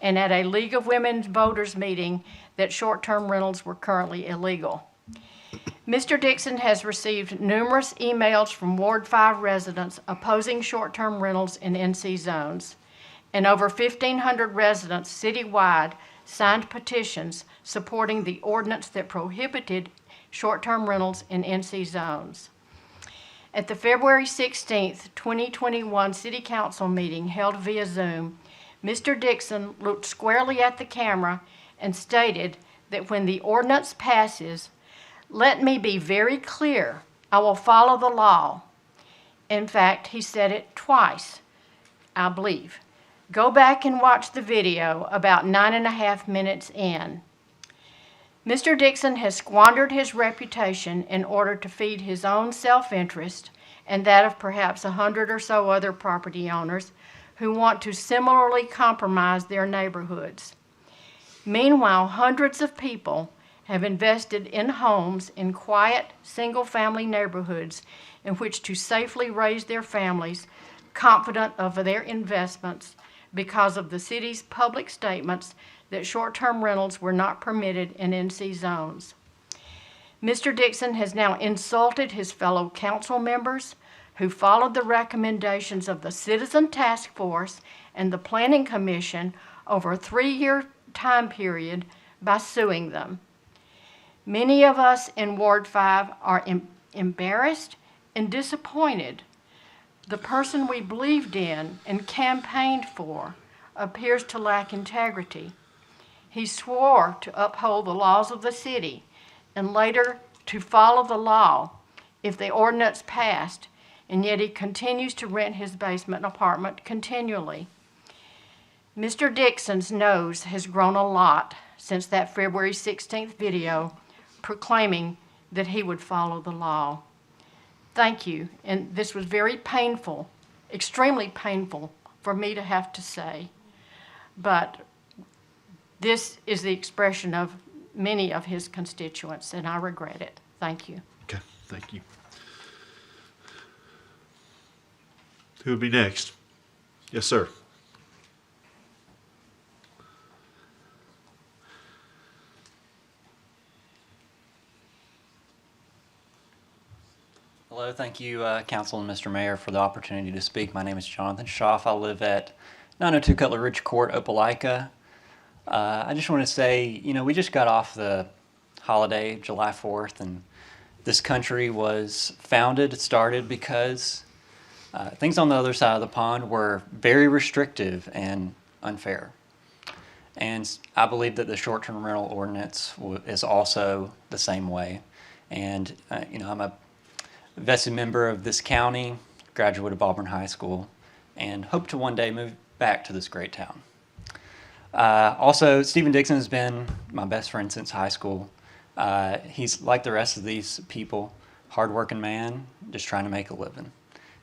and at a League of Women Voters meeting, that short-term rentals were currently illegal. Mr. Dixon has received numerous emails from Ward 5 residents opposing short-term rentals in NC zones, and over 1,500 residents citywide signed petitions supporting the ordinance that prohibited short-term rentals in NC zones. At the February 16, 2021 City Council meeting held via Zoom, Mr. Dixon looked squarely at the camera and stated that when the ordinance passes, "Let me be very clear, I will follow the law." In fact, he said it twice, I believe. Go back and watch the video about 9.5 minutes in. Mr. Dixon has squandered his reputation in order to feed his own self-interest and that of perhaps 100 or so other property owners who want to similarly compromise their neighborhoods. Meanwhile, hundreds of people have invested in homes in quiet, single-family neighborhoods in which to safely raise their families, confident of their investments because of the city's public statements that short-term rentals were not permitted in NC zones. Mr. Dixon has now insulted his fellow council members who followed the recommendations of the Citizen Task Force and the Planning Commission over a 3-year time period by suing them. Many of us in Ward 5 are embarrassed and disappointed. The person we believed in and campaigned for appears to lack integrity. He swore to uphold the laws of the city and later to follow the law if the ordinance passed, and yet he continues to rent his basement apartment continually. Mr. Dixon's nose has grown a lot since that February 16th video proclaiming that he would follow the law. Thank you, and this was very painful, extremely painful for me to have to say, but this is the expression of many of his constituents, and I regret it. Thank you. Okay, thank you. Who would be next? Yes, sir. Hello, thank you, Council and Mr. Mayor, for the opportunity to speak. My name is Jonathan Schaff. I live at 902 Cutler Ridge Court, Opelika. I just want to say, you know, we just got off the holiday, July 4th, and this country was started because things on the other side of the pond were very restrictive and unfair. And I believe that the short-term rental ordinance is also the same way. And, you know, I'm a vested member of this county, graduate of Auburn High School, and hope to one day move back to this great town. Also, Stephen Dixon has been my best friend since high school. He's like the rest of these people, hardworking man, just trying to make a living.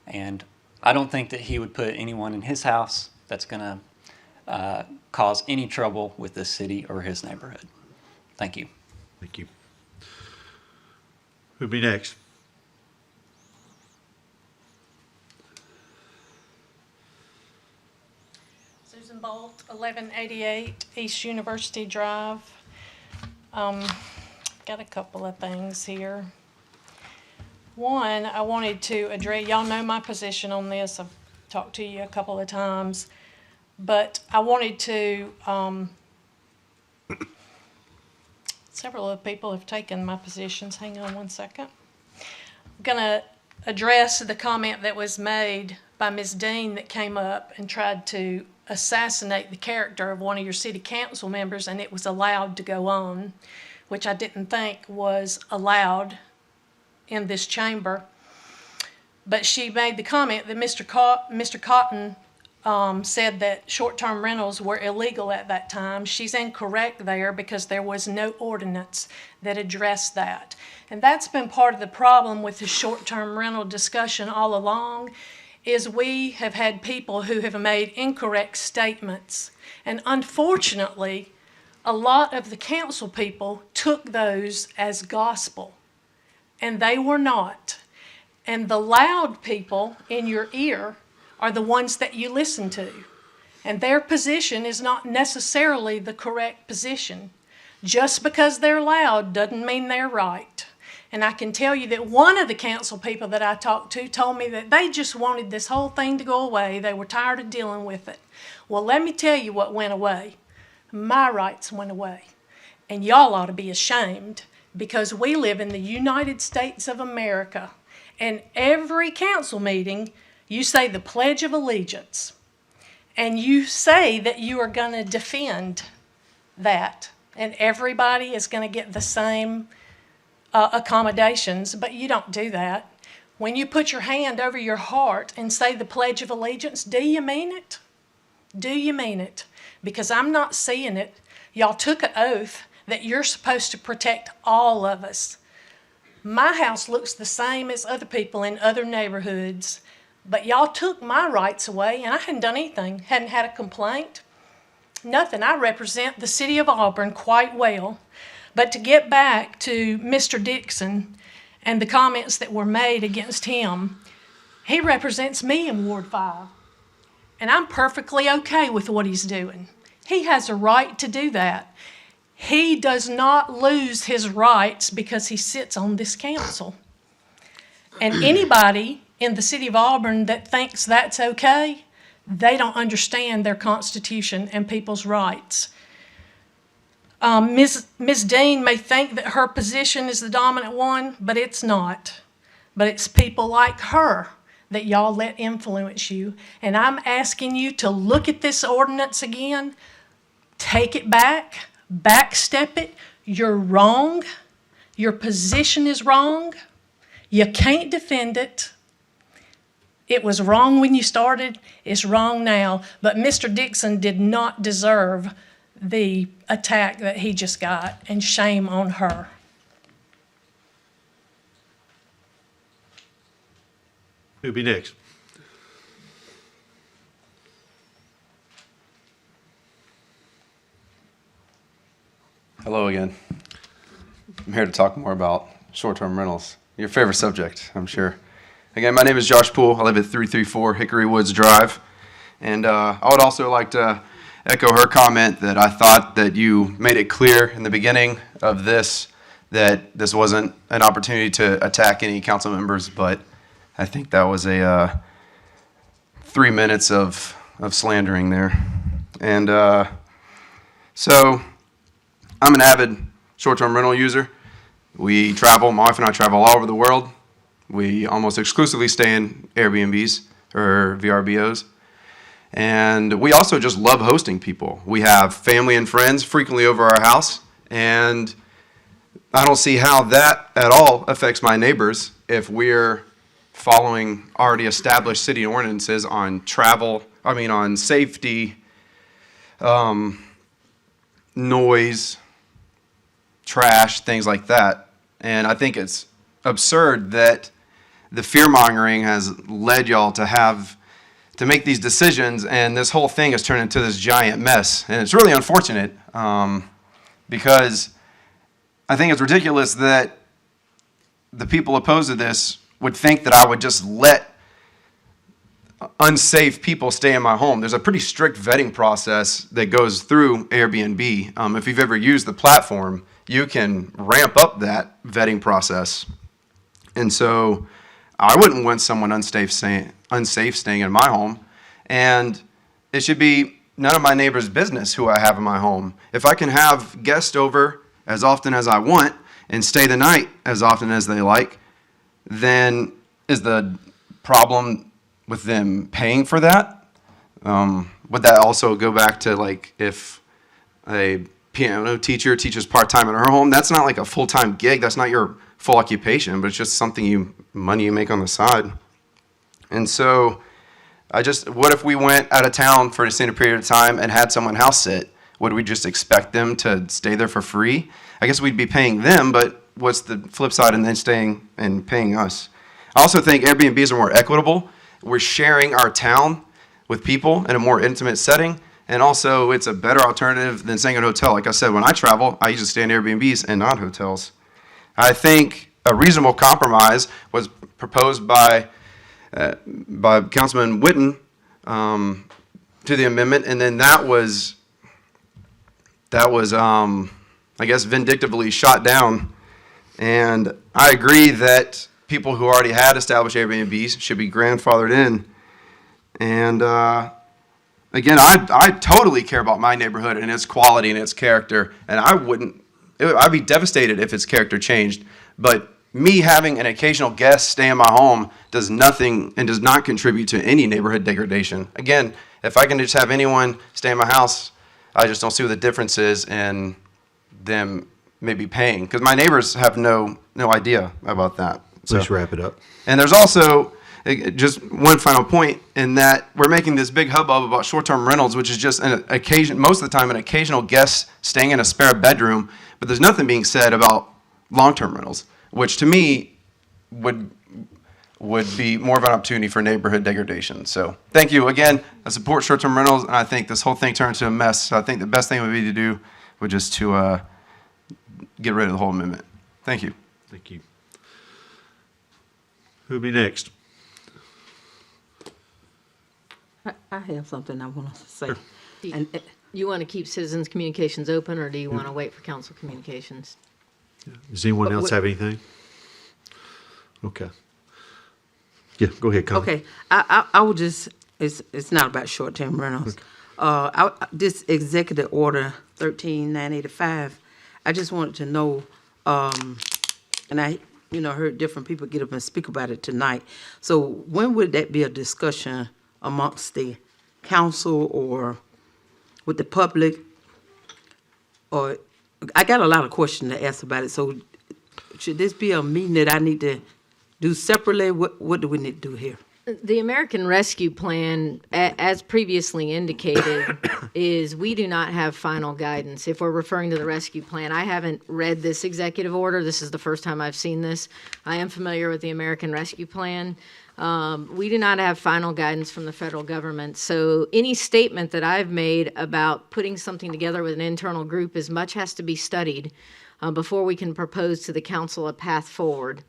And I don't think that he would put anyone in his house that's going to cause any trouble with this city or his neighborhood. Thank you. Thank you. Who'll be next? Holt, 1188 East University Drive. Got a couple of things here. One, I wanted to address, y'all know my position on this. I've talked to you a couple of times, but I wanted to, several of the people have taken my positions. Hang on one second. I'm going to address the comment that was made by Ms. Dean that came up and tried to assassinate the character of one of your city council members, and it was allowed to go on, which I didn't think was allowed in this chamber. But she made the comment that Mr. Cotton said that short-term rentals were illegal at that time. She's incorrect there because there was no ordinance that addressed that. And that's been part of the problem with the short-term rental discussion all along, is we have had people who have made incorrect statements. And unfortunately, a lot of the council people took those as gospel, and they were not. And the loud people in your ear are the ones that you listen to. And their position is not necessarily the correct position. Just because they're loud doesn't mean they're right. And I can tell you that one of the council people that I talked to told me that they just wanted this whole thing to go away. They were tired of dealing with it. Well, let me tell you what went away. My rights went away. And y'all ought to be ashamed, because we live in the United States of America. And every council meeting, you say the Pledge of Allegiance. And you say that you are going to defend that. And everybody is going to get the same accommodations, but you don't do that. When you put your hand over your heart and say the Pledge of Allegiance, do you mean it? Do you mean it? Because I'm not seeing it. Y'all took an oath that you're supposed to protect all of us. My house looks the same as other people in other neighborhoods, but y'all took my rights away, and I hadn't done anything, hadn't had a complaint, nothing. I represent the city of Auburn quite well. But to get back to Mr. Dixon and the comments that were made against him, he represents me in Ward 5. And I'm perfectly okay with what he's doing. He has a right to do that. He does not lose his rights because he sits on this council. And anybody in the city of Auburn that thinks that's okay, they don't understand their Constitution and people's rights. Ms. Dean may think that her position is the dominant one, but it's not. But it's people like her that y'all let influence you. And I'm asking you to look at this ordinance again, take it back, backstep it. You're wrong. Your position is wrong. You can't defend it. It was wrong when you started. It's wrong now. But Mr. Dixon did not deserve the attack that he just got, and shame on her. Who'll be next? Hello again. I'm here to talk more about short-term rentals. Your favorite subject, I'm sure. Again, my name is Josh Poole. I live at 334 Hickory Woods Drive. And I would also like to echo her comment that I thought that you made it clear in the beginning of this that this wasn't an opportunity to attack any council members, but I think that was a 3 minutes of slandering there. And so I'm an avid short-term rental user. We travel, my wife and I travel all over the world. We almost exclusively stay in Airbnbs or VRBOs. And we also just love hosting people. We have family and friends frequently over our house, and I don't see how that at all affects my neighbors if we're following already established city ordinances on on safety, noise, trash, things like that. And I think it's absurd that the fear-mongering has led y'all to make these decisions, and this whole thing has turned into this giant mess. And it's really unfortunate because I think it's ridiculous that the people opposed to this would think that I would just let unsafe people stay in my home. There's a pretty strict vetting process that goes through Airbnb. If you've ever used the platform, you can ramp up that vetting process. And so I wouldn't want someone unsafe staying in my home. And it should be none of my neighbor's business who I have in my home. If I can have guests over as often as I want and stay the night as often as they like, then is the problem with them paying for that? Would that also go back to like if a piano teacher teaches part-time in her home? That's not like a full-time gig. That's not your full occupation, but it's just something money you make on the side. And so what if we went out of town for an extended period of time and had someone house sit? Would we just expect them to stay there for free? I guess we'd be paying them, but what's the flip side and then staying and paying us? I also think Airbnbs are more equitable. We're sharing our town with people in a more intimate setting, and also it's a better alternative than staying at a hotel. Like I said, when I travel, I usually stay in Airbnbs and not hotels. I think a reasonable compromise was proposed by Councilman Witten to the amendment, and then that was I guess vindictively shot down. And I agree that people who already had established Airbnbs should be grandfathered in. And again, I totally care about my neighborhood and its quality and its character, and I'd be devastated if its character changed. But me having an occasional guest stay in my home does nothing and does not contribute to any neighborhood degradation. Again, if I can just have anyone stay in my house, I just don't see what the difference is in them maybe paying, because my neighbors have no idea about that. Let's wrap it up. And there's also just one final point in that we're making this big hubbub about short-term rentals, which is just most of the time an occasional guest staying in a spare bedroom, but there's nothing being said about long-term rentals, which to me would be more of an opportunity for neighborhood degradation. So thank you again. I support short-term rentals, and I think this whole thing turned into a mess. So I think the best thing would be to do would just to get rid of the whole amendment. Thank you. Thank you. Who'll be next? I have something I want to say. And you want to keep citizens' communications open, or do you want to wait for council communications? Does anyone else have anything? Okay. Yeah, go ahead, Colin. Okay, I would just, it's not about short-term rentals. This executive order 13985, I just wanted to know, and I, heard different people get up and speak about it tonight. So when would that be a discussion amongst the council or with the public? Or, I got a lot of questions to ask about it, so should this be a meeting that I need to do separately? What do we need to do here? The American Rescue Plan, as previously indicated, is we do not have final guidance. If we're referring to the rescue plan, I haven't read this executive order. This is the first time I've seen this. I am familiar with the American Rescue Plan. We do not have final guidance from the federal government. So any statement that I've made about putting something together with an internal group as much has to be studied before we can propose to the council a path forward.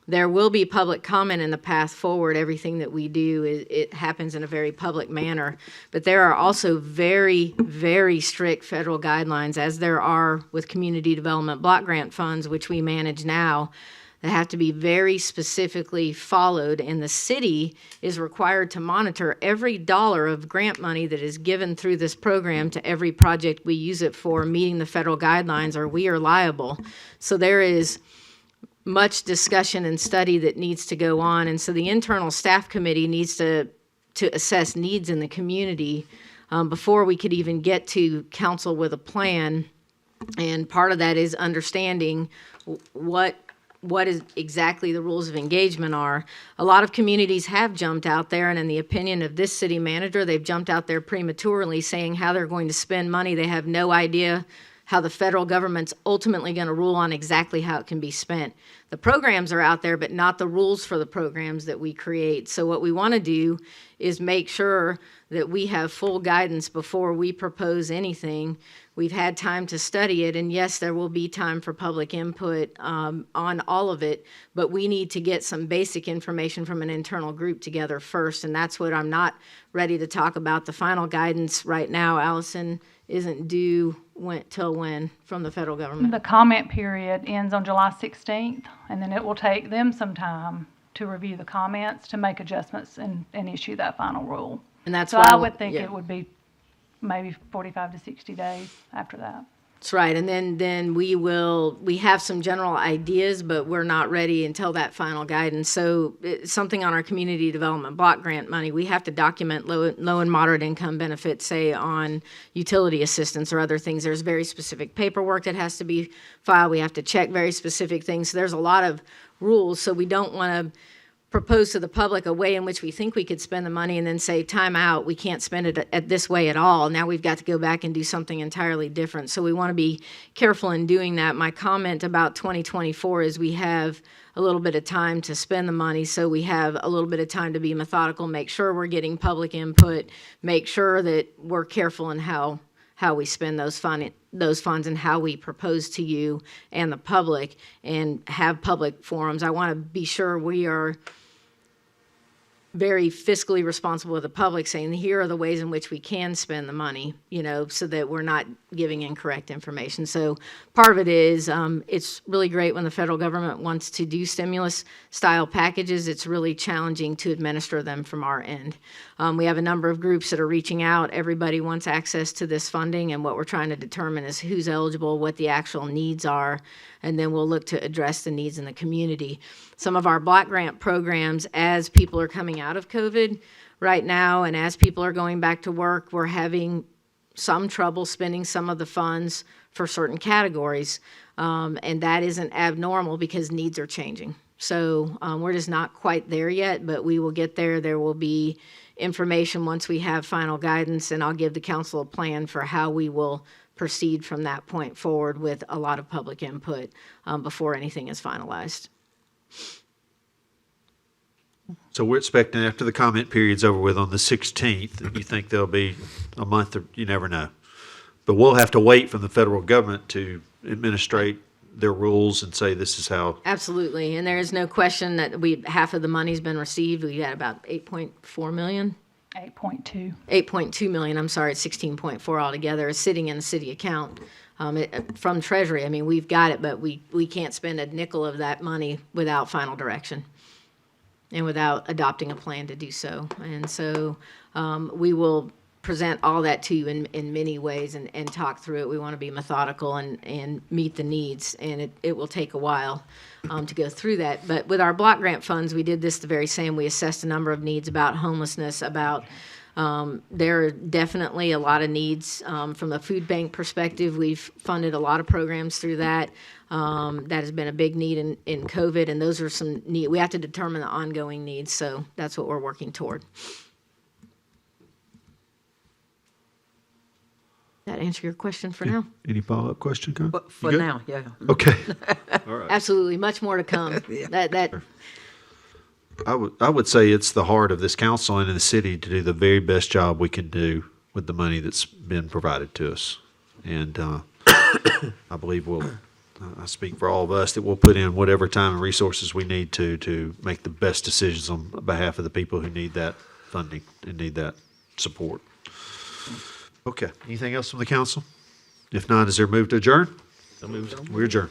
There will be public comment in the path forward. Everything that we do, it happens in a very public manner. But there are also very, very strict federal guidelines, as there are with community development block grant funds, which we manage now, that have to be very specifically followed. And the city is required to monitor every dollar of grant money that is given through this program to every project we use it for, meeting the federal guidelines, or we are liable. So there is much discussion and study that needs to go on. And so the internal staff committee needs to assess needs in the community before we could even get to council with a plan. And part of that is understanding what is exactly the rules of engagement are. A lot of communities have jumped out there, and in the opinion of this city manager, they've jumped out there prematurely saying how they're going to spend money. They have no idea how the federal government's ultimately going to rule on exactly how it can be spent. The programs are out there, but not the rules for the programs that we create. So what we want to do is make sure that we have full guidance before we propose anything. We've had time to study it, and yes, there will be time for public input on all of it, but we need to get some basic information from an internal group together first, and that's what I'm not ready to talk about. The final guidance right now, Allison, isn't due till when from the federal government? The comment period ends on July 16th, and then it will take them some time to review the comments, to make adjustments, and issue that final rule. And that's so why I would think yeah. it would be maybe 45 to 60 days after that. That's right, and then we have some general ideas, but we're not ready until that final guidance. So something on our community development block grant money, we have to document low and moderate income benefits, say on utility assistance or other things. There's very specific paperwork that has to be filed. We have to check very specific things. So there's a lot of rules, so we don't want to propose to the public a way in which we think we could spend the money and then say, time out, we can't spend it at this way at all. Now we've got to go back and do something entirely different. So we want to be careful in doing that. My comment about 2024 is we have a little bit of time to spend the money, so we have a little bit of time to be methodical, make sure we're getting public input, make sure that we're careful in how we spend those funds and how we propose to you and the public, and have public forums. I want to be sure we are very fiscally responsible with the public, saying here are the ways in which we can spend the money, so that we're not giving incorrect information. So part of it is it's really great when the federal government wants to do stimulus style packages. It's really challenging to administer them from our end. We have a number of groups that are reaching out. Everybody wants access to this funding, and what we're trying to determine is who's eligible, what the actual needs are, and then we'll look to address the needs in the community. Some of our block grant programs, as people are coming out of COVID right now and as people are going back to work, we're having some trouble spending some of the funds for certain categories, and that isn't abnormal because needs are changing. So we're just not quite there yet, but we will get there. There will be information once we have final guidance, and I'll give the council a plan for how we will proceed from that point forward with a lot of public input before anything is finalized. So we're expecting after the comment period's over with on the 16th, you think there'll be a month, or you never know. But we'll have to wait for the federal government to administrate their rules and say this is how. Absolutely, and there is no question that half of the money's been received. We got about 8.4 million. 8.2. 8.2 million, I'm sorry, it's 16.4 altogether, is sitting in the city account from Treasury. I mean, we've got it, but we can't spend a nickel of that money without final direction and without adopting a plan to do so. And so we will present all that to you in many ways and talk through it. We want to be methodical and meet the needs, and it will take a while to go through that. But with our block grant funds, we did this the very same. We assessed a number of needs about homelessness, about there are definitely a lot of needs from a food bank perspective. We've funded a lot of programs through that. That has been a big need in COVID, and those are some need. We have to determine the ongoing needs, so that's what we're working toward. That answer your question for now? Any follow-up question, Con? For now, yeah. Okay. All right. Absolutely, much more to come. That I would say it's the heart of this council and in the city to do the very best job we can do with the money that's been provided to us. And I believe I speak for all of us, that we'll put in whatever time and resources we need to make the best decisions on behalf of the people who need that funding and need that support. Okay. Anything else from the council? If not, is there a move to adjourn? We adjourn.